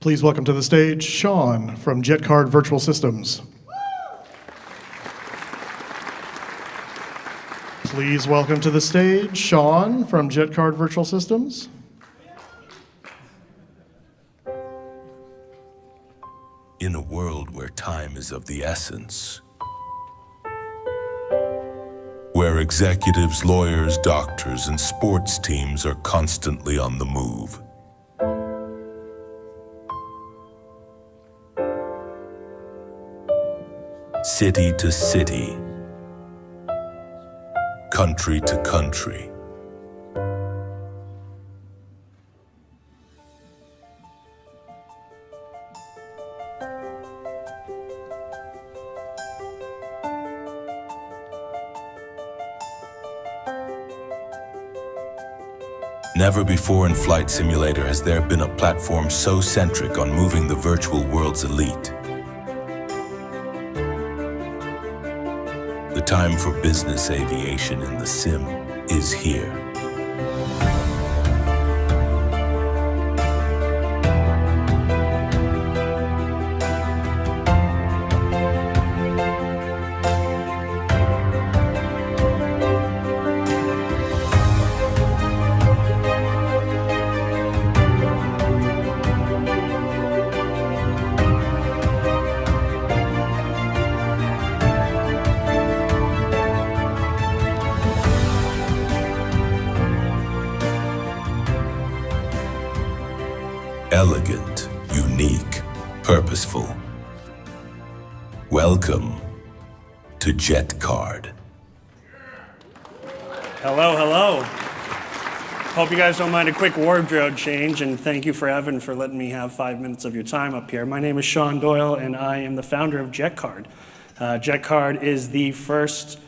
Please welcome to the stage Sean from JetCard Virtual Systems. Please welcome to the stage Sean from JetCard Virtual Systems. In a world where time is of the essence, where executives, lawyers, doctors, and sports teams are constantly on the move, city to city, country to country, never before in Flight Simulator has there been a platform so centric on moving the virtual world's elite. The time for business aviation in the sim is here. Elegant, unique, purposeful. Welcome to JetCard. Hello, hello. Hope you guys don't mind a quick wardrobe change, and thank you for Evan for letting me have 5 minutes of your time up here. My name is Sean Doyle, and I am the founder of JetCard. JetCard is the first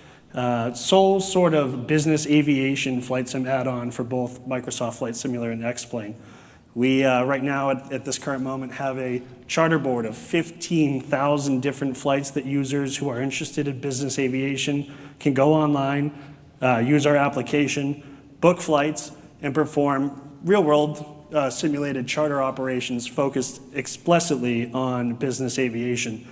sole sort of business aviation flight sim add-on for both Microsoft Flight Simulator and X-Plane. We, right now, at this current moment, have a charter board of 15,000 different flights that users who are interested in business aviation can go online, use our application, book flights, and perform real-world simulated charter operations focused explicitly on business aviation.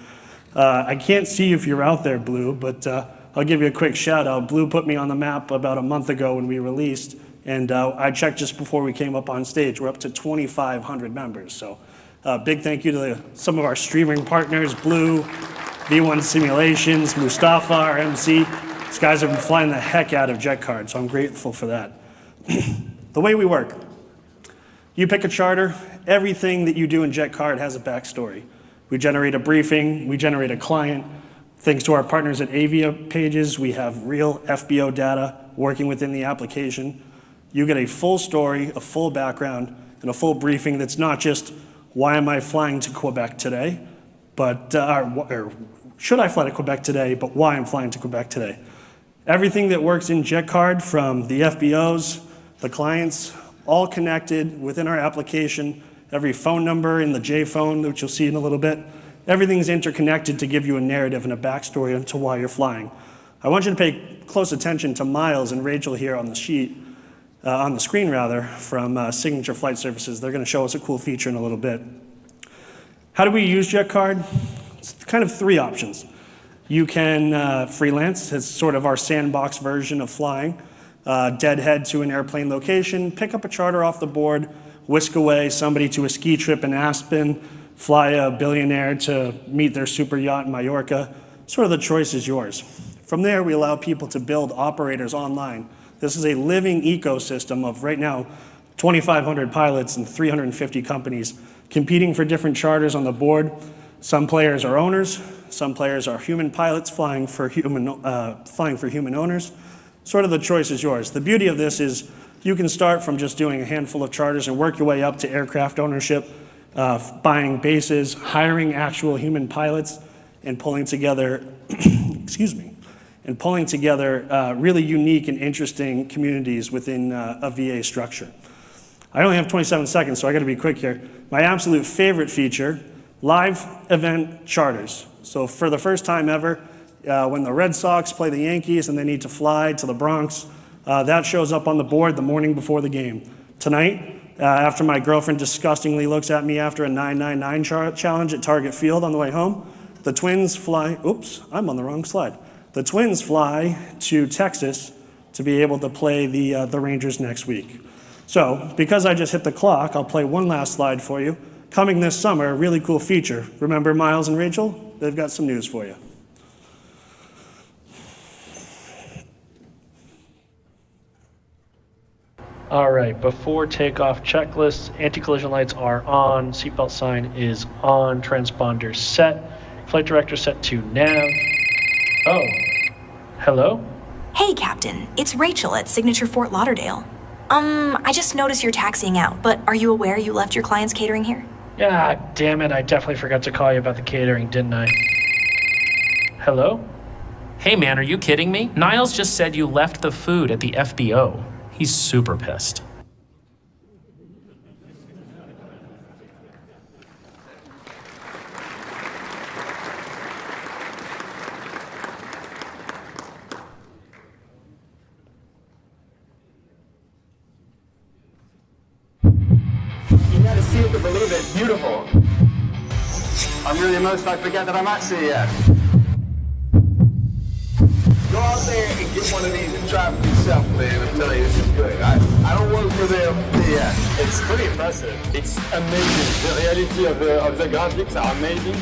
I can't see if you're out there, Blue, but I'll give you a quick shout-out. Blue put me on the map about a month ago when we released, and I checked just before we came up on stage. We're up to 2,500 members. So big thank you to some of our streaming partners, Blue, V1 Simulations, Mustafa, our MC. These guys have been flying the heck out of JetCard, so I'm grateful for that. The way we work. You pick a charter. Everything that you do in JetCard has a backstory. We generate a briefing. We generate a client. Thanks to our partners at Avia Pages, we have real FBO data working within the application. You get a full story, a full background, and a full briefing that's not just, why am I flying to Quebec today, but, or should I fly to Quebec today, but why I'm flying to Quebec today. Everything that works in JetCard, from the FBOs, the clients, all connected within our application, every phone number in the JPhone, which you'll see in a little bit, everything's interconnected to give you a narrative and a backstory into why you're flying. I want you to pay close attention to Miles and Rachel here on the sheet, on the screen rather, from Signature Flight Services. They're going to show us a cool feature in a little bit. How do we use JetCard? It's kind of three options. You can freelance. It's sort of our sandbox version of flying. Deadhead to an airplane location, pick up a charter off the board, whisk away somebody to a ski trip in Aspen, fly a billionaire to meet their super yacht in Mallorca. Sort of the choice is yours. From there, we allow people to build operators online. This is a living ecosystem of, right now, 2,500 pilots and 350 companies competing for different charters on the board. Some players are owners. Some players are human pilots flying for human owners. Sort of the choice is yours. The beauty of this is you can start from just doing a handful of charters and work your way up to aircraft ownership, buying bases, hiring actual human pilots, and pulling together, excuse me, and pulling together really unique and interesting communities within a VA structure. I only have 27 seconds, so I gotta be quick here. My absolute favorite feature, live event charters. So for the first time ever, when the Red Sox play the Yankees and they need to fly to the Bronx, that shows up on the board the morning before the game. Tonight, after my girlfriend disgustingly looks at me after a 999 challenge at Target Field on the way home. The twins fly, oops, I'm on the wrong slide. The twins fly to Texas to be able to play the Rangers next week. So, because I just hit the clock, I'll play one last slide for you. Coming this summer, a really cool feature. Remember Miles and Rachel? They've got some news for you. All right, before takeoff checklists, anti-collision lights are on, seatbelt sign is on, transponder set, flight director set to nav. Oh, hello? Hey, Captain. It's Rachel at Signature Fort Lauderdale. I just noticed you're taxiing out, but are you aware you left your client's catering here? Yeah, damn it, I definitely forgot to call you about the catering, didn't I? Hello? Hey man, are you kidding me? Niles just said you left the food at the FBO. He's super pissed. You gotta see it to believe it. Beautiful. I'm really emotional. I forget that I'm at CES. Go out there and get one of these and try for yourself, man. I'm telling you, this is good. I don't work for them. Yeah, it's pretty impressive. It's amazing. The reality of the graphics are amazing.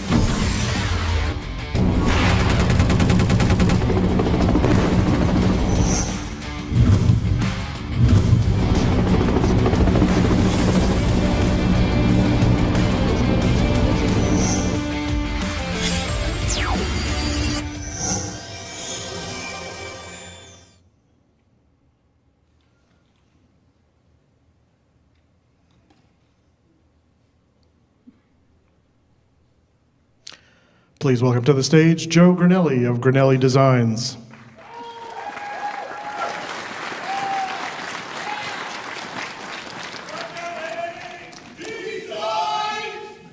Please welcome to the stage Joe Granelli of Granelli Designs.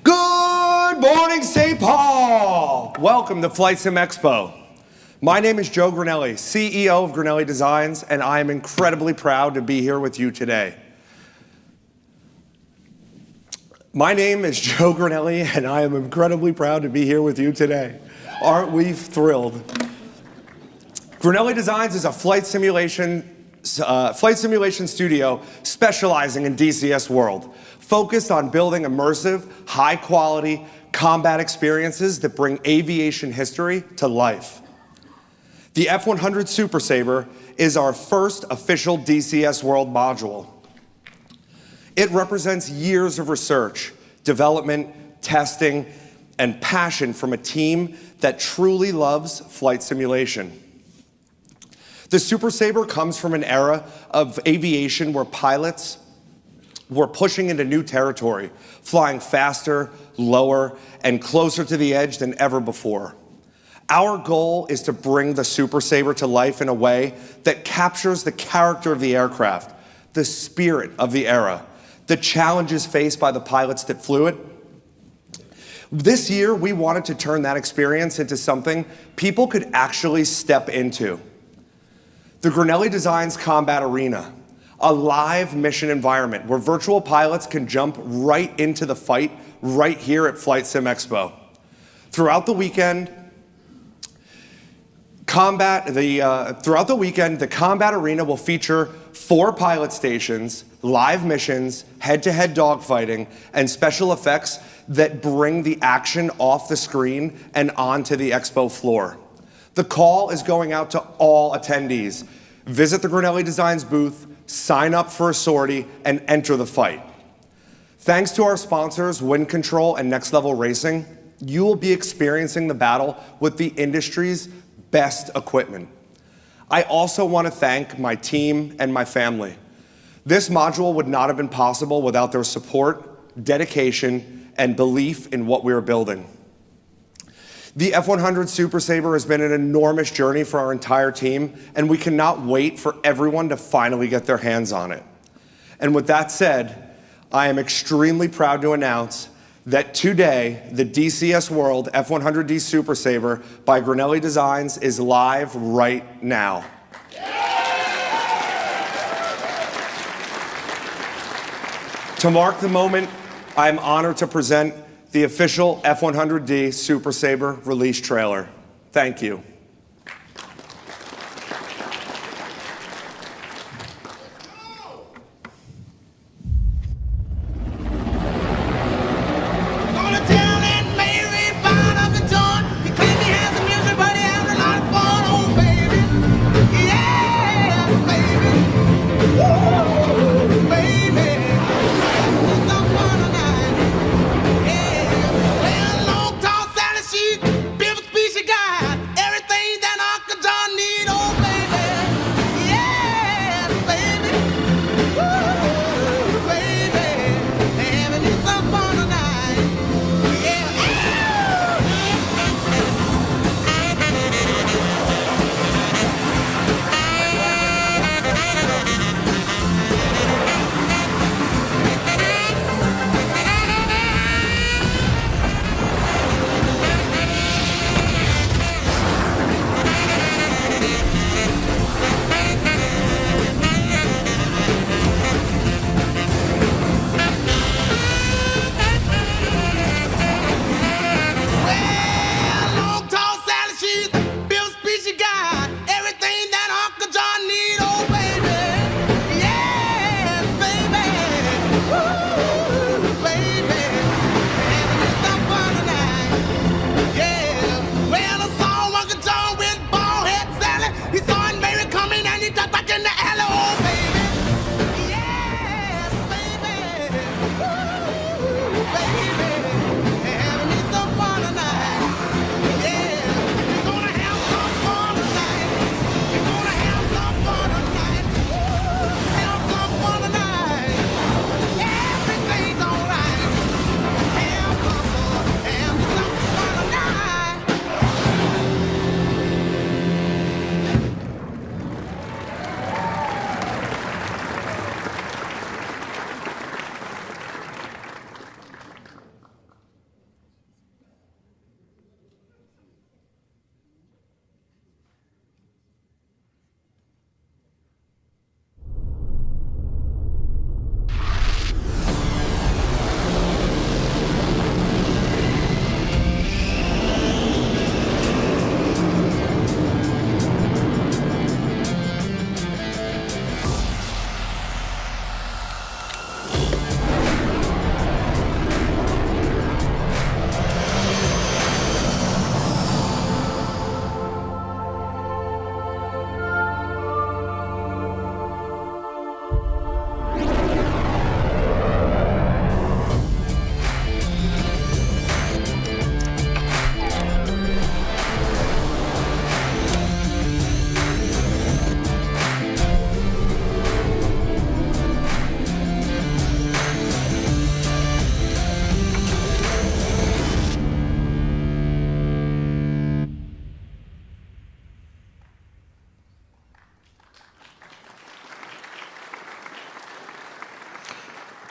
Good morning, St. Paul! Welcome to FlightSimExpo. My name is Joe Granelli, CEO of Granelli Designs, and I am incredibly proud to be here with you today. My name is Joe Granelli, and I am incredibly proud to be here with you today. Aren't we thrilled? Granelli Designs is a flight simulation studio specializing in DCS world, focused on building immersive, high-quality combat experiences that bring aviation history to life. The F-100 Super Sabre is our first official DCS world module. It represents years of research, development, testing, and passion from a team that truly loves flight simulation. The Super Sabre comes from an era of aviation where pilots were pushing into new territory, flying faster, lower, and closer to the edge than ever before. Our goal is to bring the Super Sabre to life in a way that captures the character of the aircraft, the spirit of the era, the challenges faced by the pilots that flew it. This year, we wanted to turn that experience into something people could actually step into. The Granelli Designs Combat Arena, a live mission environment where virtual pilots can jump right into the fight right here at FlightSimExpo. Throughout the weekend, the Combat Arena will feature 4 pilot stations, live missions, head-to-head dogfighting, and special effects that bring the action off the screen and onto the expo floor. The call is going out to all attendees. Visit the Granelli Designs booth, sign up for a sortie, and enter the fight. Thanks to our sponsors, Wind Control and Next Level Racing, you will be experiencing the battle with the industry's best equipment. I also want to thank my team and my family. This module would not have been possible without their support, dedication, and belief in what we are building. The F-100 Super Sabre has been an enormous journey for our entire team, and we cannot wait for everyone to finally get their hands on it. And with that said, I am extremely proud to announce that today, the DCS World F-100D Super Sabre by Granelli Designs is live right now. To mark the moment, I am honored to present the official F-100D Super Sabre release trailer. Thank you.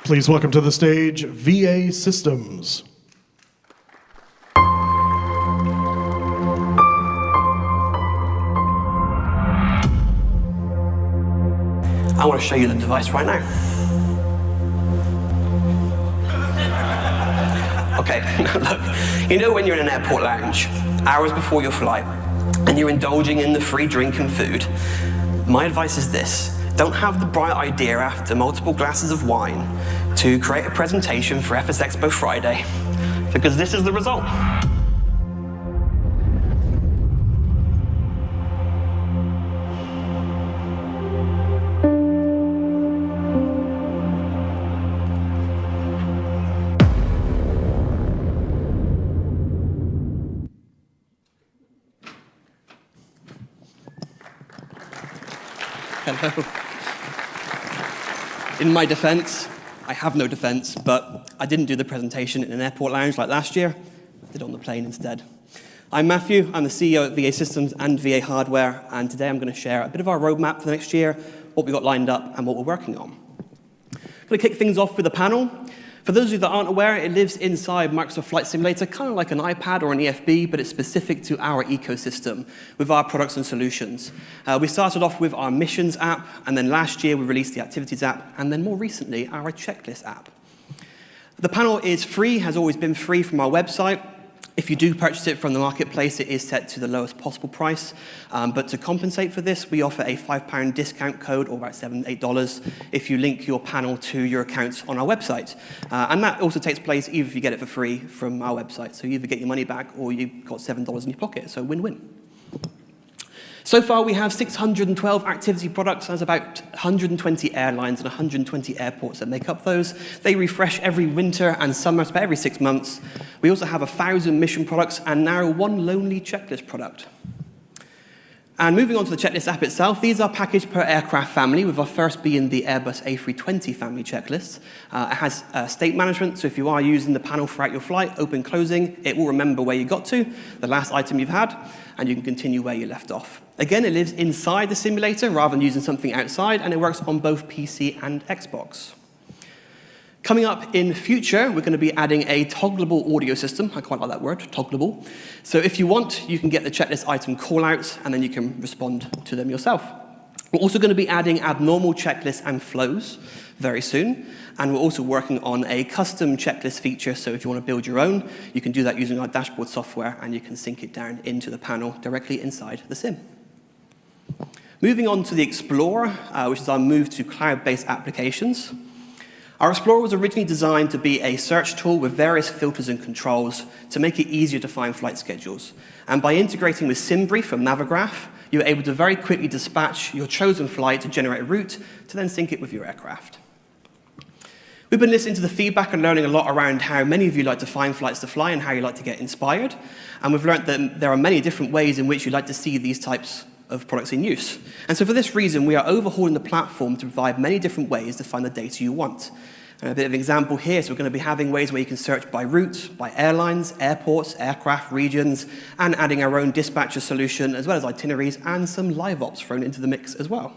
Please welcome to the stage VA Systems. I want to show you the device right now. Okay, look, you know when you're in an airport lounge, hours before your flight, and you're indulging in the free drink and food? My advice is this: don't have the bright idea after multiple glasses of wine to create a presentation for FSExpo Friday, because this is the result. Hello. In my defense, I have no defense, but I didn't do the presentation in an airport lounge like last year. I did it on the plane instead. I'm Matthew. I'm the CEO at VA Systems and VA Hardware, and today I'm going to share a bit of our roadmap for the next year, what we've got lined up, and what we're working on. I'm going to kick things off with a panel. For those of you that aren't aware, it lives inside Microsoft Flight Simulator, kind of like an iPad or an EFB, but it's specific to our ecosystem with our products and solutions. We started off with our Missions app, and then last year we released the Activities app, and then more recently, our Checklist app. The panel is free, has always been free from our website. If you do purchase it from the marketplace, it is set to the lowest possible price. But to compensate for this, we offer a £5 discount code, or about $7, $8, if you link your panel to your accounts on our website. And that also takes place even if you get it for free from our website. So you either get your money back or you've got $7 in your pocket, so win-win. So far, we have 612 activity products. There's about 120 airlines and 120 airports that make up those. They refresh every winter and summer, so about every 6 months. We also have 1,000 mission products and now one lonely checklist product. And moving on to the checklist app itself, these are packaged per aircraft family, with our first being the Airbus A320 family checklist. It has state management, so if you are using the panel throughout your flight, open, closing, it will remember where you got to, the last item you've had, and you can continue where you left off. Again, it lives inside the simulator rather than using something outside, and it works on both PC and Xbox. Coming up in future, we're going to be adding a toggleable audio system. I quite like that word, toggleable. So if you want, you can get the checklist item callouts, and then you can respond to them yourself. We're also going to be adding abnormal checklists and flows very soon, and we're also working on a custom checklist feature, so if you want to build your own, you can do that using our dashboard software, and you can sync it down into the panel directly inside the sim. Moving on to the Explorer, which is our move to cloud-based applications. Our Explorer was originally designed to be a search tool with various filters and controls to make it easier to find flight schedules. And by integrating with SimBrief from Navigraph, you're able to very quickly dispatch your chosen flight to generate a route to then sync it with your aircraft. We've been listening to the feedback and learning a lot around how many of you like to find flights to fly and how you like to get inspired. And we've learned that there are many different ways in which you like to see these types of products in use. And so for this reason, we are overhauling the platform to provide many different ways to find the data you want. And a bit of an example here, so we're going to be having ways where you can search by route, by airlines, airports, aircraft, regions, and adding our own dispatcher solution, as well as itineraries and some live ops thrown into the mix as well.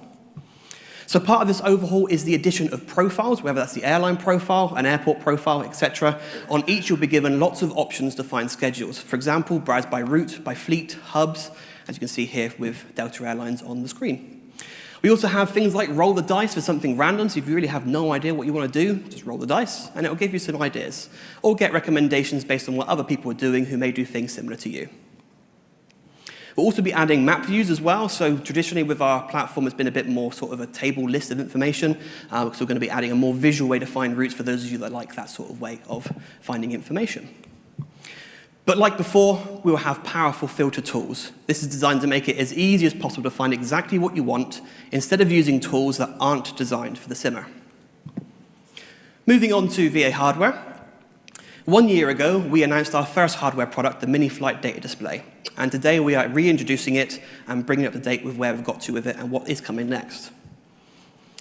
So part of this overhaul is the addition of profiles, whether that's the airline profile, an airport profile, etc. On each, you'll be given lots of options to find schedules. For example, browse by route, by fleet, hubs, as you can see here with Delta Airlines on the screen. We also have things like roll the dice for something random, so if you really have no idea what you want to do, just roll the dice, and it'll give you some ideas. Or get recommendations based on what other people are doing who may do things similar to you. We'll also be adding map views as well, so traditionally with our platform it's been a bit more sort of a table list of information, because we're going to be adding a more visual way to find routes for those of you that like that sort of way of finding information. But like before, we will have powerful filter tools. This is designed to make it as easy as possible to find exactly what you want, instead of using tools that aren't designed for the simmer. Moving on to VA hardware. 1 year ago, we announced our first hardware product, the Mini Flight Data Display. And today we are reintroducing it and bringing it up to date with where we've got to with it and what is coming next.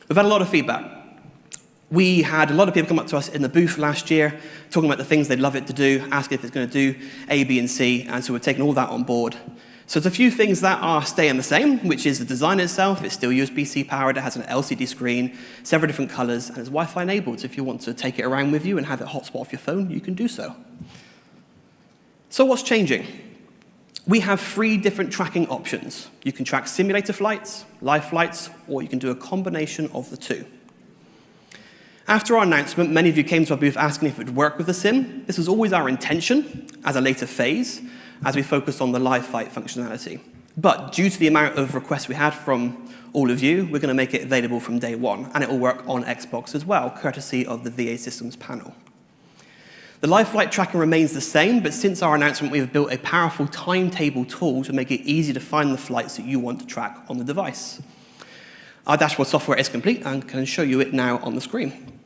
We've had a lot of feedback. We had a lot of people come up to us in the booth last year talking about the things they'd love it to do, asking if it's going to do A, B, and C, and so we're taking all that on board. So there's a few things that are staying the same, which is the design itself. It's still USB-C powered, it has an LCD screen, several different colors, and it's Wi-Fi enabled, so if you want to take it around with you and have it hotspot off your phone, you can do so. So what's changing? We have 3 different tracking options. You can track simulator flights, live flights, or you can do a combination of the 2. After our announcement, many of you came to our booth asking if it would work with the sim. This was always our intention as a later phase, as we focused on the live flight functionality. But due to the amount of requests we had from all of you, we're going to make it available from day 1, and it will work on Xbox as well, courtesy of the VA Systems panel. The live flight tracking remains the same, but since our announcement, we have built a powerful timetable tool to make it easy to find the flights that you want to track on the device. Our dashboard software is complete and can show you it now on the screen.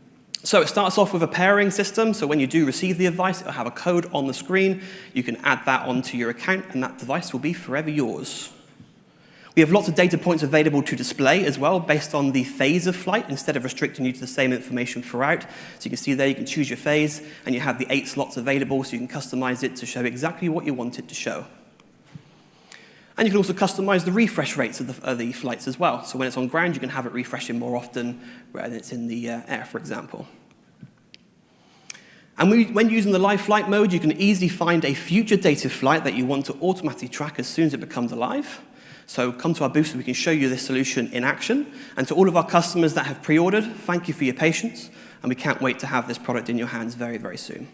So it starts off with a pairing system, so when you do receive the device, it'll have a code on the screen. You can add that onto your account, and that device will be forever yours. We have lots of data points available to display as well, based on the phase of flight, instead of restricting you to the same information throughout. So you can see there, you can choose your phase, and you have the 8 slots available, so you can customize it to show exactly what you want it to show. And you can also customize the refresh rates of the flights as well. So when it's on ground, you can have it refreshing more often rather than it's in the air, for example. And when using the live flight mode, you can easily find a future dated flight that you want to automatically track as soon as it becomes alive. So come to our booth so we can show you this solution in action. And to all of our customers that have pre-ordered, thank you for your patience, and we can't wait to have this product in your hands very, very soon.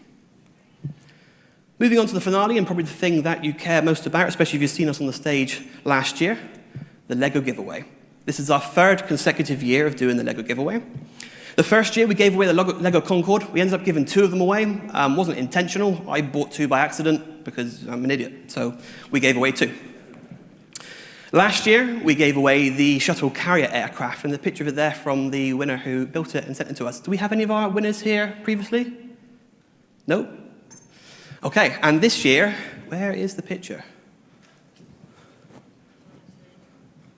Moving on to the finale, and probably the thing that you care most about, especially if you've seen us on the stage last year, the LEGO giveaway. This is our third consecutive year of doing the LEGO giveaway. The first year we gave away the LEGO Concorde. We ended up giving 2 of them away. Wasn't intentional. I bought 2 by accident because I'm an idiot. So we gave away 2. Last year we gave away the shuttle carrier aircraft, and the picture of it there from the winner who built it and sent it to us. Do we have any of our winners here previously? No? Okay, and this year, where is the picture?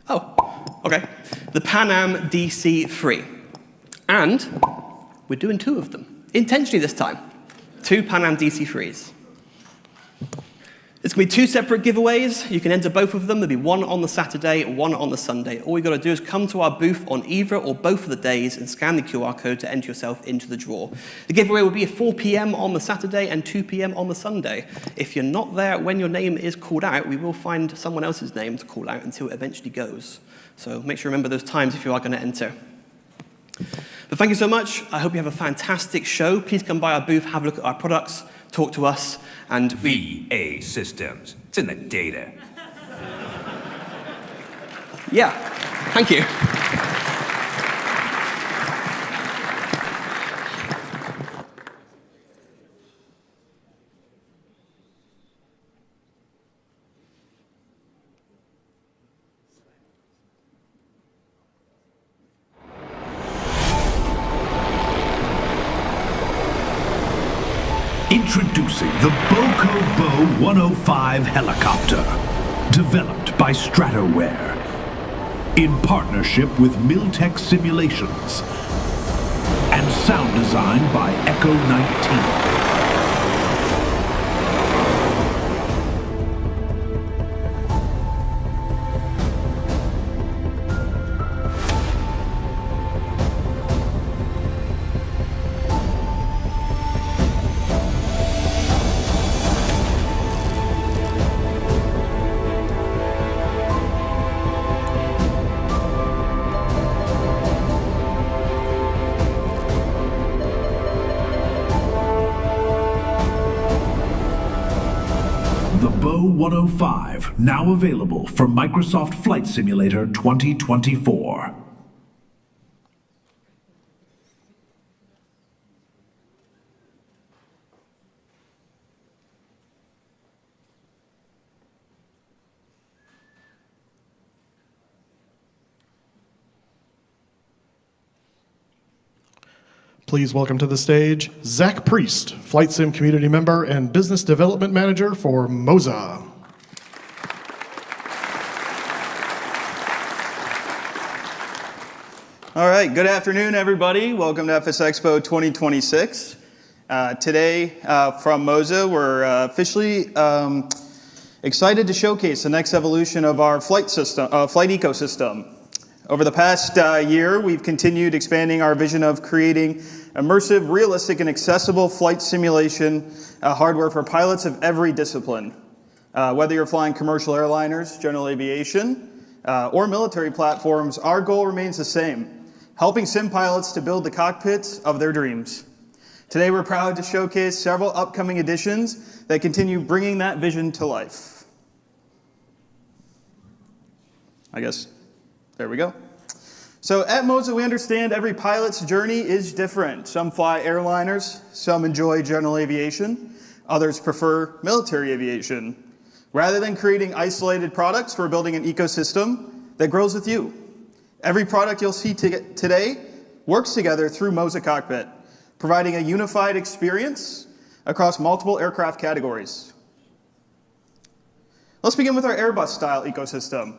Oh, okay. The Pan Am DC-3. And we're doing 2 of them, intentionally this time. 2 Pan Am DC-3s. It's going to be 2 separate giveaways. You can enter both of them. There'll be one on the Saturday, one on the Sunday. All you've got to do is come to our booth on either or both of the days and scan the QR code to enter yourself into the draw. The giveaway will be at 4 p.m. on the Saturday and 2 p.m. on the Sunday. If you're not there when your name is called out, we will find someone else's name to call out until it eventually goes. So make sure you remember those times if you are going to enter. But thank you so much. I hope you have a fantastic show. Please come by our booth, have a look at our products, talk to us, and VA Systems. It's in the data. Yeah, thank you. Introducing the Boco Bo 105 helicopter, developed by Stratoware, in partnership with Miltech Simulations, and sound design by Echo 19. The Bo 105, now available for Microsoft Flight Simulator 2024. Please welcome to the stage Zach Priest, Flight Sim community member and business development manager for Moza. All right, good afternoon, everybody. Welcome to FlightSimExpo 2026. Today, from Moza, we're officially excited to showcase the next evolution of our flight ecosystem. Over the past year, we've continued expanding our vision of creating immersive, realistic, and accessible flight simulation hardware for pilots of every discipline. Whether you're flying commercial airliners, general aviation, or military platforms, our goal remains the same: helping sim pilots to build the cockpits of their dreams. Today, we're proud to showcase several upcoming additions that continue bringing that vision to life. I guess, there we go. So at Moza, we understand every pilot's journey is different. Some fly airliners, some enjoy general aviation, others prefer military aviation. Rather than creating isolated products, we're building an ecosystem that grows with you. Every product you'll see today works together through Moza Cockpit, providing a unified experience across multiple aircraft categories. Let's begin with our Airbus-style ecosystem.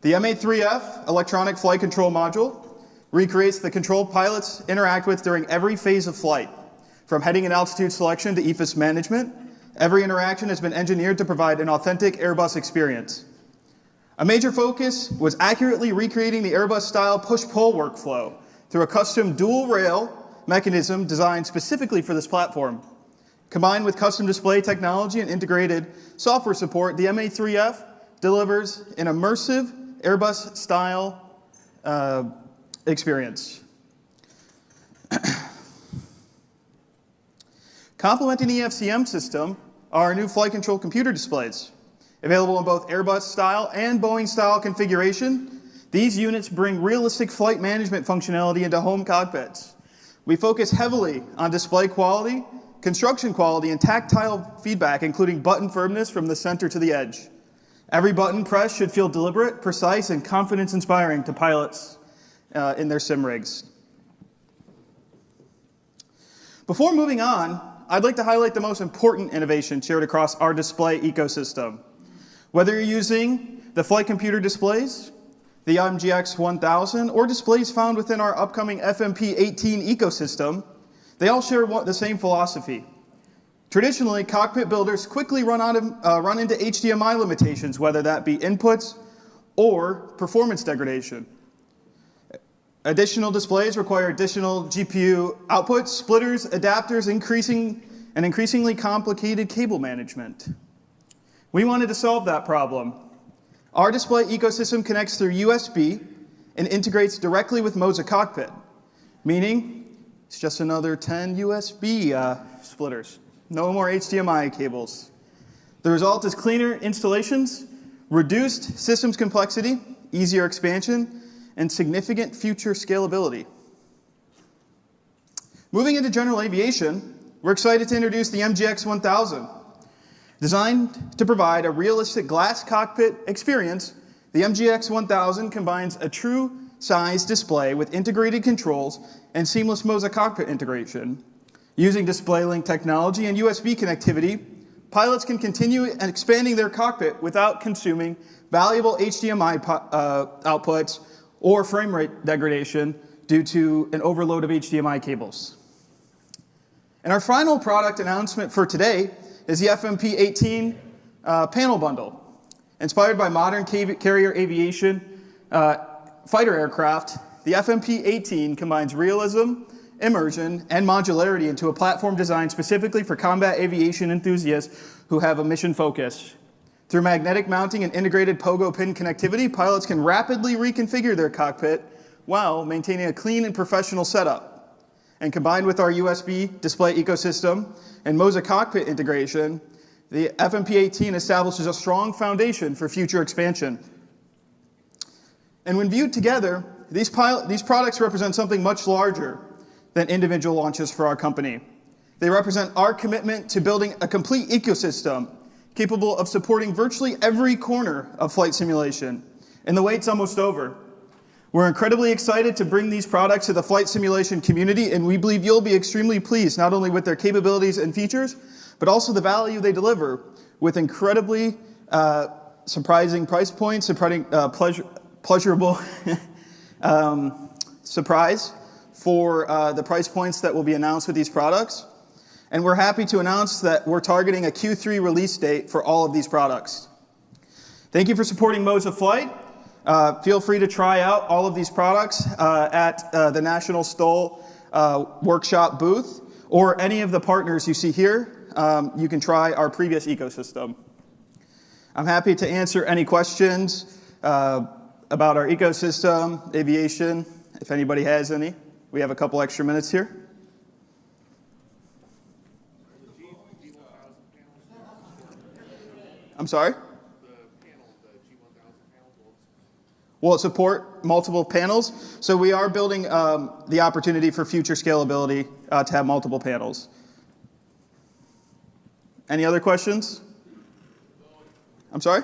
The MA3F electronic flight control module recreates the control pilots interact with during every phase of flight. From heading and altitude selection to EFIS management, every interaction has been engineered to provide an authentic Airbus experience. A major focus was accurately recreating the Airbus-style push-pull workflow through a custom dual-rail mechanism designed specifically for this platform. Combined with custom display technology and integrated software support, the MA3F delivers an immersive Airbus-style experience. Complementing the FCM system are our new flight control computer displays. Available in both Airbus-style and Boeing-style configuration, these units bring realistic flight management functionality into home cockpits. We focus heavily on display quality, construction quality, and tactile feedback, including button firmness from the center to the edge. Every button press should feel deliberate, precise, and confidence-inspiring to pilots in their sim rigs. Before moving on, I'd like to highlight the most important innovation shared across our display ecosystem. Whether you're using the flight computer displays, the MGX 1000, or displays found within our upcoming FMP18 ecosystem, they all share the same philosophy. Traditionally, cockpit builders quickly run into HDMI limitations, whether that be inputs or performance degradation. Additional displays require additional GPU outputs, splitters, adapters, and increasingly complicated cable management. We wanted to solve that problem. Our display ecosystem connects through USB and integrates directly with Moza Cockpit, meaning it's just another 10 USB splitters. No more HDMI cables. The result is cleaner installations, reduced systems complexity, easier expansion, and significant future scalability. Moving into general aviation, we're excited to introduce the MGX 1000. Designed to provide a realistic glass cockpit experience, the MGX 1000 combines a true size display with integrated controls and seamless Moza Cockpit integration. Using DisplayLink technology and USB connectivity, pilots can continue expanding their cockpit without consuming valuable HDMI outputs or frame rate degradation due to an overload of HDMI cables. And our final product announcement for today is the FMP18 panel bundle. Inspired by modern carrier aviation fighter aircraft, the FMP18 combines realism, immersion, and modularity into a platform designed specifically for combat aviation enthusiasts who have a mission focus. Through magnetic mounting and integrated pogo pin connectivity, pilots can rapidly reconfigure their cockpit while maintaining a clean and professional setup. And combined with our USB display ecosystem and Moza Cockpit integration, the FMP18 establishes a strong foundation for future expansion. And when viewed together, these products represent something much larger than individual launches for our company. They represent our commitment to building a complete ecosystem capable of supporting virtually every corner of flight simulation. And the wait's almost over. We're incredibly excited to bring these products to the flight simulation community, and we believe you'll be extremely pleased not only with their capabilities and features, but also the value they deliver with incredibly surprising price points, pleasurable surprise for the price points that will be announced with these products. And we're happy to announce that we're targeting a Q3 release date for all of these products. Thank you for supporting Moza Flight. Feel free to try out all of these products at the National STOL workshop booth, or any of the partners you see here. You can try our previous ecosystem. I'm happy to answer any questions about our ecosystem, aviation, if anybody has any. We have a couple extra minutes here. I'm sorry? Will it support multiple panels? So we are building the opportunity for future scalability to have multiple panels. Any other questions? I'm sorry?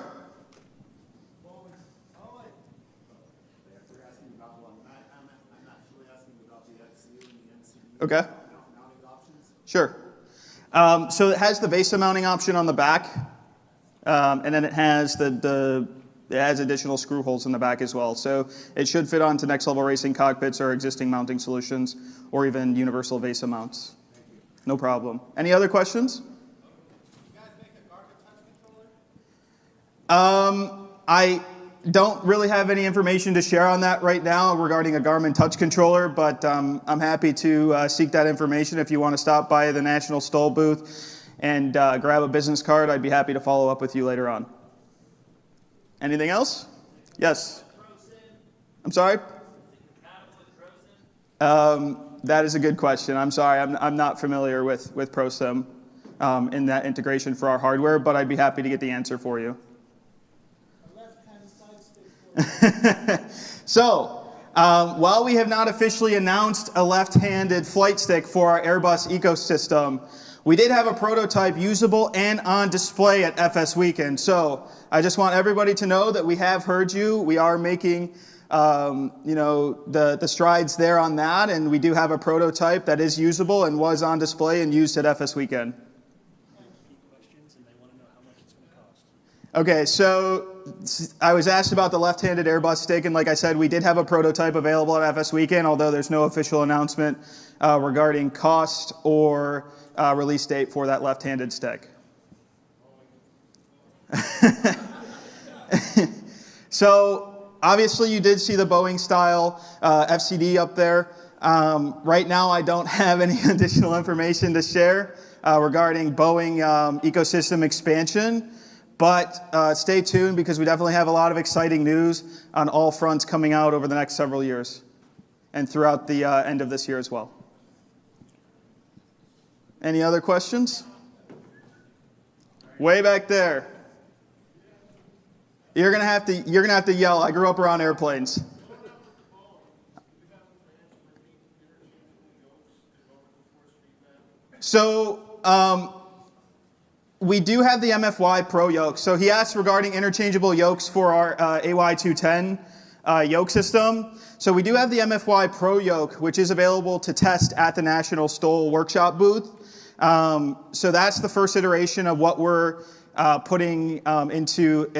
Okay. Sure. So it has the VESA mounting option on the back, and then it has it has additional screw holes in the back as well. So it should fit onto next level racing cockpits or existing mounting solutions, or even universal VESA mounts. No problem. Any other questions? I don't really have any information to share on that right now regarding a Garmin touch controller, but I'm happy to seek that information. If you want to stop by the National STOL booth and grab a business card, I'd be happy to follow up with you later on. Anything else? Yes. I'm sorry? That is a good question. I'm sorry, I'm not familiar with ProSim in that integration for our hardware, but I'd be happy to get the answer for you. So, while we have not officially announced a left-handed flight stick for our Airbus ecosystem, we did have a prototype usable and on display at FS Weekend. So I just want everybody to know that we have heard you. We are making the strides there on that, and we do have a prototype that is usable and was on display and used at FS Weekend. Okay, so I was asked about the left-handed Airbus stick, and like I said, we did have a prototype available at FS Weekend, although there's no official announcement regarding cost or release date for that left-handed stick. So obviously you did see the Boeing style FCD up there. Right now I don't have any additional information to share regarding Boeing ecosystem expansion, but stay tuned because we definitely have a lot of exciting news on all fronts coming out over the next several years and throughout the end of this year as well. Any other questions? Way back there. You're gonna have to yell. I grew up around airplanes. So we do have the MFY Pro yoke. So he asked regarding interchangeable yokes for our AY210 yoke system. So we do have the MFY Pro yoke, which is available to test at the National Stoll Workshop booth. So that's the first iteration of what we're putting into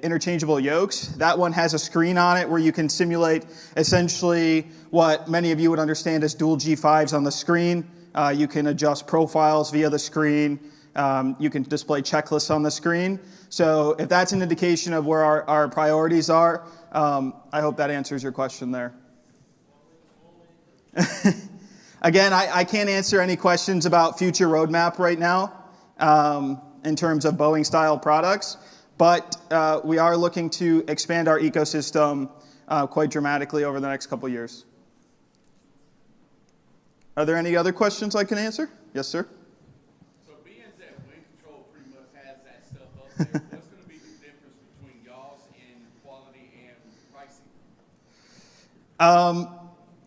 interchangeable yokes. That one has a screen on it where you can simulate essentially what many of you would understand as dual G5s on the screen. You can adjust profiles via the screen. You can display checklists on the screen. So if that's an indication of where our priorities are, I hope that answers your question there. Again, I can't answer any questions about future roadmap right now in terms of Boeing-style products, but we are looking to expand our ecosystem quite dramatically over the next couple years. Are there any other questions I can answer? Yes, sir? So being that Wind Control pretty much has that stuff up there, what's going to be the difference between y'all's in quality and pricing?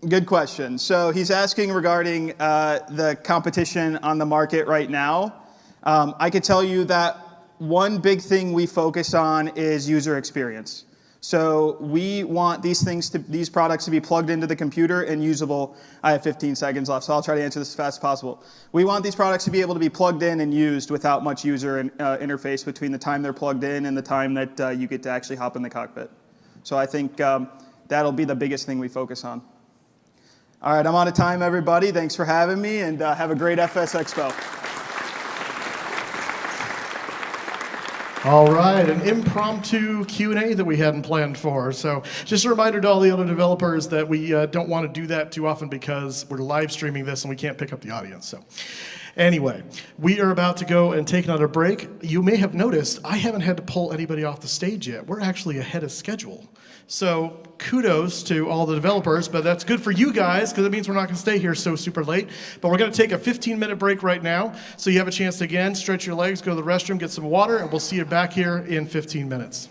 Good question. So he's asking regarding the competition on the market right now. I could tell you that one big thing we focus on is user experience. So we want these products to be plugged into the computer and usable. I have 15 seconds left, so I'll try to answer this as fast as possible. We want these products to be able to be plugged in and used without much user interface between the time they're plugged in and the time that you get to actually hop in the cockpit. So I think that'll be the biggest thing we focus on. All right, I'm out of time, everybody. Thanks for having me, and have a great FS Expo. All right, an impromptu Q&A that we hadn't planned for. So just a reminder to all the other developers that we don't want to do that too often because we're live streaming this and we can't pick up the audience. So anyway, we are about to go and take another break. You may have noticed I haven't had to pull anybody off the stage yet. We're actually ahead of schedule. So kudos to all the developers, but that's good for you guys because it means we're not going to stay here so super late. But we're going to take a 15-minute break right now so you have a chance to, again, stretch your legs, go to the restroom, get some water, and we'll see you back here in 15 minutes.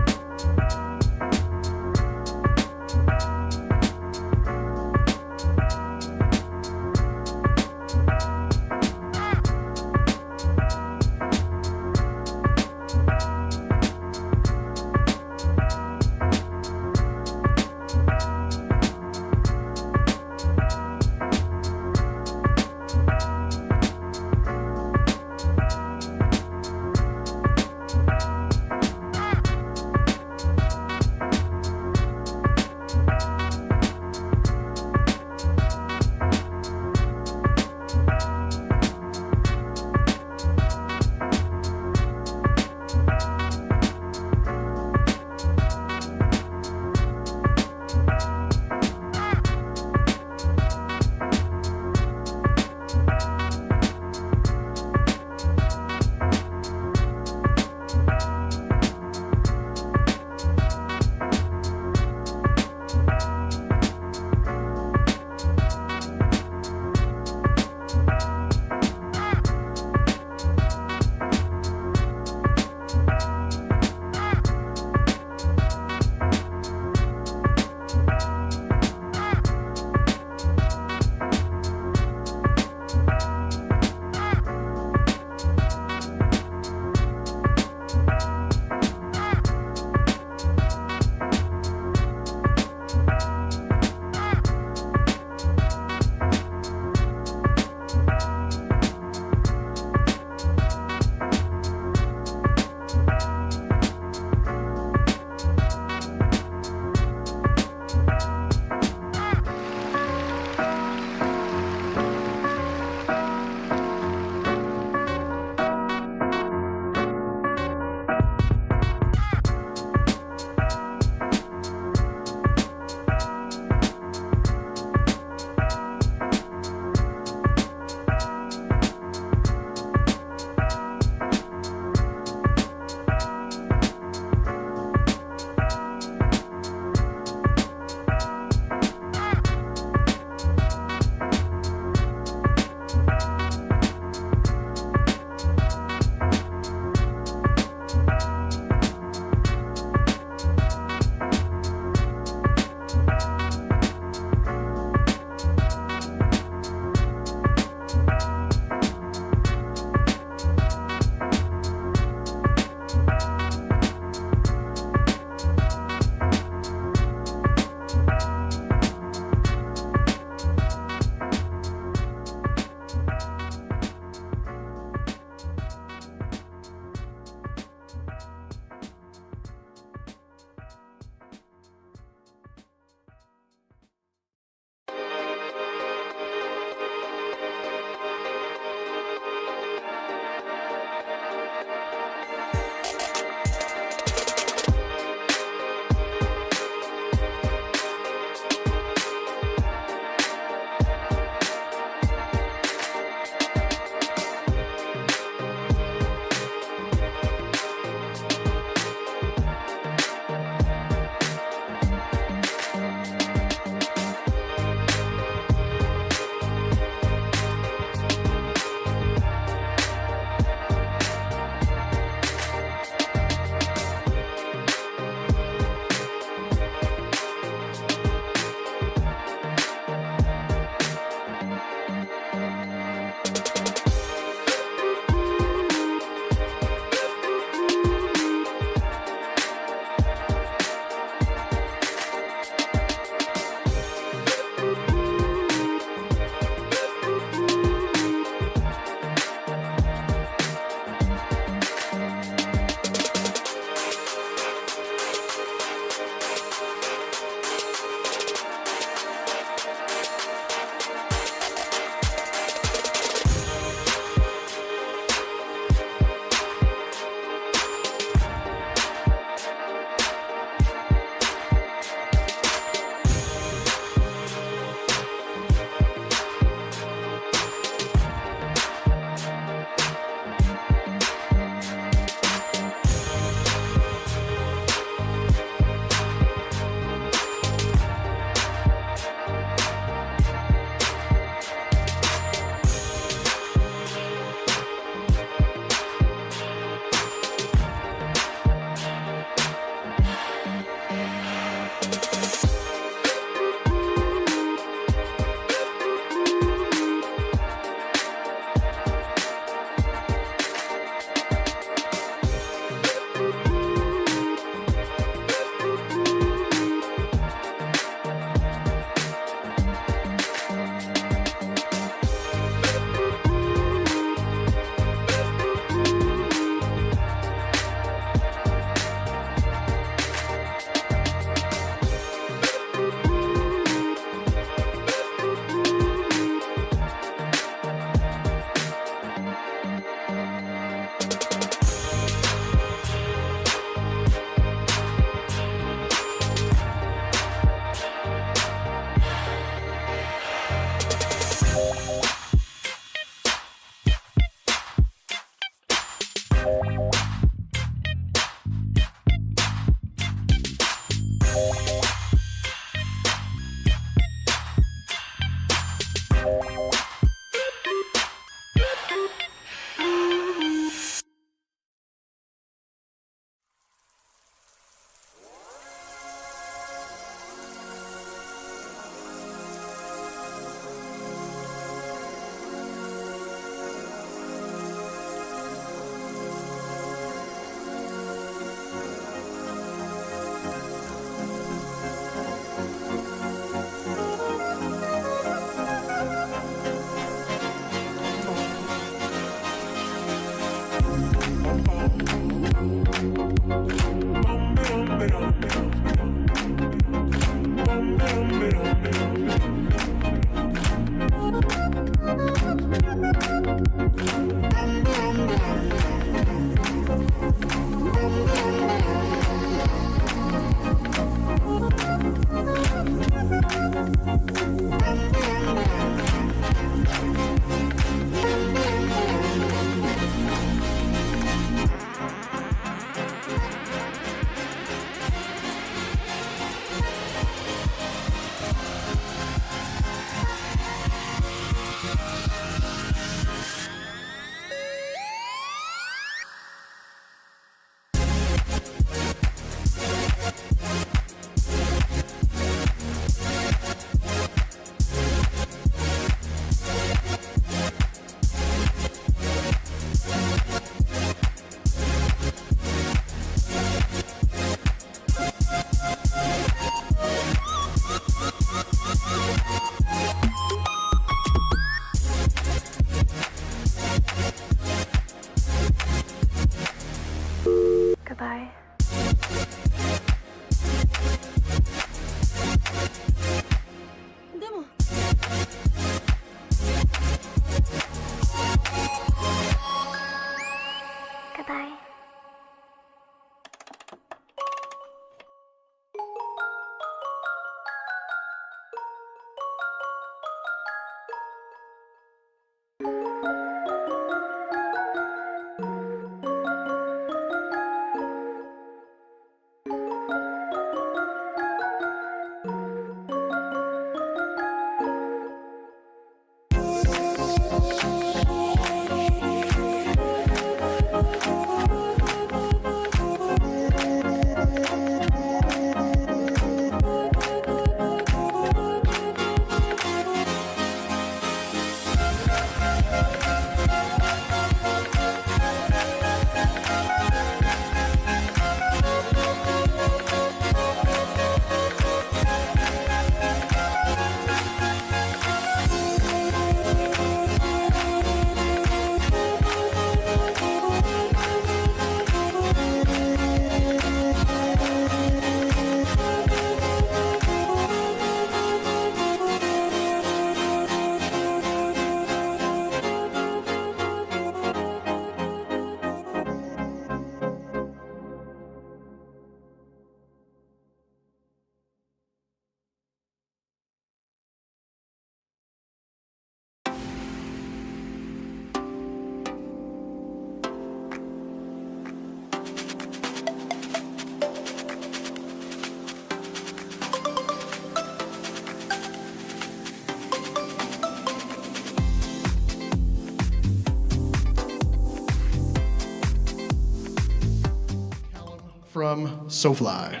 from SoFly.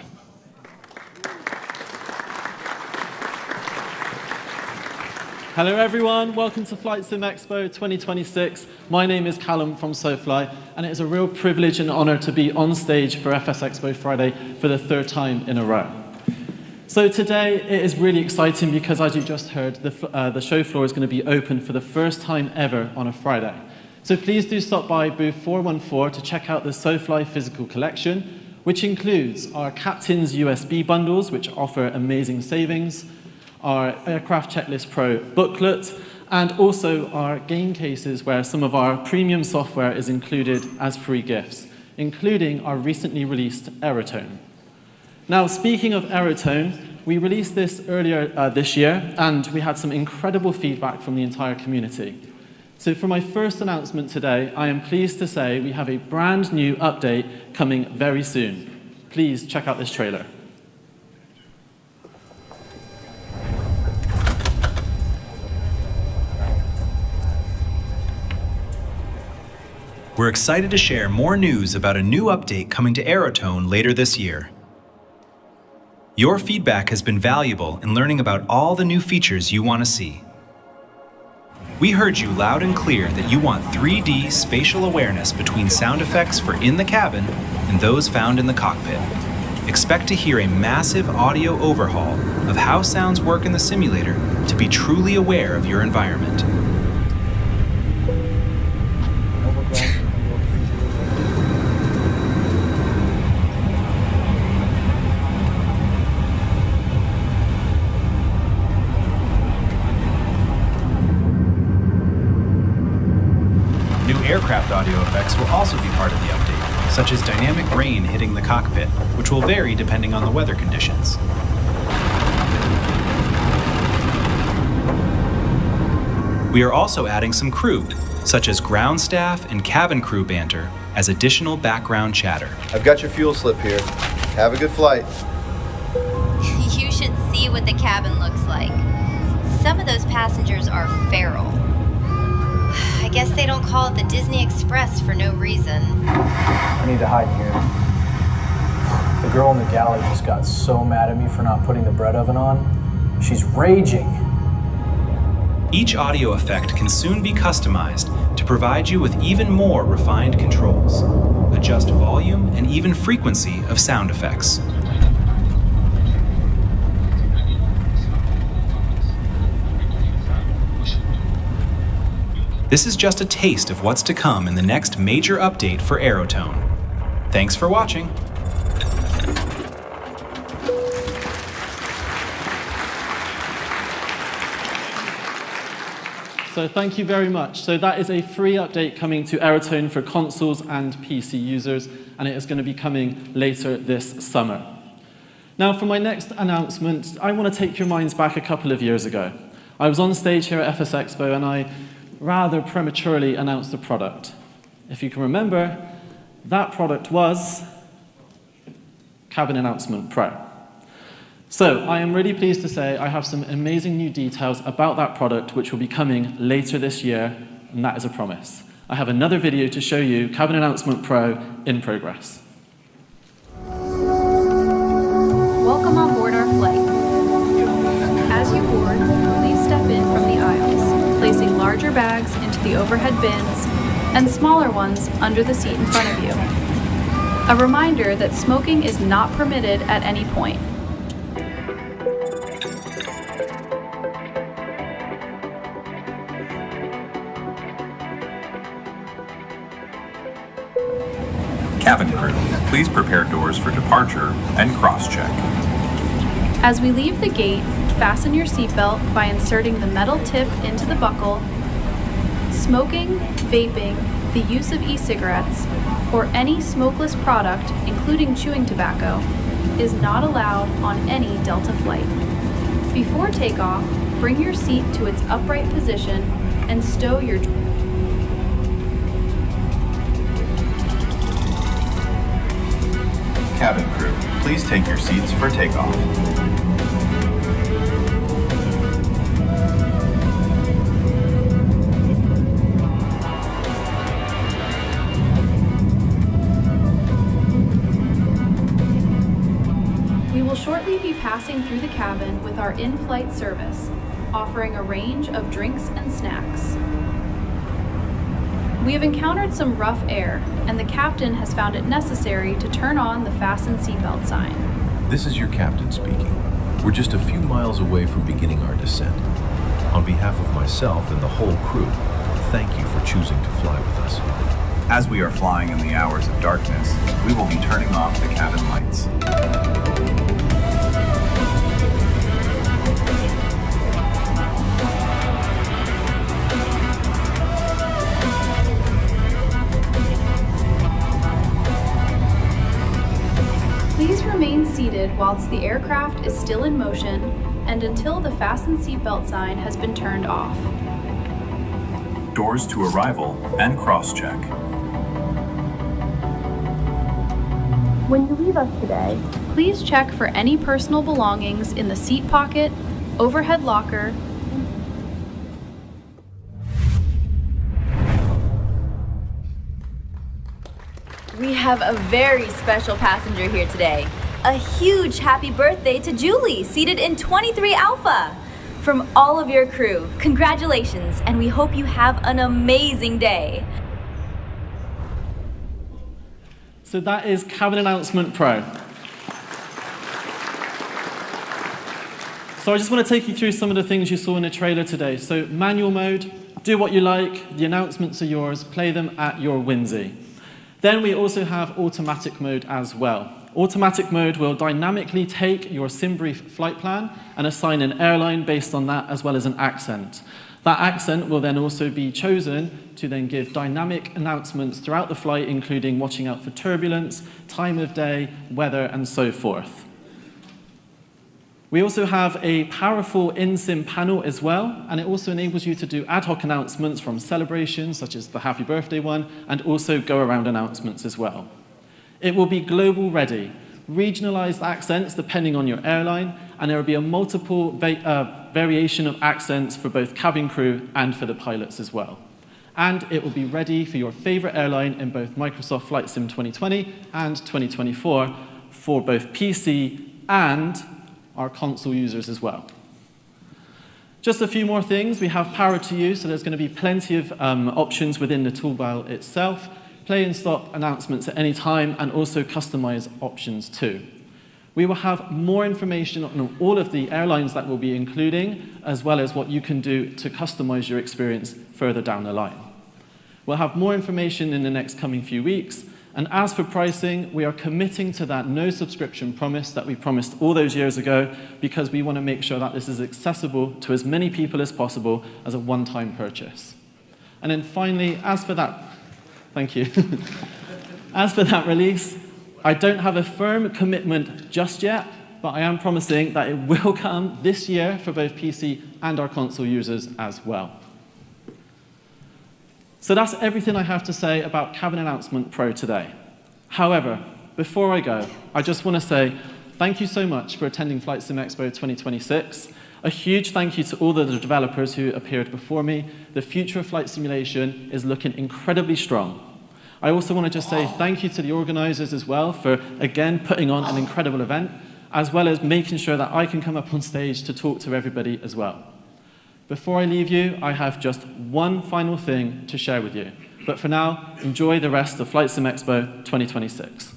Hello everyone, welcome to FlightSimExpo 2026. My name is Callum from SoFly, and it is a real privilege and honor to be on stage for FS Expo Friday for the third time in a row. So today it is really exciting because, as you just heard, the show floor is going to be open for the first time ever on a Friday. So please do stop by booth 414 to check out the SoFly physical collection, which includes our Captain's USB bundles, which offer amazing savings, our Aircraft Checklist Pro booklet, and also our game cases where some of our premium software is included as free gifts, including our recently released Aerotone. Now, speaking of Aerotone, we released this earlier this year, and we had some incredible feedback from the entire community. So for my first announcement today, I am pleased to say we have a brand new update coming very soon. Please check out this trailer. We're excited to share more news about a new update coming to Aerotone later this year. Your feedback has been valuable in learning about all the new features you want to see. We heard you loud and clear that you want 3D spatial awareness between sound effects for in the cabin and those found in the cockpit. Expect to hear a massive audio overhaul of how sounds work in the simulator to be truly aware of your environment. Aircraft audio effects will also be part of the update, such as dynamic rain hitting the cockpit, which will vary depending on the weather conditions. We are also adding some crew, such as ground staff and cabin crew banter, as additional background chatter. I've got your fuel slip here. Have a good flight. You should see what the cabin looks like. Some of those passengers are feral. I guess they don't call it the Disney Express for no reason. I need to hide here. The girl in the galley just got so mad at me for not putting the bread oven on. She's raging. Each audio effect can soon be customized to provide you with even more refined controls. Adjust volume and even frequency of sound effects. This is just a taste of what's to come in the next major update for Aerotone. Thanks for watching. So thank you very much. So that is a free update coming to Aerotone for consoles and PC users, and it is going to be coming later this summer. Now for my next announcement, I want to take your minds back a couple of years ago. I was on stage here at FS Expo and I rather prematurely announced the product. If you can remember, that product was Cabin Announcement Pro. So I am really pleased to say I have some amazing new details about that product which will be coming later this year, and that is a promise. I have another video to show you Cabin Announcement Pro in progress. Welcome on board our flight. As you board, please step in from the aisles, placing larger bags into the overhead bins and smaller ones under the seat in front of you. A reminder that smoking is not permitted at any point. Cabin crew, please prepare doors for departure and cross-check. As we leave the gate, fasten your seatbelt by inserting the metal tip into the buckle. Smoking, vaping, the use of e-cigarettes, or any smokeless product, including chewing tobacco, is not allowed on any Delta flight. Before takeoff, bring your seat to its upright position and stow your Cabin crew, please take your seats for takeoff. shortly be passing through the cabin with our in-flight service, offering a range of drinks and snacks. We have encountered some rough air, and the captain has found it necessary to turn on the fasten seatbelt sign. This is your captain speaking. We're just a few miles away from beginning our descent. On behalf of myself and the whole crew, thank you for choosing to fly with us. As we are flying in the hours of darkness, we will be turning off the cabin lights. Please remain seated whilst the aircraft is still in motion and until the fasten seatbelt sign has been turned off. Doors to arrival and cross-check. When you leave us today, please check for any personal belongings in the seat pocket, overhead locker. We have a very special passenger here today. A huge happy birthday to Julie, seated in 23 Alpha. From all of your crew, congratulations, and we hope you have an amazing day. So that is Cabin Announcement Pro. So I just want to take you through some of the things you saw in the trailer today. So manual mode, do what you like, the announcements are yours, play them at your whimsy. Then we also have automatic mode as well. Automatic mode will dynamically take your SimBrief flight plan and assign an airline based on that, as well as an accent. That accent will then also be chosen to then give dynamic announcements throughout the flight, including watching out for turbulence, time of day, weather, and so forth. We also have a powerful in-sim panel as well, and it also enables you to do ad hoc announcements from celebrations, such as the happy birthday one, and also go-around announcements as well. It will be global ready, regionalized accents depending on your airline, and there will be a multiple variation of accents for both cabin crew and for the pilots as well. And it will be ready for your favorite airline in both Microsoft Flight Sim 2020 and 2024 for both PC and our console users as well. Just a few more things. We have power to use, so there's going to be plenty of options within the toolbar itself. Play and stop announcements at any time, and also customize options too. We will have more information on all of the airlines that we'll be including, as well as what you can do to customize your experience further down the line. We'll have more information in the next coming few weeks. And as for pricing, we are committing to that no subscription promise that we promised all those years ago, because we want to make sure that this is accessible to as many people as possible as a one-time purchase. And then finally, as for that, thank you. As for that release, I don't have a firm commitment just yet, but I am promising that it will come this year for both PC and our console users as well. So that's everything I have to say about Cabin Announcement Pro today. However, before I go, I just want to say thank you so much for attending FlightSimExpo 2026. A huge thank you to all the developers who appeared before me. The future of flight simulation is looking incredibly strong. I also want to just say thank you to the organizers as well for, again, putting on an incredible event, as well as making sure that I can come up on stage to talk to everybody as well. Before I leave you, I have just one final thing to share with you. But for now, enjoy the rest of FlightSimExpo 2026.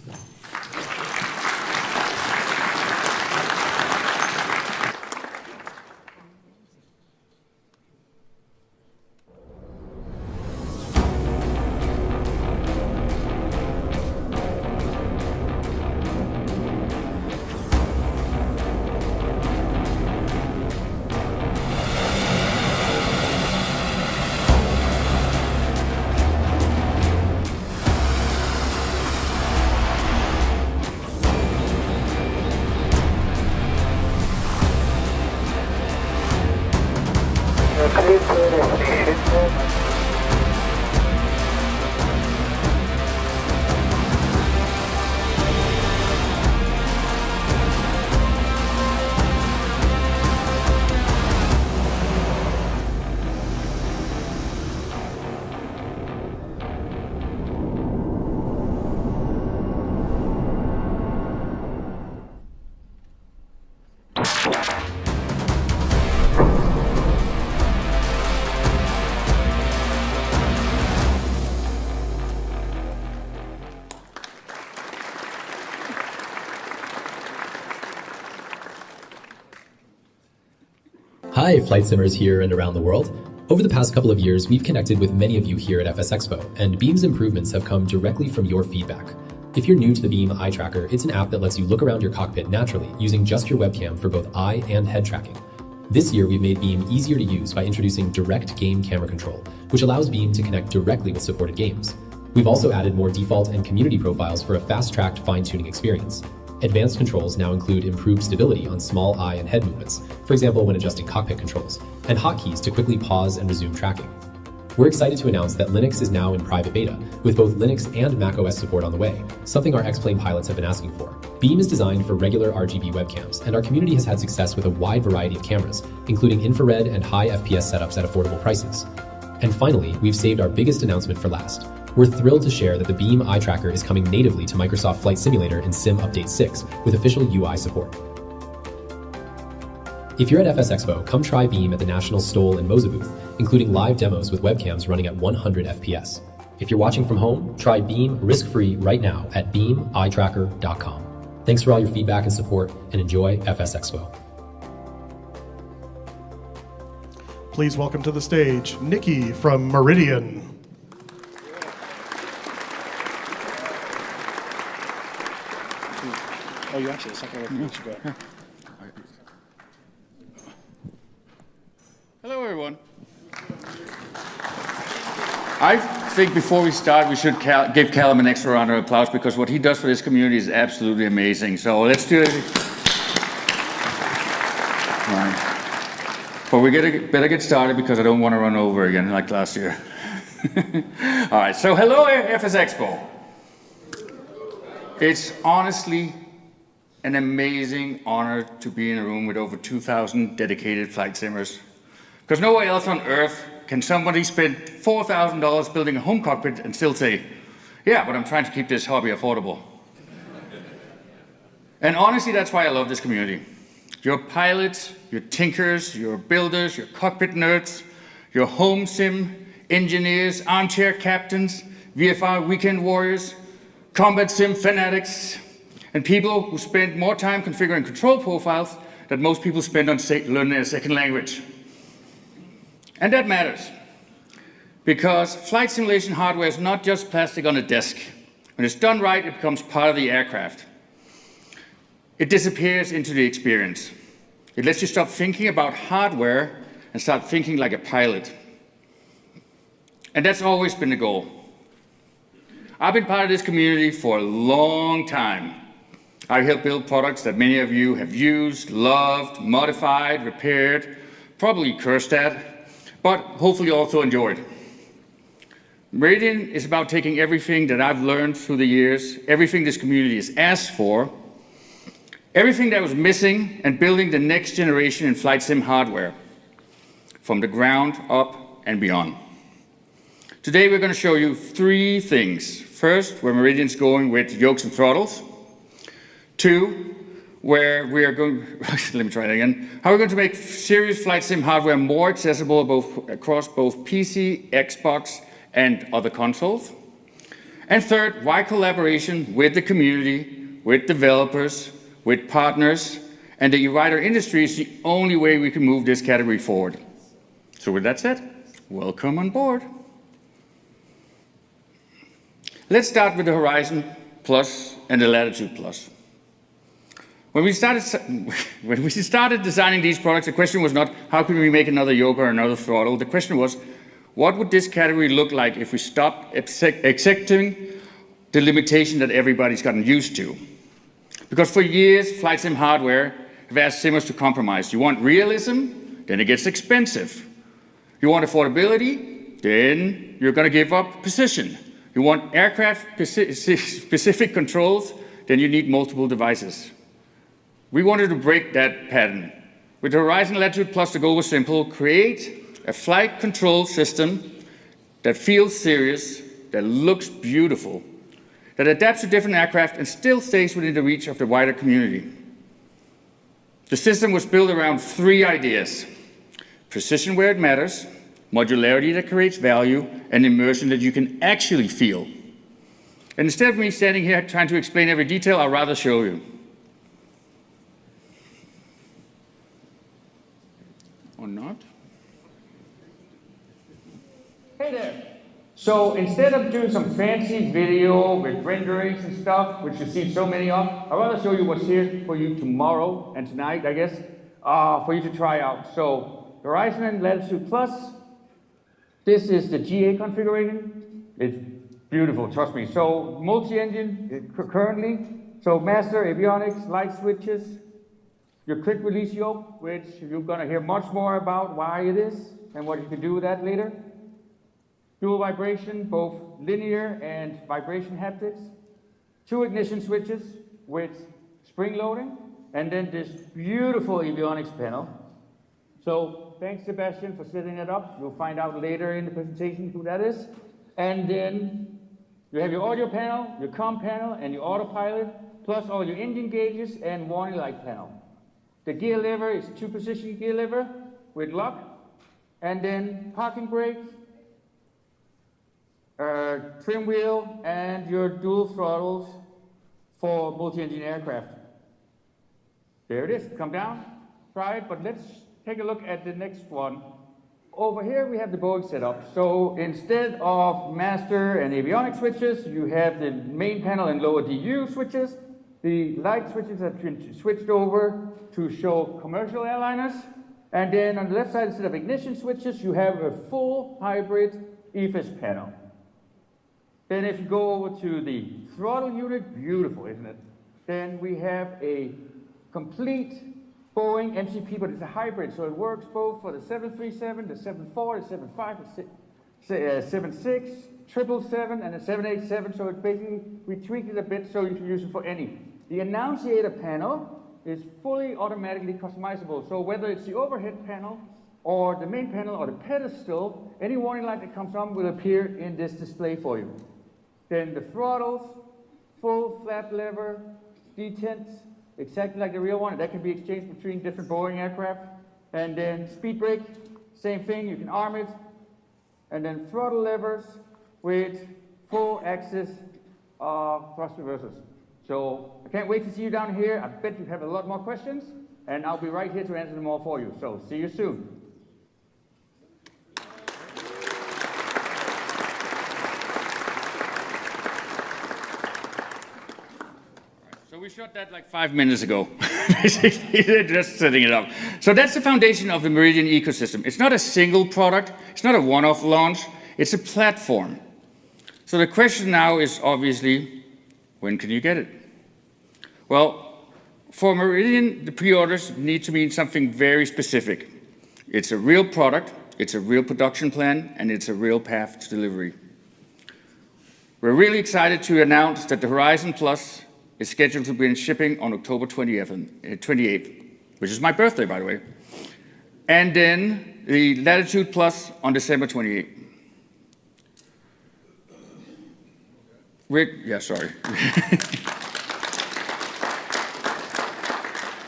Hi, flight simmers here and around the world. Over the past couple of years, we've connected with many of you here at FS Expo, and Beam's improvements have come directly from your feedback. If you're new to the Beam eye tracker, it's an app that lets you look around your cockpit naturally using just your webcam for both eye and head tracking. This year, we've made Beam easier to use by introducing direct game camera control, which allows Beam to connect directly with supported games. We've also added more default and community profiles for a fast-tracked fine-tuning experience. Advanced controls now include improved stability on small eye and head movements, for example when adjusting cockpit controls, and hotkeys to quickly pause and resume tracking. We're excited to announce that Linux is now in private beta, with both Linux and macOS support on the way, something our X-Plane pilots have been asking for. Beam is designed for regular RGB webcams, and our community has had success with a wide variety of cameras, including infrared and high FPS setups at affordable prices. And finally, we've saved our biggest announcement for last. We're thrilled to share that the Beam eye tracker is coming natively to Microsoft Flight Simulator in Sim Update 6 with official UI support. If you're at FS Expo, come try Beam at the National Stoll and Moza booth, including live demos with webcams running at 100 FPS. If you're watching from home, try Beam risk-free right now at beameyetracker.com. Thanks for all your feedback and support, and enjoy FS Expo. Please welcome to the stage, Nikki from Meridian. Oh, you actually, it's like a Hello, everyone. I think before we start, we should give Callum an extra round of applause because what he does for this community is absolutely amazing. So let's do it. All right. But we better get started because I don't want to run over again like last year. All right, so hello, FS Expo. It's honestly an amazing honor to be in a room with over 2,000 dedicated flight simmers. Because nowhere else on Earth can somebody spend $4,000 building a home cockpit and still say, yeah, but I'm trying to keep this hobby affordable. And honestly, that's why I love this community. Your pilots, your tinkers, your builders, your cockpit nerds, your home sim engineers, armchair captains, VFR weekend warriors, combat sim fanatics, and people who spend more time configuring control profiles than most people spend on learning a second language. And that matters, because flight simulation hardware is not just plastic on a desk. When it's done right, it becomes part of the aircraft. It disappears into the experience. It lets you stop thinking about hardware and start thinking like a pilot. And that's always been the goal. I've been part of this community for a long time. I helped build products that many of you have used, loved, modified, repaired, probably cursed at, but hopefully also enjoyed. Meridian is about taking everything that I've learned through the years, everything this community has asked for, everything that was missing, and building the next generation in flight sim hardware, from the ground up and beyond. Today we're going to show you three things. First, where Meridian's going with yokes and throttles. Two, where we are going, let me try that again. How we're going to make serious flight sim hardware more accessible across both PC, Xbox, and other consoles. And third, why collaboration with the community, with developers, with partners, and the wider industry is the only way we can move this category forward. So with that said, welcome on board. Let's start with the Horizon Plus and the Latitude Plus. When we started designing these products, the question was not, how can we make another yoke or another throttle? The question was, what would this category look like if we stopped accepting the limitation that everybody's gotten used to? Because for years, flight sim hardware have asked simmers to compromise. You want realism? Then it gets expensive. You want affordability? Then you're going to give up precision. You want aircraft-specific controls? Then you need multiple devices. We wanted to break that pattern. With the Horizon Latitude Plus, the goal was simple: create a flight control system that feels serious, that looks beautiful, that adapts to different aircraft and still stays within the reach of the wider community. The system was built around three ideas: precision where it matters, modularity that creates value, and immersion that you can actually feel. And instead of me standing here trying to explain every detail, I'll rather show you. Or not. Hey there. So instead of doing some fancy video with renderings and stuff, which you see so many of, I'd rather show you what's here for you tomorrow and tonight, I guess, for you to try out. So Horizon and Latitude Plus, this is the GA configuration. It's beautiful, trust me. So multi-engine currently, so master avionics, light switches, your quick release yoke, which you're gonna hear much more about why it is and what you can do with that later. Dual vibration, both linear and vibration haptics. 2 ignition switches with spring loading, and then this beautiful avionics panel. So thanks, Sebastian, for setting it up. You'll find out later in the presentation who that is. And then you have your audio panel, your comm panel, and your autopilot, plus all your engine gauges and warning light panel. The gear lever is 2-position gear lever with lock, and then parking brake, trim wheel, and your dual throttles for multi-engine aircraft. There it is. Come down, try it, but let's take a look at the next one. Over here we have the Boeing setup. So instead of master and avionics switches, you have the main panel and lower DU switches. The light switches have been switched over to show commercial airliners. And then on the left side, instead of ignition switches, you have a full hybrid EFIS panel. Then if you go over to the throttle unit, beautiful, isn't it? Then we have a complete Boeing MCP, but it's a hybrid, so it works both for the 737, the 74, the 75, the 76, 777, and the 787, so it's basically, we tweaked it a bit so you can use it for any. The annunciator panel is fully automatically customizable, so whether it's the overhead panel or the main panel or the pedestal, any warning light that comes on will appear in this display for you. Then the throttles, full flap lever, detents, exactly like the real one. That can be exchanged between different Boeing aircraft. And then speed brake, same thing, you can arm it. And then throttle levers with full axis thrust reversers. So I can't wait to see you down here. I bet you have a lot more questions, and I'll be right here to answer them all for you. So see you soon. So we shot that like 5 minutes ago, basically, just setting it up. So that's the foundation of the Meridian ecosystem. It's not a single product, it's not a one-off launch, it's a platform. So the question now is obviously, when can you get it? Well, for Meridian, the pre-orders need to mean something very specific. It's a real product, it's a real production plan, and it's a real path to delivery. We're really excited to announce that the Horizon Plus is scheduled to begin shipping on October 28th, which is my birthday, by the way. And then the Latitude Plus on December 28th. Sorry.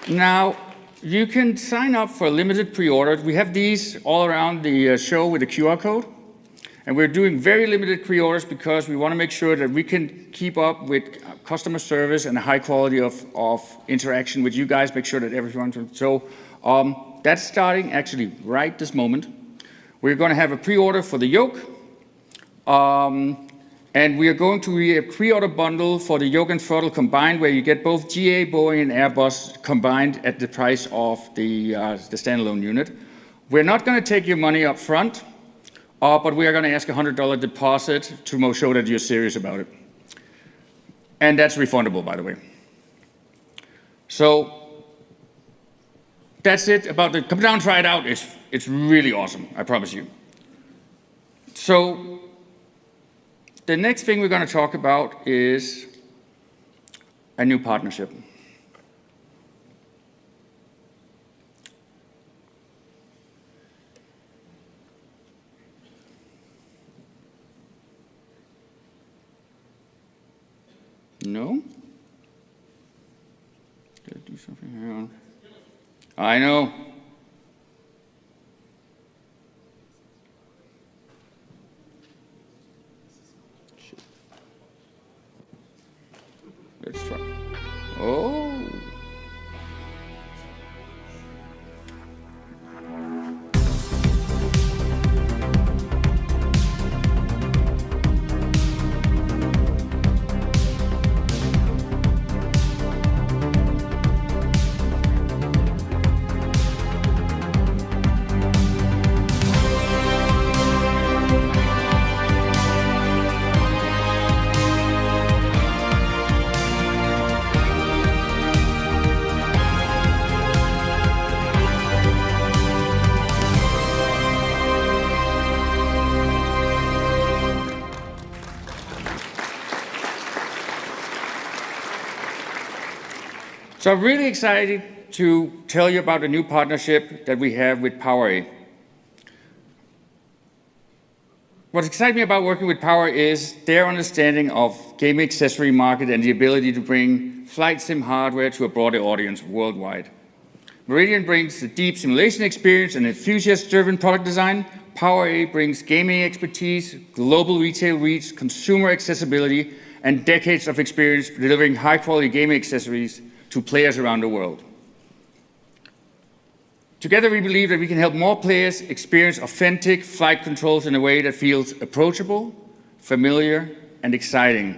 Now, you can sign up for a limited pre-order. We have these all around the show with a QR code. And we're doing very limited pre-orders because we want to make sure that we can keep up with customer service and a high quality of interaction with you guys, make sure that everyone. So that's starting actually right this moment. We're going to have a pre-order for the yoke. And we are going to be a pre-order bundle for the yoke and throttle combined, where you get both GA, Boeing, and Airbus combined at the price of the standalone unit. We're not going to take your money up front. But we are going to ask a $100 deposit to show that you're serious about it. And that's refundable, by the way. So that's it about the, come down, try it out. It's really awesome, I promise you. So the next thing we're going to talk about is a new partnership. No? Gotta do something. Hang on. I know. Shit. Let's try. Oh. So I'm really excited to tell you about a new partnership that we have with PowerA. What excites me about working with Power is their understanding of gaming accessory market and the ability to bring flight sim hardware to a broader audience worldwide. Meridian brings the deep simulation experience and enthusiast-driven product design. PowerA brings gaming expertise, global retail reach, consumer accessibility, and decades of experience delivering high-quality gaming accessories to players around the world. Together, we believe that we can help more players experience authentic flight controls in a way that feels approachable, familiar, and exciting.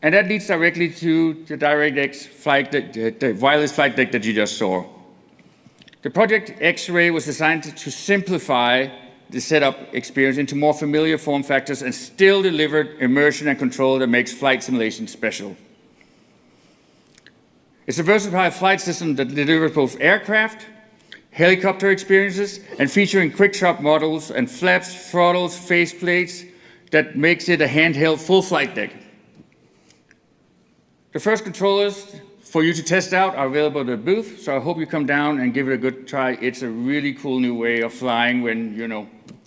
And that leads directly to the DirectX flight deck, the wireless flight deck that you just saw. The Project X-Ray was designed to simplify the setup experience into more familiar form factors and still deliver immersion and control that makes flight simulation special. It's a versatile flight system that delivers both aircraft, helicopter experiences, and featuring quick-shop models and flaps, throttles, faceplates that makes it a handheld full flight deck. The first controllers for you to test out are available at the booth, so I hope you come down and give it a good try. It's a really cool new way of flying when,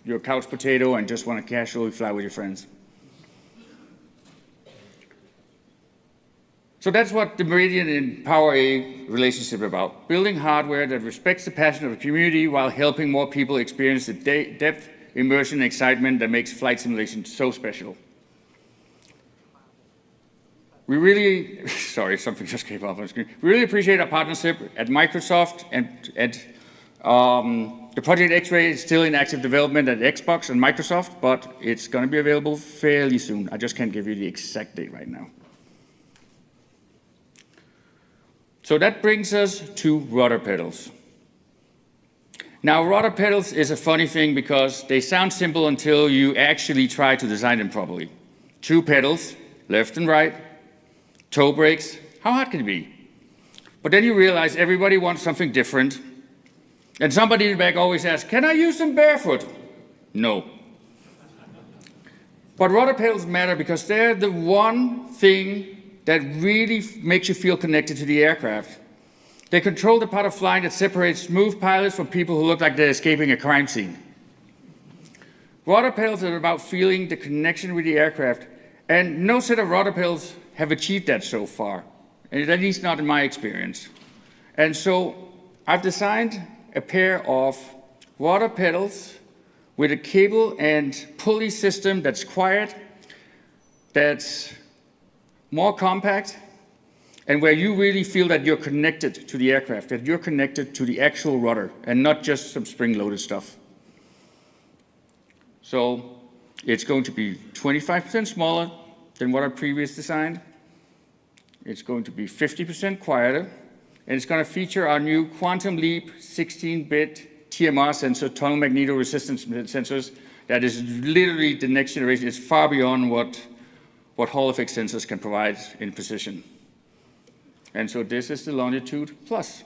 you're a couch potato and just want to casually fly with your friends. So that's what the Meridian and PowerA relationship is about, building hardware that respects the passion of the community while helping more people experience the depth, immersion, and excitement that makes flight simulation so special. We really, sorry, something just came up on the screen. We really appreciate our partnership at Microsoft and the Project X-Ray is still in active development at Xbox and Microsoft, but it's going to be available fairly soon. I just can't give you the exact date right now. So that brings us to rudder pedals. Now, rudder pedals is a funny thing because they sound simple until you actually try to design them properly. 2 pedals, left and right, toe brakes, how hard can it be? But then you realize everybody wants something different. And somebody in the back always asks, can I use them barefoot? No. But rudder pedals matter because they're the one thing that really makes you feel connected to the aircraft. They control the part of flying that separates smooth pilots from people who look like they're escaping a crime scene. Rudder pedals are about feeling the connection with the aircraft, and no set of rudder pedals have achieved that so far, and at least not in my experience. And so I've designed a pair of rudder pedals with a cable and pulley system that's quiet, that's more compact, and where you really feel that you're connected to the aircraft, that you're connected to the actual rudder and not just some spring-loaded stuff. So it's going to be 25% smaller than what I previously designed. It's going to be 50% quieter, and it's going to feature our new Quantum Leap 16-bit TMR sensor, tunnel magnetoresistance sensors, that is literally the next generation. It's far beyond what Hall effect sensors can provide in precision. And so this is the Longitude Plus.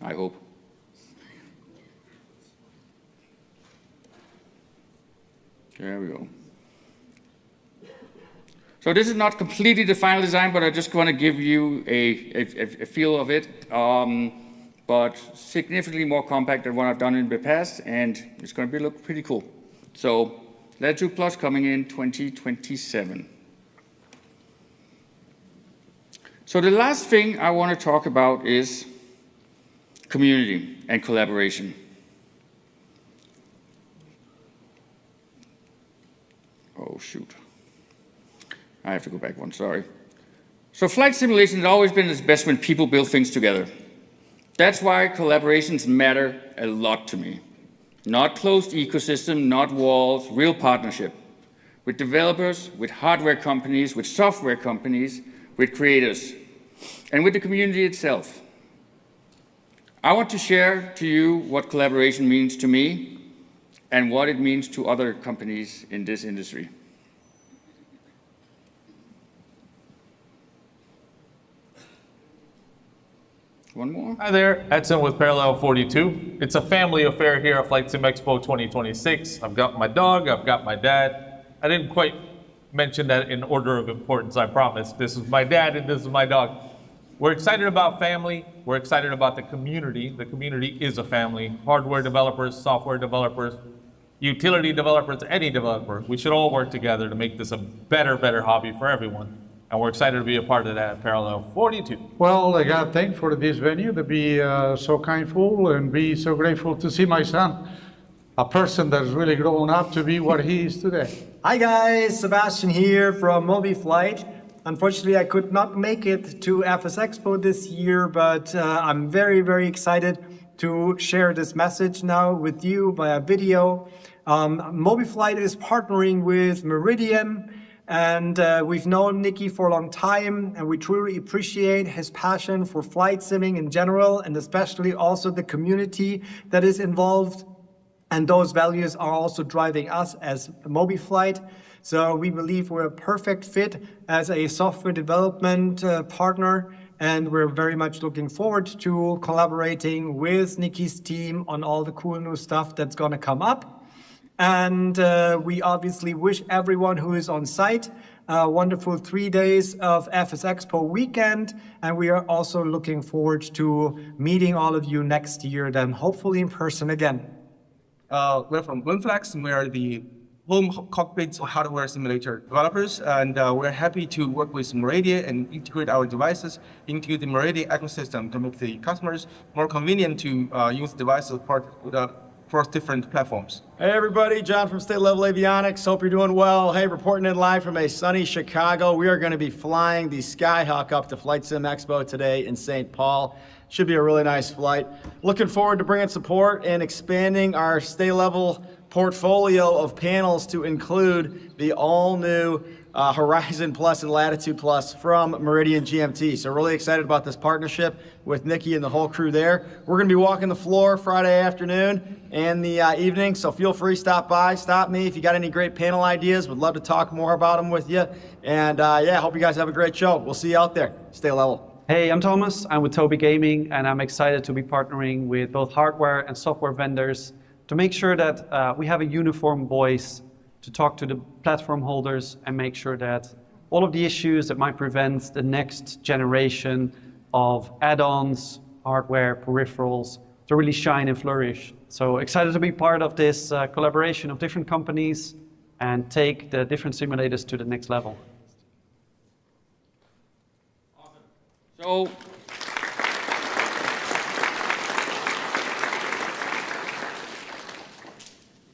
I hope. There we go. So this is not completely the final design, but I just want to give you a feel of it. But significantly more compact than what I've done in the past, and it's going to look pretty cool. So Latitude Plus coming in 2027. So the last thing I want to talk about is community and collaboration. Oh, shoot. I have to go back one, sorry. So flight simulation has always been its best when people build things together. That's why collaborations matter a lot to me. Not closed ecosystem, not walls, real partnership. With developers, with hardware companies, with software companies, with creators, and with the community itself. I want to share to you what collaboration means to me and what it means to other companies in this industry. One more. Hi there, Edson with Parallel 42. It's a family affair here at FlightSimExpo 2026. I've got my dog, I've got my dad. I didn't quite mention that in order of importance, I promise. This is my dad and this is my dog. We're excited about family. We're excited about the community. The community is a family. Hardware developers, software developers, utility developers, any developer. We should all work together to make this a better hobby for everyone. And we're excited to be a part of that at Parallel 42. Well, I got thanked for this venue to be so kindful and be so grateful to see my son, a person that's really grown up to be what he is today. Hi guys, Sebastian here from MobiFlight. Unfortunately, I could not make it to FS Expo this year, but I'm very excited to share this message now with you via video. MobiFlight is partnering with Meridian, and we've known Nicky for a long time, and we truly appreciate his passion for flight simming in general, and especially also the community that is involved. And those values are also driving us as MobiFlight. So we believe we're a perfect fit as a software development partner, and we're very much looking forward to collaborating with Nicky's team on all the cool new stuff that's gonna come up. And we obviously wish everyone who is on site a wonderful 3 days of FS Expo weekend, and we are also looking forward to meeting all of you next year, then hopefully in person again. We're from Winflex, and we are the home cockpit hardware simulator developers, and we're happy to work with Meridian and integrate our devices into the Meridian ecosystem to make the customers more convenient to use devices for different platforms. Hey everybody, John from State Level Avionics. Hope you're doing well. Hey, reporting in live from a sunny Chicago. We are going to be flying the Skyhawk up to FlightSimExpo today in St. Paul. Should be a really nice flight. Looking forward to bringing support and expanding our State Level portfolio of panels to include the all-new Horizon Plus and Latitude Plus from Meridian GMT. So really excited about this partnership with Nicky and the whole crew there. We're going to be walking the floor Friday afternoon and the evening, so feel free to stop by, stop me if you got any great panel ideas. Would love to talk more about them with you. And yeah, hope you guys have a great show. We'll see you out there. Stay level. Hey, I'm Thomas. I'm with Tobii Gaming, and I'm excited to be partnering with both hardware and software vendors to make sure that we have a uniform voice to talk to the platform holders and make sure that all of the issues that might prevent the next generation of add-ons, hardware, peripherals to really shine and flourish. So excited to be part of this collaboration of different companies and take the different simulators to the next level.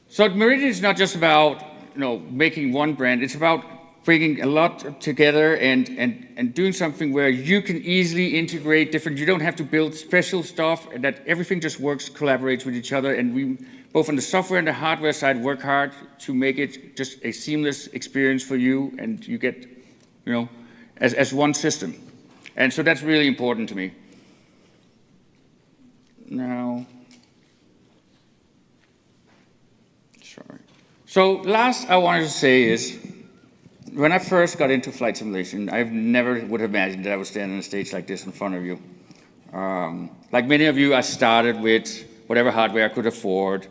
So Meridian is not just about making one brand. It's about bringing a lot together and doing something where you can easily integrate different. You don't have to build special stuff, and that everything just works, collaborates with each other. And we, both on the software and the hardware side, work hard to make it just a seamless experience for you, and you get, as one system. And so that's really important to me. Now, sorry. So last I wanted to say is, when I first got into flight simulation, I never would have imagined that I would stand on a stage like this in front of you. Like many of you, I started with whatever hardware I could afford.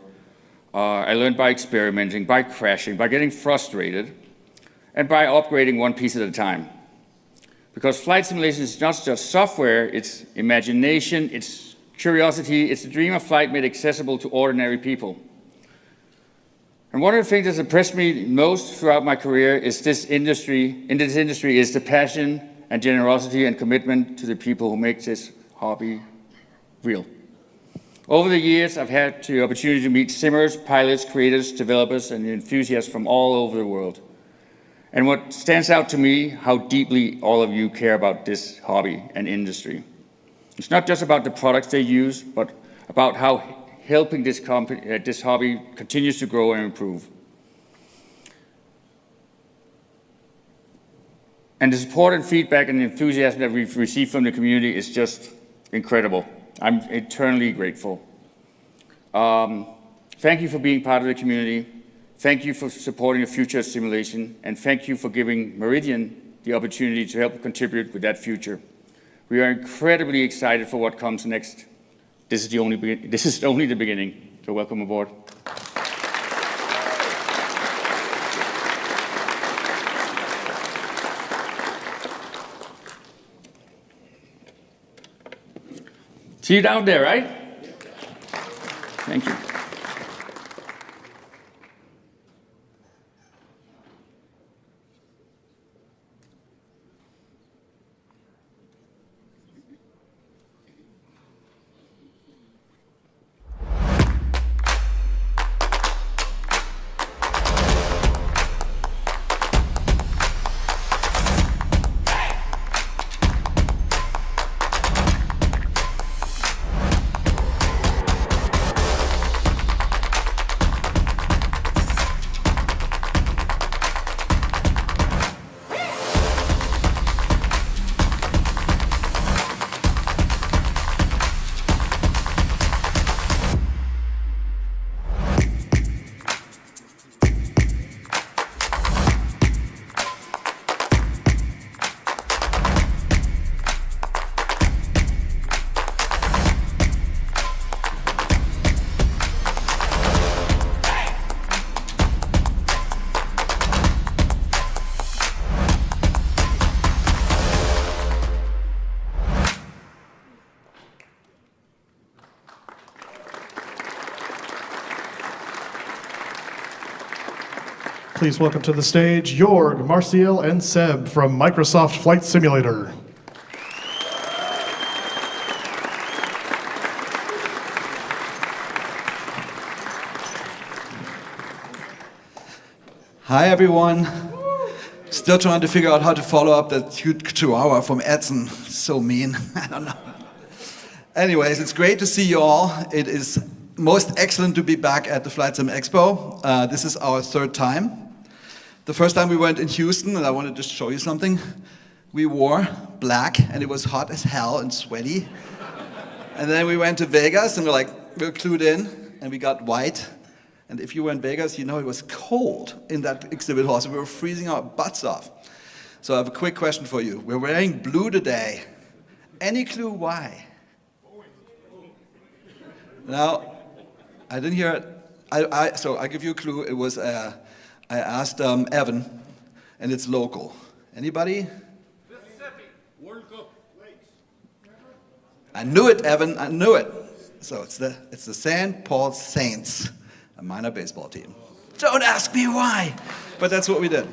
I learned by experimenting, by crashing, by getting frustrated, and by upgrading one piece at a time. Because flight simulation is not just software, it's imagination, it's curiosity, it's the dream of flight made accessible to ordinary people. And one of the things that's impressed me most throughout my career is in this industry is the passion and generosity and commitment to the people who make this hobby real. Over the years, I've had the opportunity to meet simmers, pilots, creators, developers, and enthusiasts from all over the world. And what stands out to me, how deeply all of you care about this hobby and industry. It's not just about the products they use, but about how helping this hobby continues to grow and improve. And the support and feedback and the enthusiasm that we've received from the community is just incredible. I'm eternally grateful. Thank you for being part of the community. Thank you for supporting the future of simulation, and thank you for giving Meridian the opportunity to help contribute with that future. We are incredibly excited for what comes next. This is only the beginning, so welcome aboard. See you down there, right? Thank you. Please welcome to the stage Jorg, Marciel, and Seb from Microsoft Flight Simulator. Hi everyone. Still trying to figure out how to follow up that huge chihuahua from Edson. So mean. I don't know. Anyways, it's great to see you all. It is most excellent to be back at the FlightSimExpo. This is our third time. The first time we went in Houston, and I wanted to show you something. We wore black, and it was hot as hell and sweaty. And then we went to Vegas, and we're clued in, and we got white. And if you were in Vegas, you know it was cold in that exhibit hall, so we were freezing our butts off. So I have a quick question for you. We're wearing blue today. Any clue why? Now, I didn't hear it. So I give you a clue. It was, I asked Evan, and it's local. Anybody? Mississippi, World Cup. I knew it, Evan. I knew it. So it's the St. Paul Saints, a minor baseball team. Don't ask me why, but that's what we did.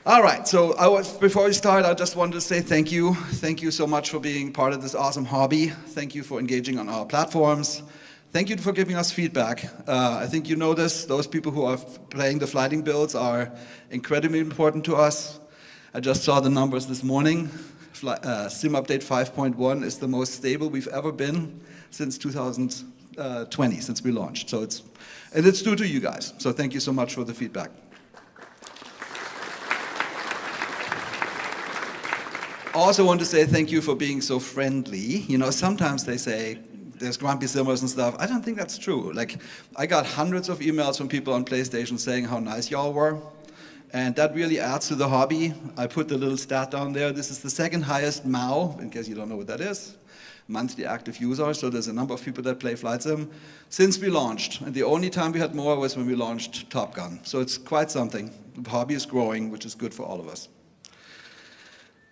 All right, so before we start, I just wanted to say thank you. Thank you so much for being part of this awesome hobby. Thank you for engaging on our platforms. Thank you for giving us feedback. I think you know this. Those people who are playing the flighting builds are incredibly important to us. I just saw the numbers this morning. Sim Update 5.1 is the most stable we've ever been since 2020, since we launched. So it's due to you guys. So thank you so much for the feedback. Also want to say thank you for being so friendly. You know, sometimes they say there's grumpy simmers and stuff. I don't think that's true. Like, I got hundreds of emails from people on PlayStation saying how nice y'all were. And that really adds to the hobby. I put the little stat down there. This is the second highest MAU, in case you don't know what that is, monthly active users. So there's a number of people that play Flight Sim since we launched. And the only time we had more was when we launched Top Gun. So it's quite something. The hobby is growing, which is good for all of us.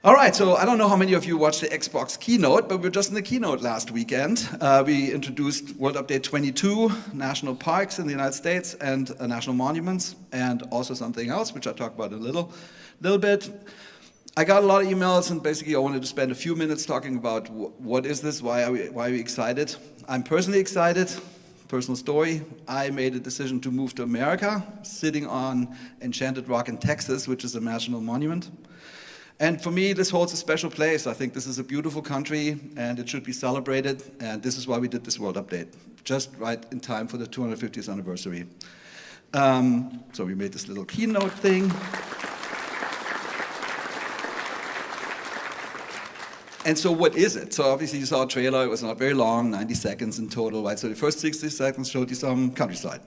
All right, so I don't know how many of you watched the Xbox keynote, but we were just in the keynote last weekend. We introduced World Update 22, national parks in the United States and national monuments, and also something else, which I'll talk about in a little bit. I got a lot of emails, and basically I wanted to spend a few minutes talking about what is this, why are we excited. I'm personally excited. Personal story, I made a decision to move to America, sitting on Enchanted Rock in Texas, which is a national monument. And for me, this holds a special place. I think this is a beautiful country, and it should be celebrated, and this is why we did this World Update, just right in time for the 250th anniversary. So we made this little keynote thing. And so what is it? So obviously you saw a trailer. It was not very long, 90 seconds in total, right? So the first 60 seconds showed you some countryside.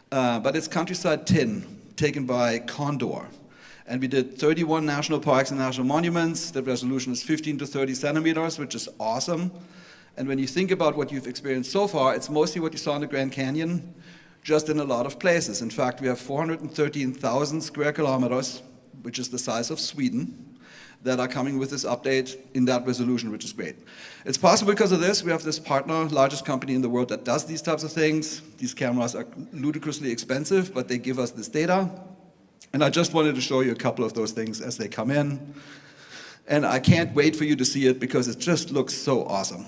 But it's countryside tin, taken by Condor. And we did 31 national parks and national monuments. The resolution is 15 to 30 centimeters, which is awesome. And when you think about what you've experienced so far, it's mostly what you saw in the Grand Canyon, just in a lot of places. In fact, we have 413,000 square kilometers, which is the size of Sweden. that are coming with this update in that resolution, which is great. It's possible because of this. We have this partner, largest company in the world that does these types of things. These cameras are ludicrously expensive, but they give us this data. And I just wanted to show you a couple of those things as they come in. And I can't wait for you to see it because it just looks so awesome.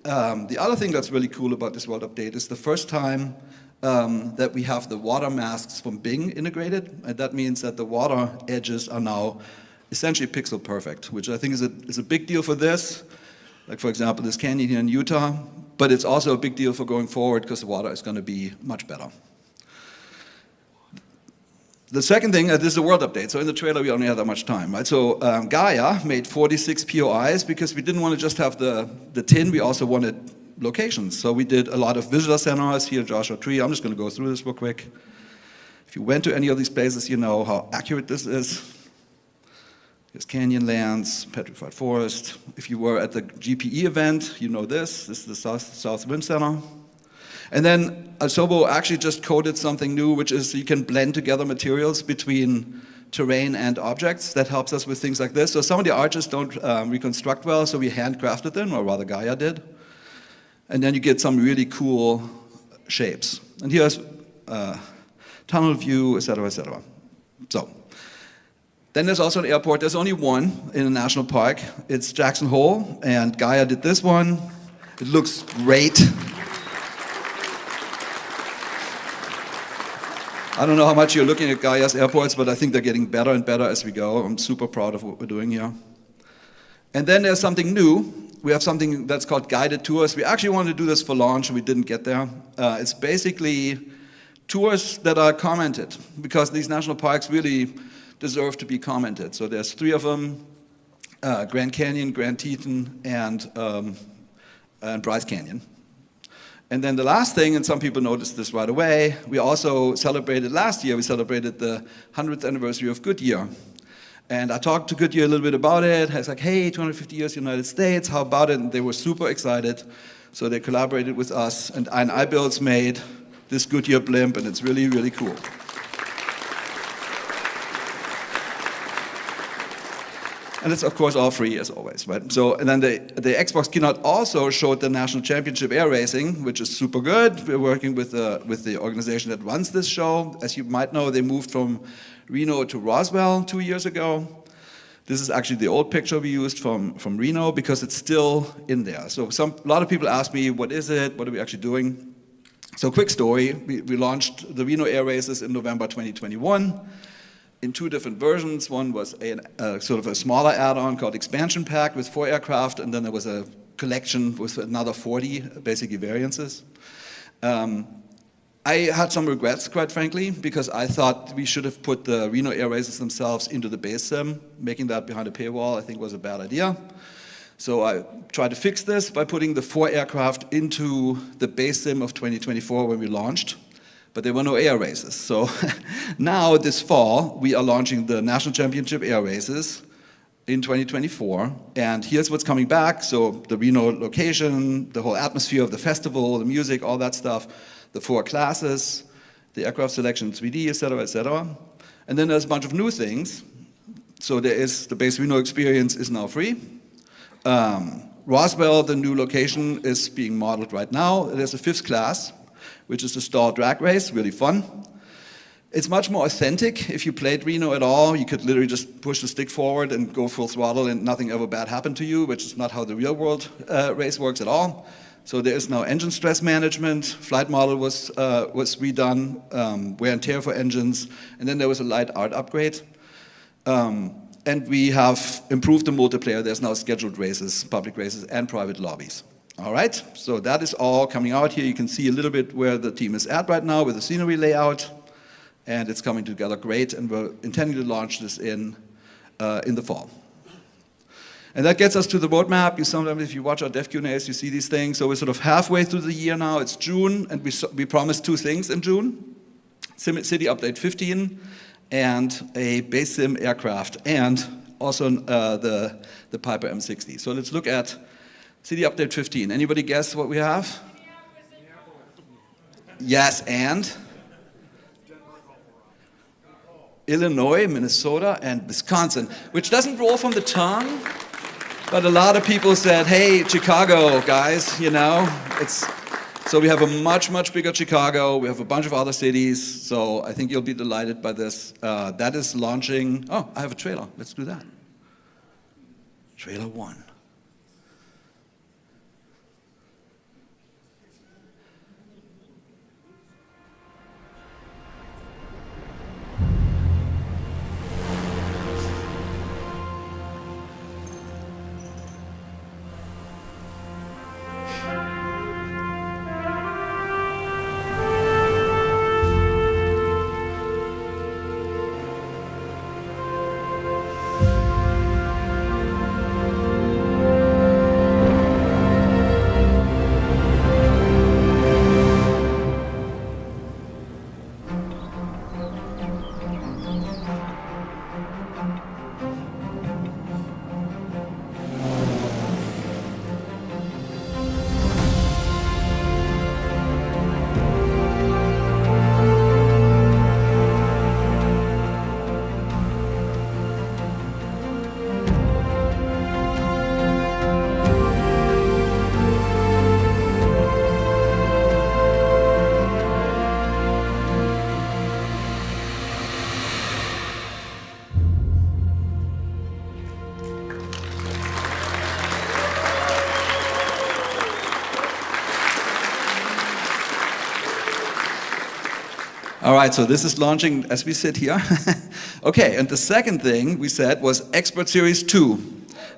The other thing that's really cool about this world update is the first time that we have the water masks from Bing integrated. And that means that the water edges are now essentially pixel perfect, which I think is a big deal for this. Like, for example, this canyon here in Utah. But it's also a big deal for going forward because the water is going to be much better. The second thing, this is a world update. So in the trailer, we only have that much time, right? So Gaia made 46 POIs because we didn't want to just have the tin. We also wanted locations. So we did a lot of visitor centers here, Joshua Tree. I'm just going to go through this real quick. If you went to any of these places, you know how accurate this is. Here's Canyonlands, Petrified Forest. If you were at the GPE event, you know this. This is the South Rim Center. And then Asobo actually just coded something new, which is you can blend together materials between terrain and objects. That helps us with things like this. So some of the arches don't reconstruct well, so we handcrafted them, or rather Gaia did. And then you get some really cool shapes. And here's tunnel view, et cetera, et cetera. So. Then there's also an airport. There's only one in a national park. It's Jackson Hole, and Gaia did this one. It looks great. I don't know how much you're looking at Gaia's airports, but I think they're getting better and better as we go. I'm super proud of what we're doing here. And then there's something new. We have something that's called guided tours. We actually wanted to do this for launch, and we didn't get there. It's basically tours that are commented, because these national parks really deserve to be commented. So there's 3 of them, Grand Canyon, Grand Teton, and Bryce Canyon. And then the last thing, and some people noticed this right away, we also celebrated last year, we celebrated the 100th anniversary of Goodyear. And I talked to Goodyear a little bit about it. I was like, hey, 250 years United States, how about it? And they were super excited. So they collaborated with us, and iBuilds made this Goodyear blimp, and it's really, really cool. And it's, of course, all free, as always, right? So, and then the Xbox keynote also showed the National Championship Air Racing, which is super good. We're working with the organization that runs this show. As you might know, they moved from Reno to Roswell 2 years ago. This is actually the old picture we used from Reno because it's still in there. So a lot of people ask me, what is it? What are we actually doing? So quick story, we launched the Reno Air Races in November 2021. In 2 different versions. One was sort of a smaller add-on called Expansion Pack with 4 aircraft, and then there was a collection with another 40, basically variances. I had some regrets, quite frankly, because I thought we should have put the Reno Air Races themselves into the base sim. Making that behind a paywall, I think, was a bad idea. So I tried to fix this by putting the 4 aircraft into the base sim of 2024 when we launched. But there were no air races. So now this fall, we are launching the National Championship Air Races in 2024. And here's what's coming back. So the Reno location, the whole atmosphere of the festival, the music, all that stuff, the 4 classes, the aircraft selection 3D, et cetera, et cetera. And then there's a bunch of new things. So there is the base Reno experience is now free. Roswell, the new location, is being modeled right now. There's a 5th class, which is the stall drag race, really fun. It's much more authentic. If you played Reno at all, you could literally just push the stick forward and go full throttle and nothing ever bad happened to you, which is not how the real world race works at all. So there is now engine stress management, flight model was redone, wear and tear for engines, and then there was a light art upgrade. And we have improved the multiplayer. There's now scheduled races, public races, and private lobbies. All right, so that is all coming out here. You can see a little bit where the team is at right now with the scenery layout, and it's coming together great, and we're intending to launch this in the fall. And that gets us to the roadmap. Sometimes if you watch our Dev Q&As, you see these things. So we're sort of halfway through the year now. It's June, and we promised 2 things in June. City Update 15, and a base sim aircraft, and also the Piper M60. So let's look at City Update 15. Anybody guess what we have? Yes, and? Illinois, Minnesota, and Wisconsin, which doesn't roll from the tongue, but a lot of people said, hey, Chicago, guys, you know, so we have a much, much bigger Chicago. We have a bunch of other cities, so I think you'll be delighted by this. That is launching, oh, I have a trailer. Let's do that. Trailer 1. All right, so this is launching as we sit here. Okay, and the second thing we said was Expert Series 2.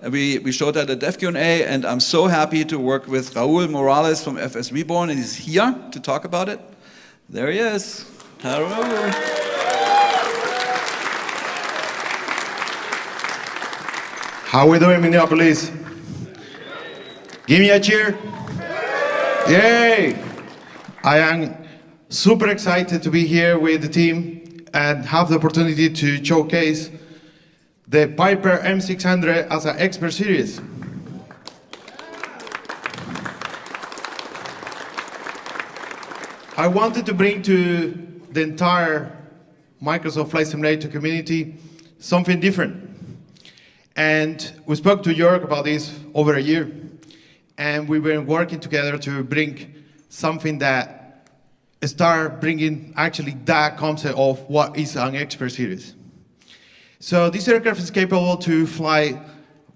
And we showed that at DevQ&A, and I'm so happy to work with Raul Morales from FS Reborn, and he's here to talk about it. There he is. Hello. How we doing, Minneapolis? Give me a cheer. Yay! I am super excited to be here with the team and have the opportunity to showcase the Piper M600 as an expert series. I wanted to bring to the entire Microsoft Flight Simulator community something different. And we spoke to Jörg about this over a year, and we've been working together to bring something that start bringing actually that concept of what is an expert series. So this aircraft is capable to fly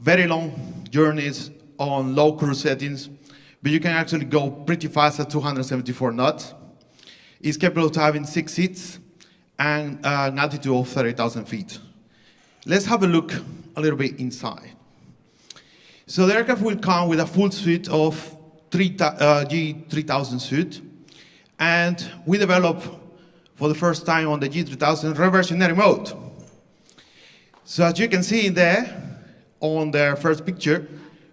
very long journeys on low cruise settings, but you can actually go pretty fast at 274 knots. It's capable of having 6 seats and an altitude of 30,000 feet. Let's have a look a little bit inside. So the aircraft will come with a full suite of G3000 suite, and we developed for the first time on the G3000 reversionary mode. So as you can see in there, on the first picture,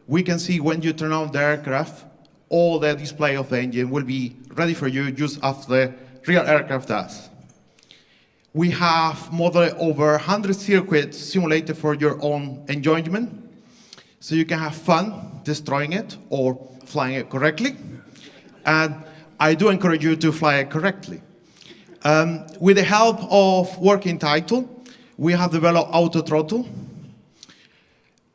we can see when you turn on the aircraft, all the display of the engine will be ready for you just as the real aircraft does. We have modeled over 100 circuits simulated for your own enjoyment, so you can have fun destroying it or flying it correctly. And I do encourage you to fly it correctly. With the help of working title, we have developed auto throttle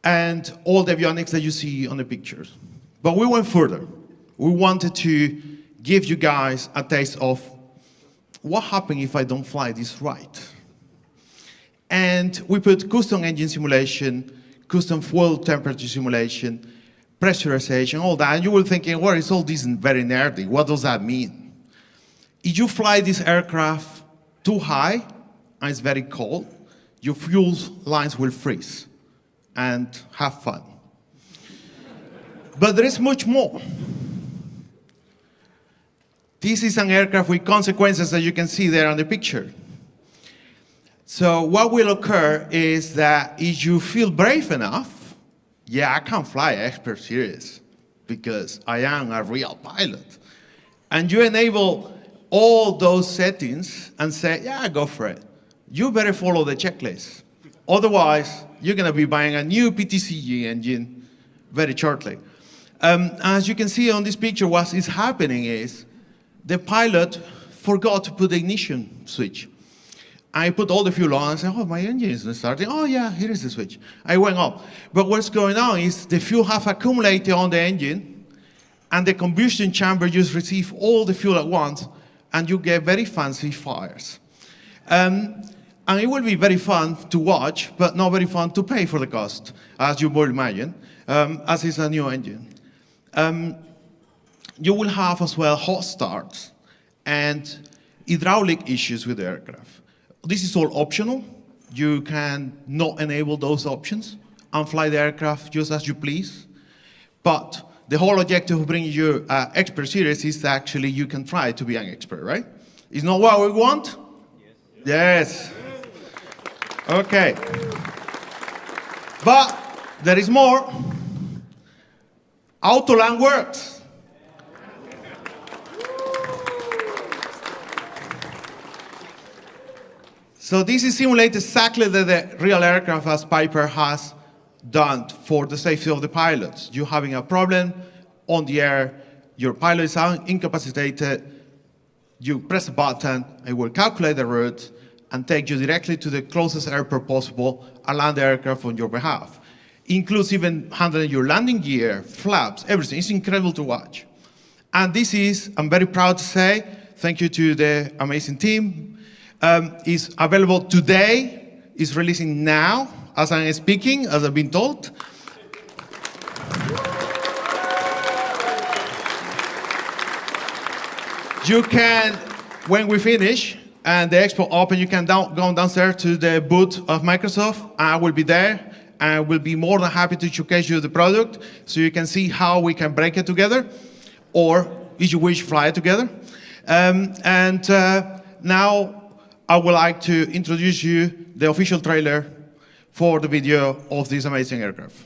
and all the avionics that you see on the pictures. But we went further. We wanted to give you guys a taste of what happens if I don't fly this right. And we put custom engine simulation, custom fuel temperature simulation, pressurization, all that, and you will be thinking, well, it's all this very nerdy. What does that mean? If you fly this aircraft too high and it's very cold, your fuel lines will freeze and have fun. But there is much more. This is an aircraft with consequences that you can see there on the picture. So what will occur is that if you feel brave enough, yeah, I can fly expert series because I am a real pilot. And you enable all those settings and say, yeah, go for it. You better follow the checklist. Otherwise, you're going to be buying a new PTCG engine very shortly. As you can see on this picture, what is happening is the pilot forgot to put the ignition switch. I put all the fuel on and I said, oh, my engine isn't starting. Oh yeah, here is the switch. I went up. But what's going on is the fuel have accumulated on the engine and the combustion chamber just receive all the fuel at once and you get very fancy fires. And it will be very fun to watch, but not very fun to pay for the cost, as you would imagine, as it's a new engine. You will have as well hot starts and hydraulic issues with the aircraft. This is all optional. You can not enable those options and fly the aircraft just as you please. But the whole objective of bringing you an expert series is that actually you can try to be an expert, right? Is not what we want? Yes. Okay. But there is more. Autoland works. So this is simulated exactly the real aircraft as Piper has done for the safety of the pilots. You're having a problem on the air, your pilot is incapacitated, you press a button, it will calculate the route and take you directly to the closest airport possible and land the aircraft on your behalf. Includes even handling your landing gear, flaps, everything. It's incredible to watch. And this is, I'm very proud to say, thank you to the amazing team, is available today, is releasing now, as I'm speaking, as I've been told. You can, when we finish and the expo open, you can go downstairs to the booth of Microsoft. I will be there and will be more than happy to showcase you the product so you can see how we can break it together or, if you wish, fly it together. Now I would like to introduce you the official trailer for the video of this amazing aircraft.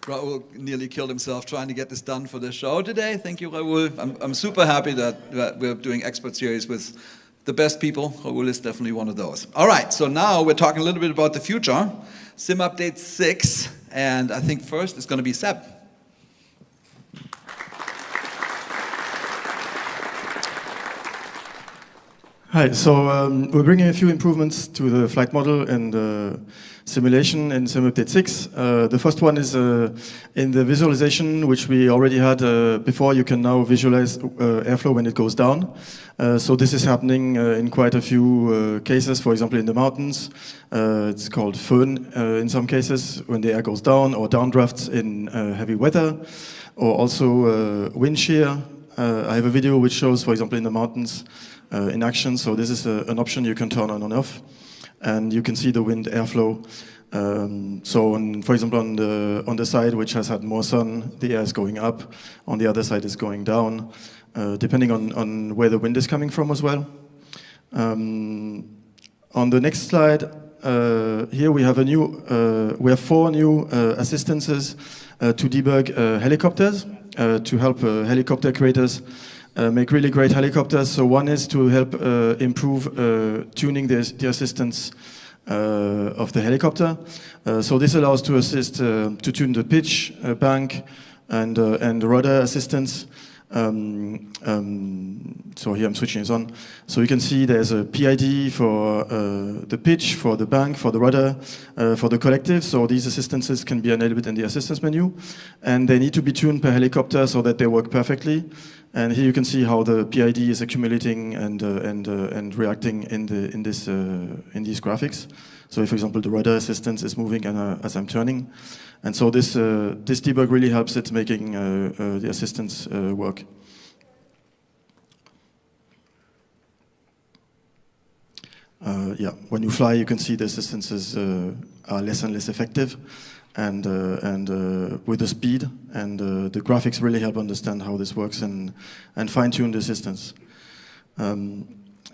Raul nearly killed himself trying to get this done for the show today. Thank you, Raul. I'm super happy that we're doing expert series with the best people. Raul is definitely one of those. All right, so now we're talking a little bit about the future. Sim Update 6, and I think first it's going to be Seb. Hi, so we're bringing a few improvements to the flight model and the simulation in Sim Update 6. The first one is in the visualization, which we already had before. You can now visualize airflow when it goes down. So this is happening in quite a few cases, for example, in the mountains. It's called föhn in some cases, when the air goes down, or downdrafts in heavy weather, or also wind shear. I have a video which shows, for example, in the mountains, in action. So this is an option you can turn on and off, and you can see the wind airflow. For example, on the side which has had more sun, the air is going up. On the other side is going down, depending on where the wind is coming from as well. On the next slide, here we have we have 4 new assistances to debug helicopters to help helicopter creators make really great helicopters. So one is to help improve tuning the assistance of the helicopter. So this allows to assist to tune the pitch, bank, and rudder assistance. So here I'm switching it on. So you can see there's a PID for the pitch, for the bank, for the rudder, for the collective. So these assistances can be enabled in the assistance menu, and they need to be tuned per helicopter so that they work perfectly. And here you can see how the PID is accumulating and reacting in these graphics. So if, for example, the rudder assistance is moving as I'm turning, and so this debug really helps it making the assistance work. Yeah, when you fly, you can see the assistances are less and less effective, and with the speed, and the graphics really help understand how this works and fine-tune the assistance.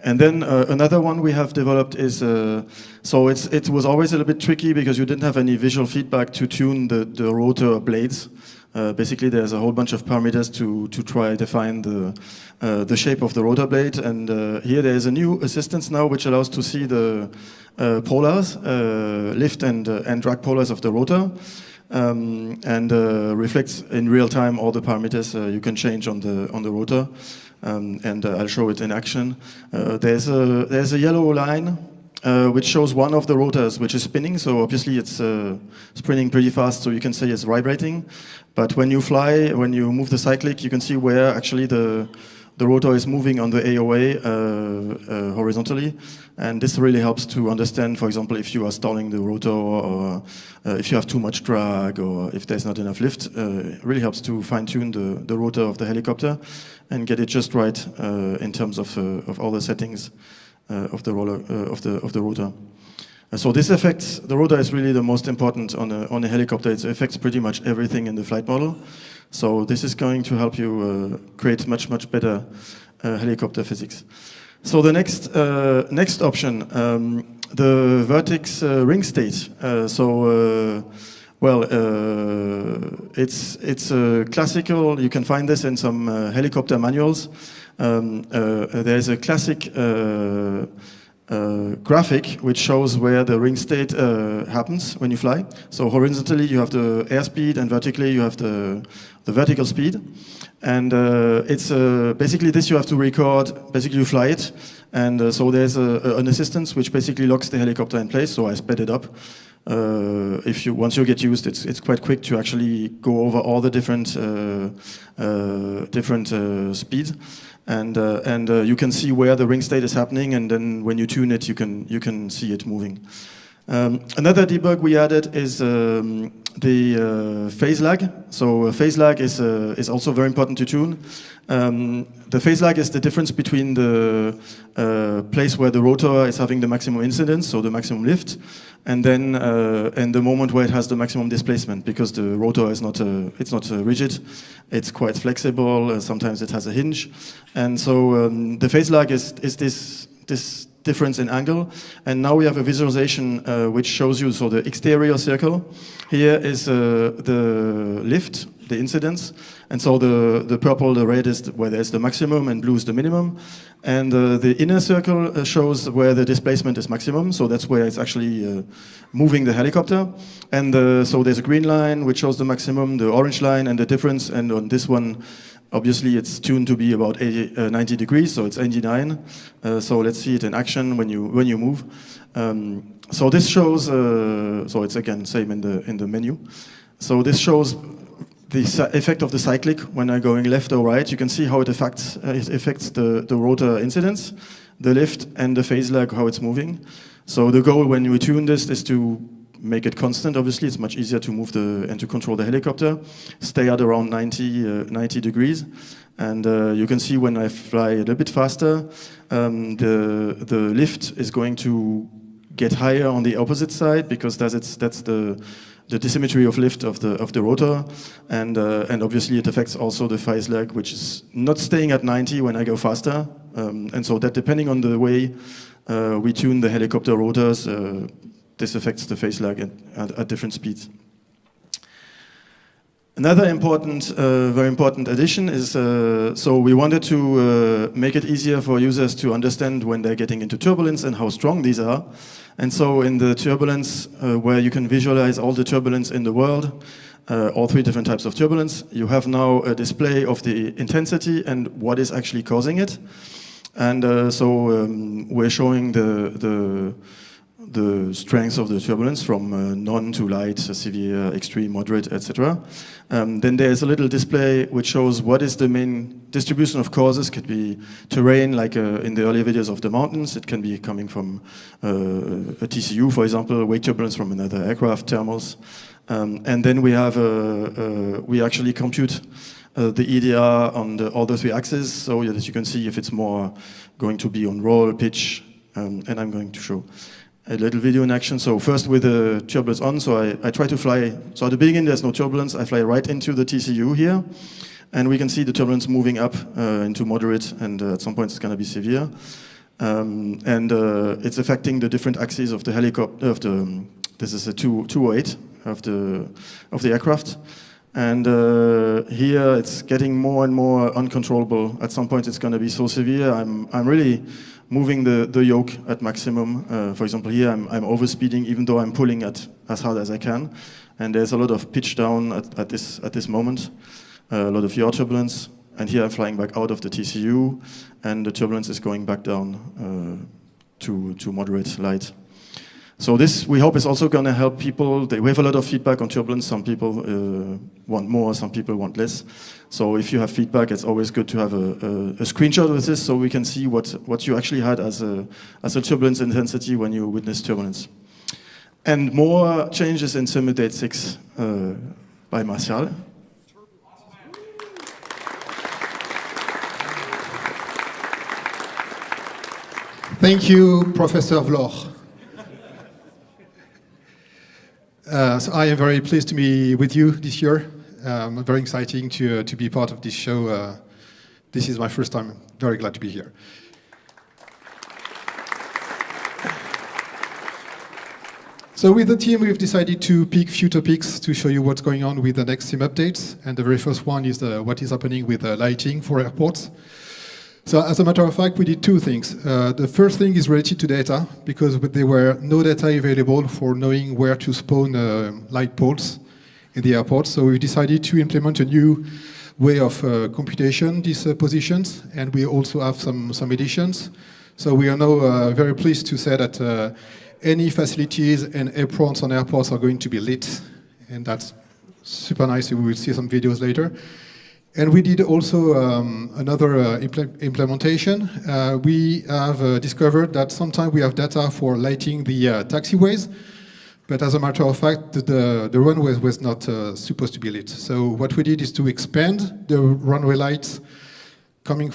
And then another one we have developed is, so it was always a little bit tricky because you didn't have any visual feedback to tune the rotor blades. Basically, there's a whole bunch of parameters to try to define the shape of the rotor blade. And here there is a new assistance now which allows to see the polars, lift and drag polars of the rotor, and reflects in real time all the parameters you can change on the rotor. And I'll show it in action. There's a yellow line which shows one of the rotors which is spinning. So obviously it's spinning pretty fast, so you can say it's vibrating. But when you fly, when you move the cyclic, you can see where actually the rotor is moving on the AOA horizontally. And this really helps to understand, for example, if you are stalling the rotor, or if you have too much drag, or if there's not enough lift. It really helps to fine-tune the rotor of the helicopter and get it just right in terms of all the settings of the rotor. So this affects, the rotor is really the most important on a helicopter. It affects pretty much everything in the flight model. So this is going to help you create much better helicopter physics. So the next option, the vertex ring state. It's a classical. You can find this in some helicopter manuals. There's a classic graphic which shows where the ring state happens when you fly. So horizontally you have the airspeed, and vertically you have the vertical speed. And it's basically this you have to record. Basically you fly it, and so there's an assistance which basically locks the helicopter in place. So I sped it up. Once you get used, it's quite quick to actually go over all the different speeds. And you can see where the ring state is happening, and then when you tune it, you can see it moving. Another debug we added is the phase lag. So phase lag is also very important to tune. The phase lag is the difference between the place where the rotor is having the maximum incidence, so the maximum lift, and then and the moment where it has the maximum displacement, because the rotor is not rigid, it's quite flexible. Sometimes it has a hinge, and so the phase lag is this difference in angle. And now we have a visualization which shows you, so the exterior circle here is the lift, the incidence, and so the purple, the red is where there's the maximum, and blue is the minimum, and the inner circle shows where the displacement is maximum, so that's where it's actually moving the helicopter. And so there's a green line which shows the maximum, the orange line and the difference, and on this one obviously it's tuned to be about 90 degrees, so it's 89. So let's see it in action when you move. So this shows, so it's again same in the menu. So this shows the effect of the cyclic when I'm going left or right. You can see how it affects the rotor incidence, the lift, and the phase lag, how it's moving. So the goal when we tune this is to make it constant. Obviously, it's much easier to move and to control the helicopter. Stay at around 90 degrees, and you can see when I fly a little bit faster, the lift is going to get higher on the opposite side, because that's the dissymmetry of lift of the rotor, and obviously it affects also the phase lag, which is not staying at 90 when I go faster, and so that depending on the way we tune the helicopter rotors, this affects the phase lag at different speeds. Another important, very important addition is, so we wanted to make it easier for users to understand when they're getting into turbulence and how strong these are. And so in the turbulence, where you can visualize all the turbulence in the world, all 3 different types of turbulence, you have now a display of the intensity and what is actually causing it. And we're showing the strength of the turbulence from none to light, severe, extreme, moderate, etc. Then there's a little display which shows what is the main distribution of causes. It could be terrain, like in the earlier videos of the mountains. It can be coming from a TCU, for example, wake turbulence from another aircraft, thermals. And then we have we actually compute the EDR on all the 3 axes, so that you can see if it's more going to be on roll, pitch, and I'm going to show a little video in action. So first with the turbulence on, so I try to fly, so at the beginning there's no turbulence, I fly right into the TCU here, and we can see the turbulence moving up into moderate, and at some point it's going to be severe. It's affecting the different axes of the helicopter, this is a 208 of the aircraft. And here it's getting more and more uncontrollable. At some point it's going to be so severe, I'm really moving the yoke at maximum. For example, here I'm overspeeding even though I'm pulling at as hard as I can. And there's a lot of pitch down at this moment, a lot of yaw turbulence. And here I'm flying back out of the TCU, and the turbulence is going back down to moderate light. So this, we hope, is also going to help people. We have a lot of feedback on turbulence. Some people want more, some people want less. So if you have feedback, it's always good to have a screenshot of this so we can see what you actually had as a turbulence intensity when you witnessed turbulence. And more changes in Simulcast 6 by Martial. Thank you, Professor Vlor. So I am very pleased to be with you this year. Very exciting to be part of this show. This is my first time. Very glad to be here. So with the team, we've decided to pick few topics to show you what's going on with the next sim updates. And the very first one is what is happening with lighting for airports. So as a matter of fact, we did 2 things. The first thing is related to data, because there were no data available for knowing where to spawn light poles in the airport. So we decided to implement a new way of computation these positions, and we also have some additions. So we are now very pleased to say that any facilities and aprons on airports are going to be lit, and that's super nice. We will see some videos later. And we did also another implementation. We have discovered that sometimes we have data for lighting the taxiways, but as a matter of fact, the runway was not supposed to be lit. So what we did is to expand the runway lights coming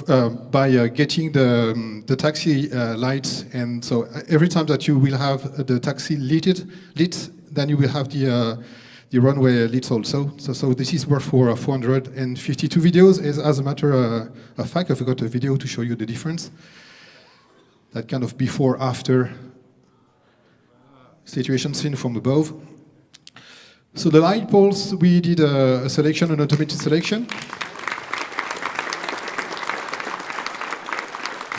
by getting the taxi lights. And so every time that you will have the taxi lit, then you will have the runway lit also. So this is worth for 452 videos. As a matter of fact, I forgot a video to show you the difference. That kind of before-after situation seen from above. So the light poles, we did a selection, an automated selection.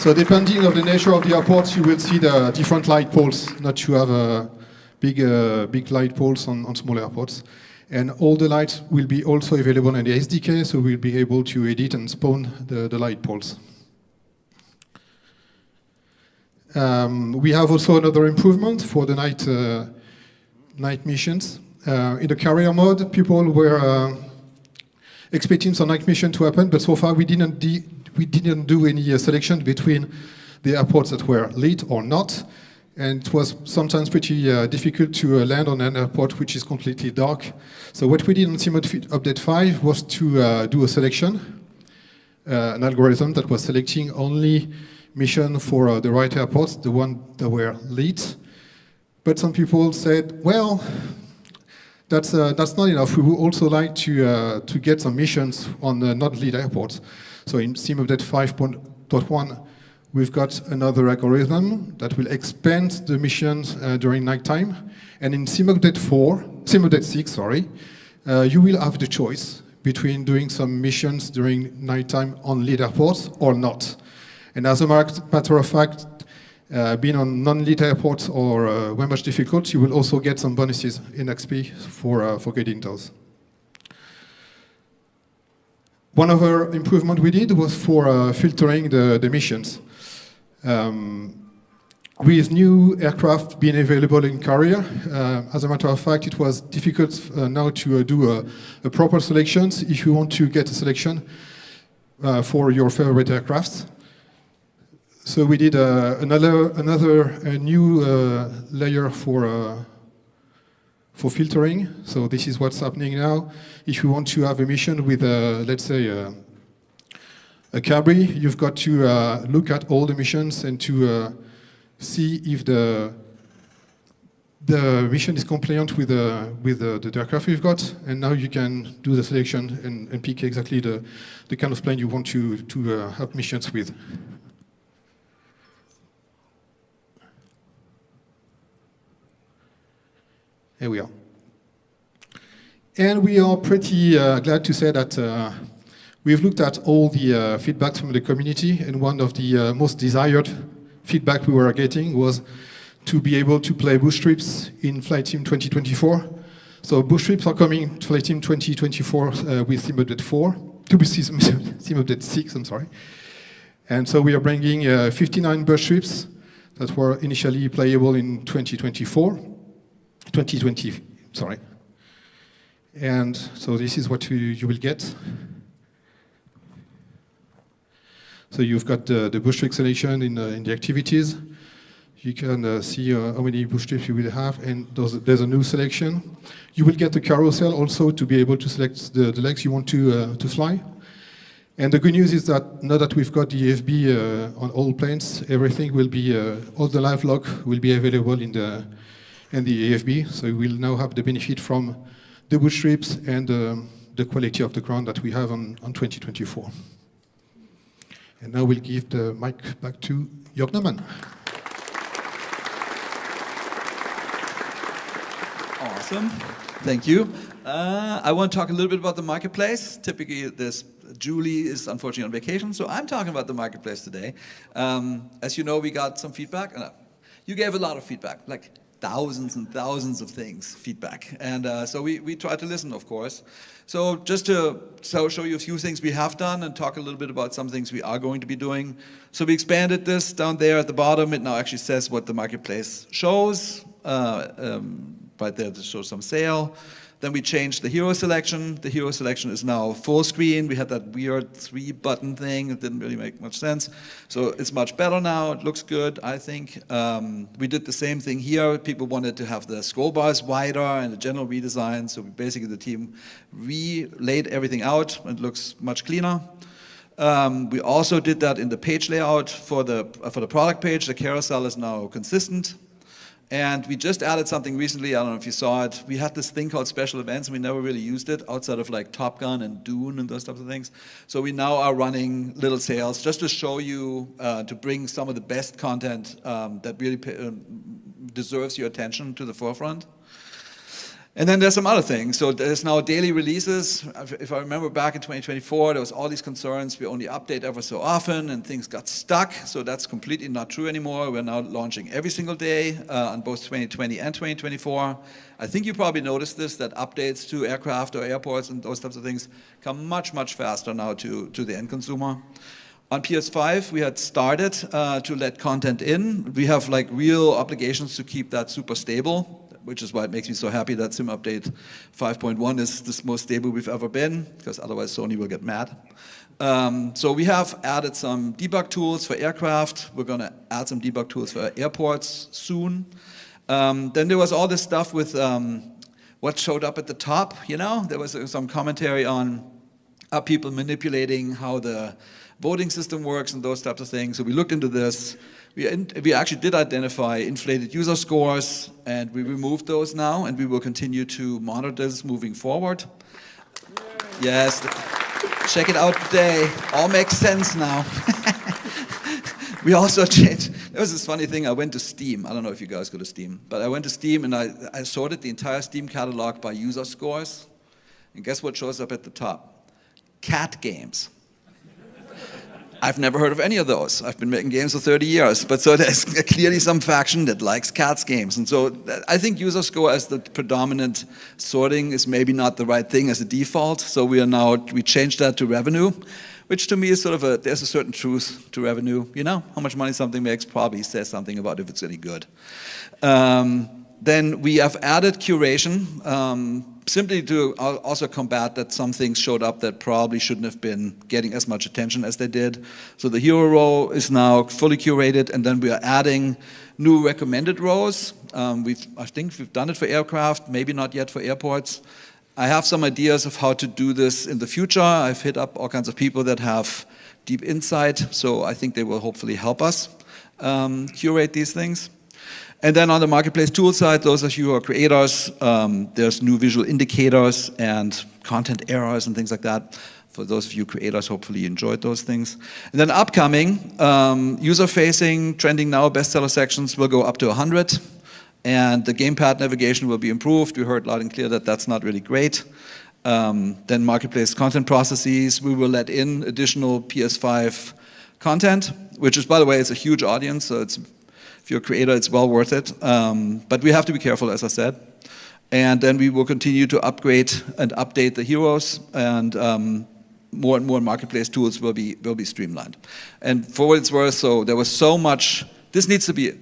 So depending on the nature of the airport, you will see the different light poles, not to have big light poles on small airports. And all the lights will be also available in the SDK, so we'll be able to edit and spawn the light poles. We have also another improvement for the night missions. In the carrier mode, people were expecting some night mission to happen, but so far we didn't do any selection between the airports that were lit or not. And it was sometimes pretty difficult to land on an airport which is completely dark. So what we did on SimUpdate Update 5 was to do a selection, an algorithm that was selecting only mission for the right airports, the one that were lit. But some people said, well, that's not enough. We would also like to get some missions on not lit airports. So in SimUpdate 5.1, we've got another algorithm that will expand the missions during nighttime. And in SimUpdate 6, you will have the choice between doing some missions during nighttime on lead airports or not. And as a matter of fact, being on non-lead airports or very much difficult, you will also get some bonuses in XP for getting those. One other improvement we did was for filtering the missions. With new aircraft being available in carrier, as a matter of fact, it was difficult now to do a proper selection if you want to get a selection for your favorite aircrafts. So we did another new layer for filtering. So this is what's happening now. If you want to have a mission with, let's say, a cabri, you've got to look at all the missions and to see if the mission is compliant with the aircraft you've got. And now you can do the selection and pick exactly the kind of plane you want to have missions with. Here we are. And we are pretty glad to say that we've looked at all the feedback from the community, and one of the most desired feedback we were getting was to be able to play boost trips in Flight Sim 2024. So boost trips are coming to Flight Sim 2024 with SimUpdate 4, to be SimUpdate 6, I'm sorry. And so we are bringing 59 boost trips that were initially playable in 2020, sorry. And so this is what you will get. So you've got the boost trip selection in the activities. You can see how many boost trips you will have, and there's a new selection. You will get a carousel also to be able to select the legs you want to fly. And the good news is that now that we've got the EFB on all planes, everything will be, all the live log will be available in the AFB, so we'll now have the benefit from the boost trips and the quality of the ground that we have on 2024. And now we'll give the mic back to Jörg Neumann. Awesome, thank you. I want to talk a little bit about the marketplace. Typically, Julie is unfortunately on vacation, so I'm talking about the marketplace today. As you know, we got some feedback. You gave a lot of feedback, like thousands and thousands of feedback. And so we try to listen, of course. So just to show you a few things we have done and talk a little bit about some things we are going to be doing. So we expanded this down there at the bottom. It now actually says what the marketplace shows. Right there to show some sale. Then we changed the hero selection. The hero selection is now full screen. We had that weird 3-button thing. It didn't really make much sense. So it's much better now. It looks good, I think. We did the same thing here. People wanted to have the scroll bars wider and a general redesign. So basically the team laid everything out. It looks much cleaner. We also did that in the page layout for the product page. The carousel is now consistent. And we just added something recently, I don't know if you saw it. We had this thing called special events, and we never really used it outside of like Top Gun and Dune and those types of things. So we now are running little sales just to show you, to bring some of the best content that really deserves your attention to the forefront. And then there's some other things. So there's now daily releases. If I remember back in 2024, there was all these concerns. We only update ever so often and things got stuck. So that's completely not true anymore. We're now launching every single day on both 2020 and 2024. I think you probably noticed this, that updates to aircraft or airports and those types of things come much, much faster now to the end consumer. On PS5, we had started to let content in. We have like real obligations to keep that super stable, which is why it makes me so happy that SimUpdate 5.1 is the most stable we've ever been, because otherwise Sony will get mad. So we have added some debug tools for aircraft. We're going to add some debug tools for airports soon. Then there was all this stuff with what showed up at the top. You know, there was some commentary on are people manipulating how the voting system works and those types of things. So we looked into this. We actually did identify inflated user scores, and we removed those now, and we will continue to monitor this moving forward. Yes, check it out today. All makes sense now. We also changed, there was this funny thing, I went to Steam. I don't know if you guys go to Steam, but I went to Steam and I sorted the entire Steam catalog by user scores. And guess what shows up at the top? Cat games. I've never heard of any of those. I've been making games for 30 years, but so there's clearly some faction that likes cats games. And so I think user score as the predominant sorting is maybe not the right thing as a default. So we changed that to revenue, which to me is sort of there's a certain truth to revenue. You know, how much money something makes probably says something about if it's any good. Then we have added curation, simply to also combat that some things showed up that probably shouldn't have been getting as much attention as they did. So the hero row is now fully curated, and then we are adding new recommended rows. I think we've done it for aircraft, maybe not yet for airports. I have some ideas of how to do this in the future. I've hit up all kinds of people that have deep insight, so I think they will hopefully help us curate these things. And then on the marketplace tool side, those of you who are creators, there's new visual indicators and content errors and things like that. For those of you creators, hopefully you enjoyed those things. And then upcoming, user-facing, trending now, bestseller sections will go up to 100. And the gamepad navigation will be improved. We heard loud and clear that that's not really great. Then marketplace content processes, we will let in additional PS5 content, which is, by the way, it's a huge audience, so if you're a creator, it's well worth it. But we have to be careful, as I said. And then we will continue to upgrade and update the heroes, and more and more marketplace tools will be streamlined. And for what it's worth, so there was so much, this needs to be,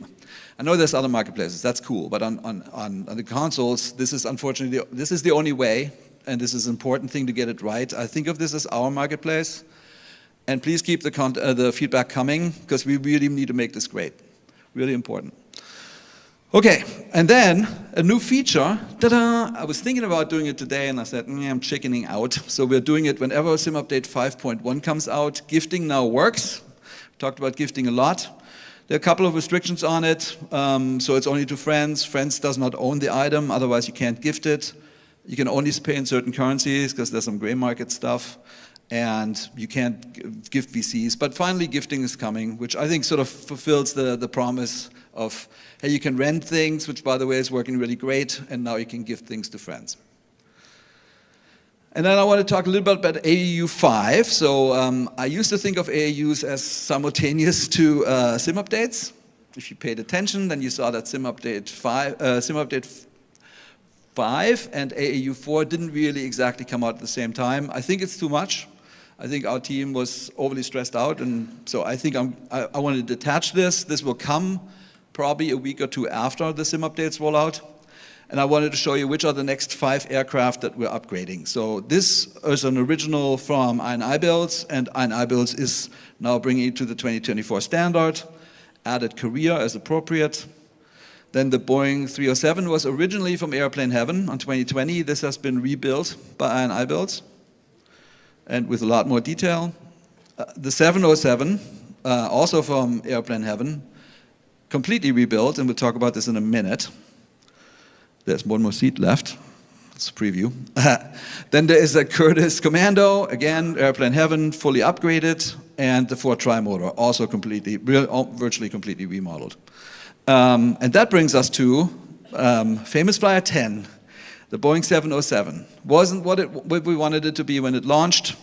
I know there's other marketplaces, that's cool, but on the consoles, this is unfortunately, this is the only way, and this is an important thing to get it right. I think of this as our marketplace, and please keep the feedback coming, because we really need to make this great. Really important. Okay, and then a new feature. Ta-da! I was thinking about doing it today, and I said, I'm chickening out. So we're doing it whenever Sim Update 5.1 comes out. Gifting now works. We talked about gifting a lot. There are a couple of restrictions on it. So it's only to friends. Friends does not own the item, otherwise you can't gift it. You can only pay in certain currencies, because there's some gray market stuff. And you can't gift VCs. But finally, gifting is coming, which I think sort of fulfills the promise of, hey, you can rent things, which, by the way, is working really great, and now you can gift things to friends. And then I want to talk a little bit about AAU 5. So I used to think of AAUs as simultaneous to sim updates. If you paid attention, then you saw that sim update 5 and AAU 4 didn't really exactly come out at the same time. I think it's too much. I think our team was overly stressed out, and so I think I want to detach this. This will come probably a week or two after the sim updates roll out. And I wanted to show you which are the next 5 aircraft that we're upgrading. So this is an original from INI Builds, and INI Builds is now bringing it to the 2024 standard, added Korea as appropriate. Then the Boeing 307 was originally from Airplane Heaven on 2020. This has been rebuilt by INI Builds, and with a lot more detail. The 707, also from Airplane Heaven, completely rebuilt, and we'll talk about this in a minute. There's one more seat left. It's a preview. Then there is a Curtiss Commando, again, Airplane Heaven, fully upgraded, and the Ford Tri-Motor, also virtually completely remodeled. And that brings us to Famous Flyer 10, the Boeing 707. Wasn't what we wanted it to be when it launched.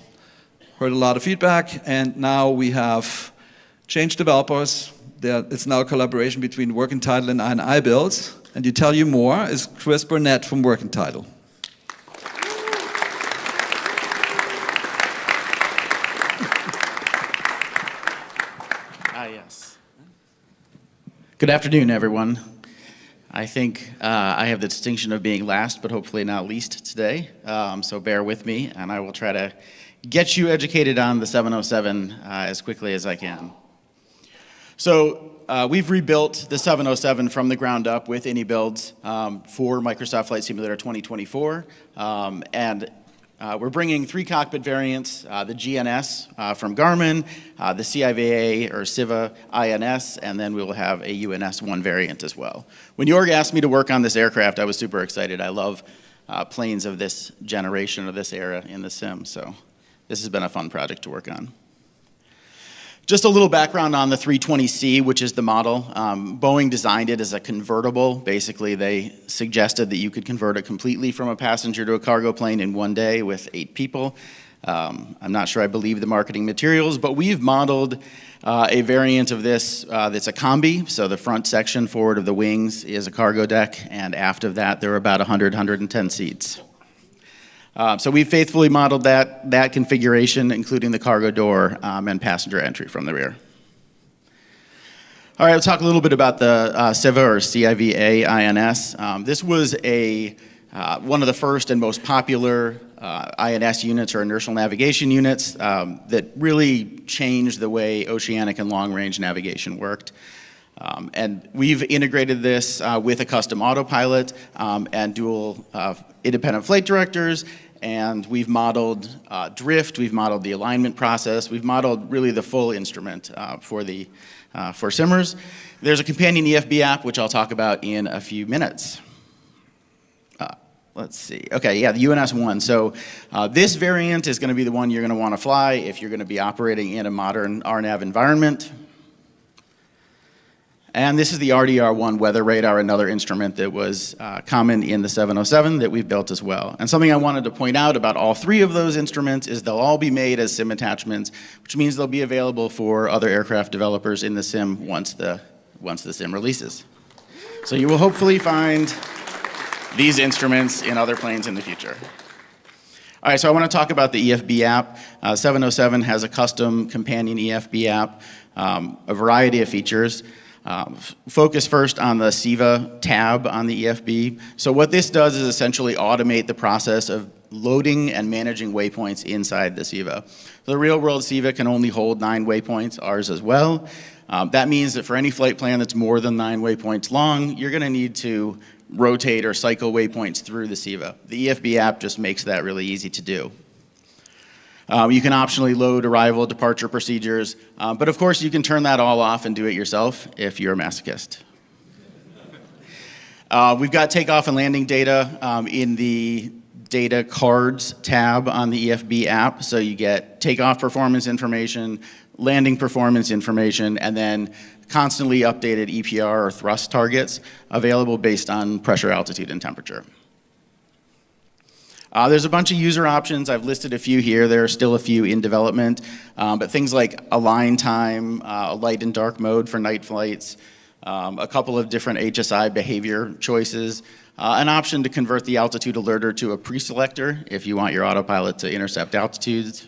Heard a lot of feedback, and now we have changed developers. It's now a collaboration between Working Title and INI Builds. And to tell you more is Chris Burnett from Working Title. Yes. Good afternoon, everyone. I think I have the distinction of being last, but hopefully not least today. So bear with me, and I will try to get you educated on the 707 as quickly as I can. So we've rebuilt the 707 from the ground up with any builds for Microsoft Flight Simulator 2024. And we're bringing 3 cockpit variants, the GNS from Garmin, the CIVA or CIVA INS, and then we will have a UNS-1 variant as well. When Jorg asked me to work on this aircraft, I was super excited. I love planes of this generation or this era in the sim, so this has been a fun project to work on. Just a little background on the 320C, which is the model. Boeing designed it as a convertible. Basically, they suggested that you could convert it completely from a passenger to a cargo plane in one day with 8 people. I'm not sure I believe the marketing materials, but we've modeled a variant of this that's a combi. So the front section forward of the wings is a cargo deck, and aft of that there are about 100, 110 seats. So we faithfully modeled that configuration, including the cargo door and passenger entry from the rear. All right, let's talk a little bit about the CIVA, or CIVA INS. This was one of the first and most popular INS units, or inertial navigation units, that really changed the way oceanic and long-range navigation worked. And we've integrated this with a custom autopilot and dual independent flight directors, and we've modeled drift, we've modeled the alignment process, we've modeled really the full instrument for simmers. There's a companion EFB app, which I'll talk about in a few minutes. Let's see. Okay, yeah, the UNS-1. So this variant is going to be the one you're going to want to fly if you're going to be operating in a modern RNAV environment. And this is the RDR-1 weather radar, another instrument that was common in the 707 that we've built as well. And something I wanted to point out about all 3 of those instruments is they'll all be made as sim attachments, which means they'll be available for other aircraft developers in the sim once the sim releases. So you will hopefully find these instruments in other planes in the future. All right, so I want to talk about the EFB app. 707 has a custom companion EFB app, a variety of features. Focus first on the SIVA tab on the EFB. So what this does is essentially automate the process of loading and managing waypoints inside the SIVA. The real-world SIVA can only hold 9 waypoints, ours as well. That means that for any flight plan that's more than 9 waypoints long, you're going to need to rotate or cycle waypoints through the SIVA. The EFB app just makes that really easy to do. You can optionally load arrival, departure procedures, but of course you can turn that all off and do it yourself if you're a masochist. We've got takeoff and landing data in the data cards tab on the EFB app. So you get takeoff performance information, landing performance information, and then constantly updated EPR or thrust targets available based on pressure, altitude, and temperature. There's a bunch of user options. I've listed a few here. There are still a few in development, but things like align time, light and dark mode for night flights, a couple of different HSI behavior choices, an option to convert the altitude alerter to a pre-selector if you want your autopilot to intercept altitudes.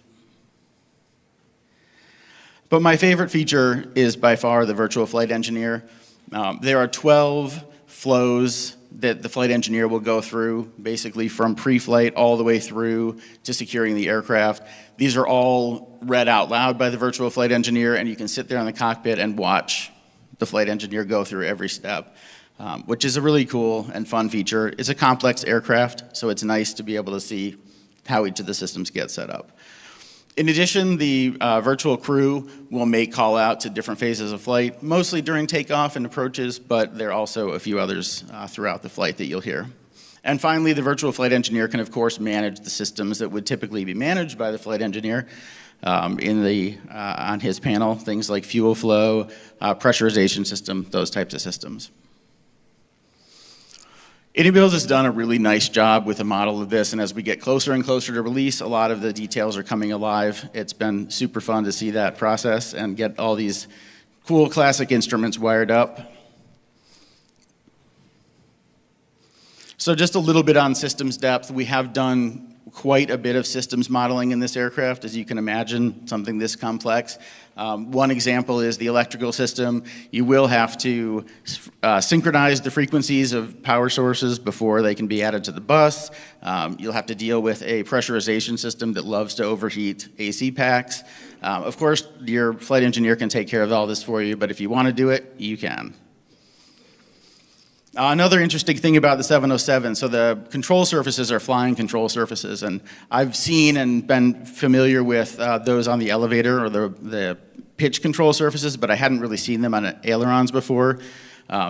But my favorite feature is by far the virtual flight engineer. There are 12 flows that the flight engineer will go through, basically from pre-flight all the way through to securing the aircraft. These are all read out loud by the virtual flight engineer, and you can sit there in the cockpit and watch the flight engineer go through every step, which is a really cool and fun feature. It's a complex aircraft, so it's nice to be able to see how each of the systems get set up. In addition, the virtual crew will make call out to different phases of flight, mostly during takeoff and approaches, but there are also a few others throughout the flight that you'll hear. And finally, the virtual flight engineer can, of course, manage the systems that would typically be managed by the flight engineer on his panel, things like fuel flow, pressurization system, those types of systems. IndyBuilds has done a really nice job with a model of this, and as we get closer and closer to release, a lot of the details are coming alive. It's been super fun to see that process and get all these cool classic instruments wired up. So just a little bit on systems depth. We have done quite a bit of systems modeling in this aircraft, as you can imagine, something this complex. One example is the electrical system. You will have to synchronize the frequencies of power sources before they can be added to the bus. You'll have to deal with a pressurization system that loves to overheat AC packs. Of course, your flight engineer can take care of all this for you, but if you want to do it, you can. Another interesting thing about the 707, so the control surfaces are flying control surfaces, and I've seen and been familiar with those on the elevator or the pitch control surfaces, but I hadn't really seen them on ailerons before.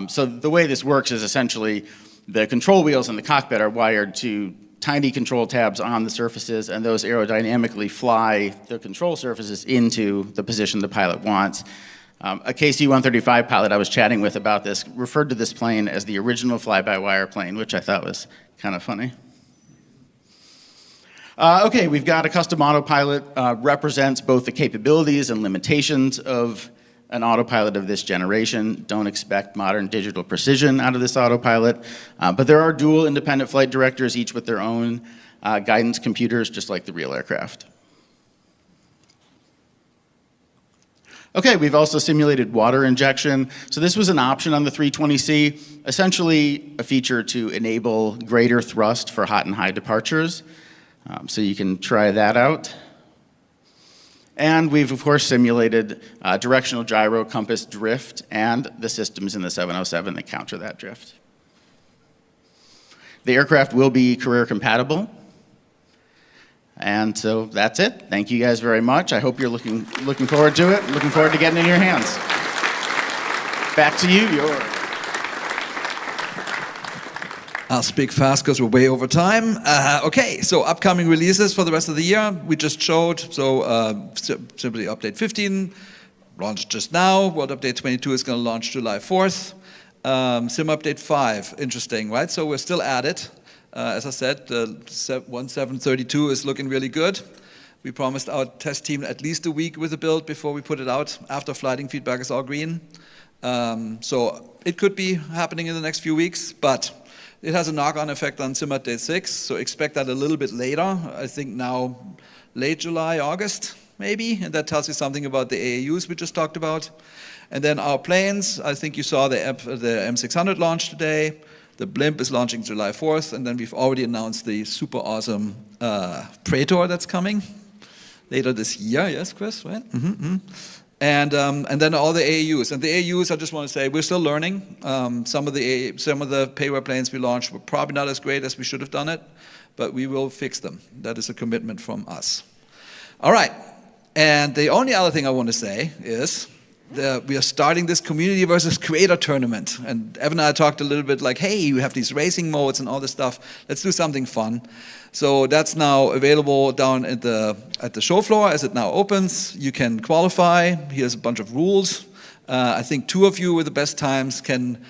So the way this works is essentially the control wheels in the cockpit are wired to tiny control tabs on the surfaces, and those aerodynamically fly the control surfaces into the position the pilot wants. A KC-135 pilot I was chatting with about this referred to this plane as the original fly-by-wire plane, which I thought was kind of funny. Okay, we've got a custom autopilot, represents both the capabilities and limitations of an autopilot of this generation. Don't expect modern digital precision out of this autopilot, but there are dual independent flight directors, each with their own guidance computers, just like the real aircraft. Okay, we've also simulated water injection. So this was an option on the 320C, essentially a feature to enable greater thrust for hot and high departures. So you can try that out. And we've, of course, simulated directional gyro compass drift and the systems in the 707 that counter that drift. The aircraft will be career compatible. And so that's it. Thank you guys very much. I hope you're looking forward to it, looking forward to getting it in your hands. Back to you, Jörg. I'll speak fast because we're way over time. Okay, so upcoming releases for the rest of the year, we just showed. So simply Update 15, launched just now. World Update 22 is going to launch July 4th. Sim Update 5, interesting, right? So we're still at it. As I said, the 1732 is looking really good. We promised our test team at least a week with the build before we put it out, after flighting feedback is all green. So it could be happening in the next few weeks, but it has a knock-on effect on Sim Update 6, so expect that a little bit later. I think now late July, August, maybe, and that tells you something about the AAUs we just talked about. And then our planes, I think you saw the M600 launch today. The blimp is launching July 4th, and then we've already announced the super awesome Praetor that's coming later this year. Yes, Chris, right? Mm-hmm. And then all the AAUs. And the AAUs, I just want to say, we're still learning. Some of the payware planes we launched were probably not as great as we should have done it, but we will fix them. That is a commitment from us. All right. And the only other thing I want to say is we are starting this community versus creator tournament. And Evan and I talked a little bit like, hey, you have these racing modes and all this stuff. Let's do something fun. So that's now available down at the show floor as it now opens. You can qualify. Here's a bunch of rules. I think 2 of you with the best times can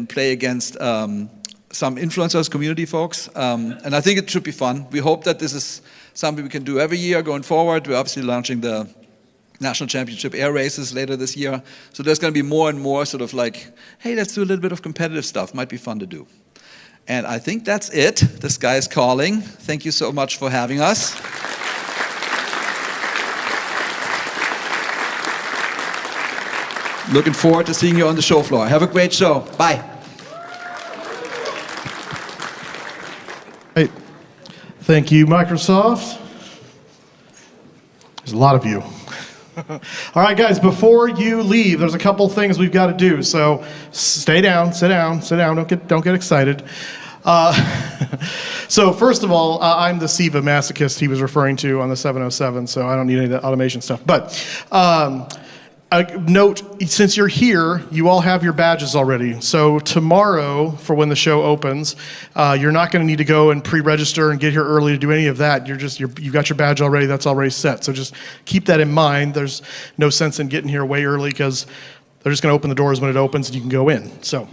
play against some influencers, community folks. And I think it should be fun. We hope that this is something we can do every year going forward. We're obviously launching the National Championship air races later this year. So there's going to be more and more sort of like, hey, let's do a little bit of competitive stuff. Might be fun to do. And I think that's it. The sky is calling. Thank you so much for having us. Looking forward to seeing you on the show floor. Have a great show. Bye. Hey, thank you, Microsoft. There's a lot of you. All right, guys, before you leave, there's a couple things we've got to do. So stay down, sit down, don't get excited. So first of all, I'm the SIVA masochist he was referring to on the 707, so I don't need any of that automation stuff. But note, since you're here, you all have your badges already. So tomorrow, for when the show opens, you're not going to need to go and pre-register and get here early to do any of that. You've got your badge already. That's already set. So just keep that in mind. There's no sense in getting here way early because they're just going to open the doors when it opens and you can go in. So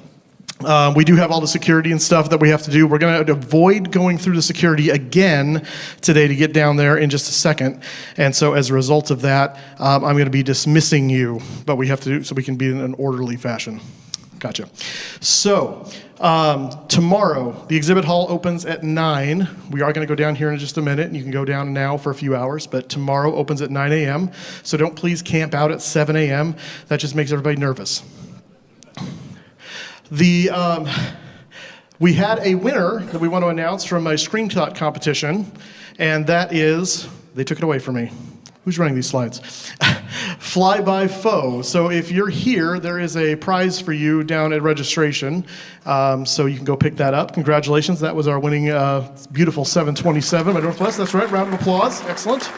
we do have all the security and stuff that we have to do. We're going to avoid going through the security again today to get down there in just a second. And so as a result of that, I'm going to be dismissing you, but we have to do so we can be in an orderly fashion. Gotcha. So tomorrow, the exhibit hall opens at 9. We are going to go down here in just a minute, and you can go down now for a few hours, but tomorrow opens at 9 a.m. So don't please camp out at 7 a.m. That just makes everybody nervous. We had a winner that we want to announce from a screenshot competition, and that is, they took it away from me. Who's running these slides? Fly by Foe. So if you're here, there is a prize for you down at registration. So you can go pick that up. Congratulations. That was our winning beautiful 727 by Northwest. That's right. Round of applause. Excellent.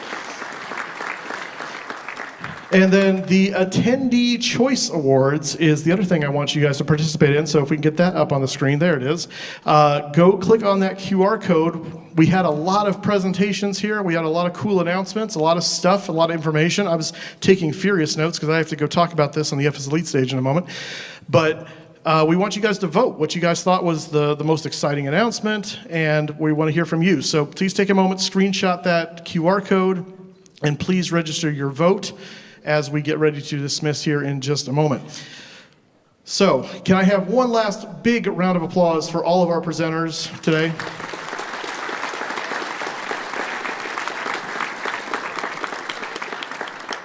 And then the Attendee Choice Awards is the other thing I want you guys to participate in. So if we can get that up on the screen, there it is. Go click on that QR code we had a lot of presentations here. We had a lot of cool announcements, a lot of stuff, a lot of information. I was taking furious notes because I have to go talk about this on the FS Elite stage in a moment. But we want you guys to vote what you guys thought was the most exciting announcement, and we want to hear from you. So please take a moment, screenshot that QR code, and please register your vote as we get ready to dismiss here in just a moment. So, can I have one last big round of applause for all of our presenters today?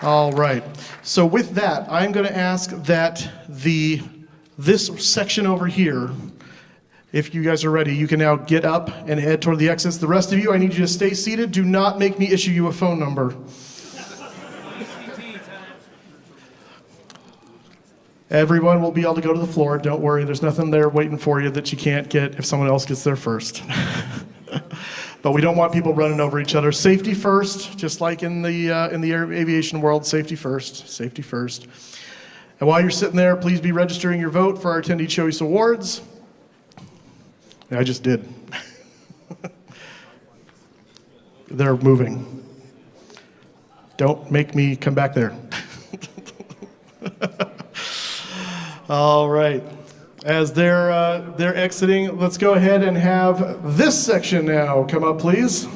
All right. So with that, I'm going to ask that this section over here, if you guys are ready, you can now get up and head toward the exits. The rest of you, I need you to stay seated. Do not make me issue you a phone number. Everyone will be able to go to the floor. Don't worry, there's nothing there waiting for you that you can't get if someone else gets there first. But we don't want people running over each other. Safety first, just like in the aviation world, safety first, safety first. And while you're sitting there, please be registering your vote for our Attendee Choice Awards. Yeah, I just did. They're moving. Don't make me come back there. All right. As they're exiting, let's go ahead and have this section now come up, please.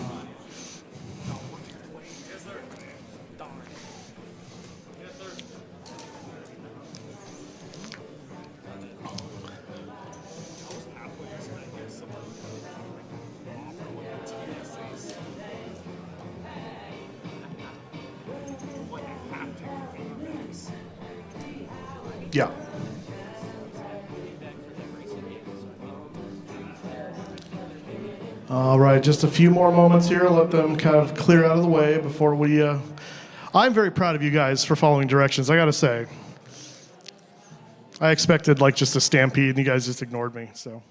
Yeah. All right, just a few more moments here. Let them kind of clear out of the way before we... I'm very proud of you guys for following directions, I gotta say. I expected like just a stampede and you guys just ignored me, so...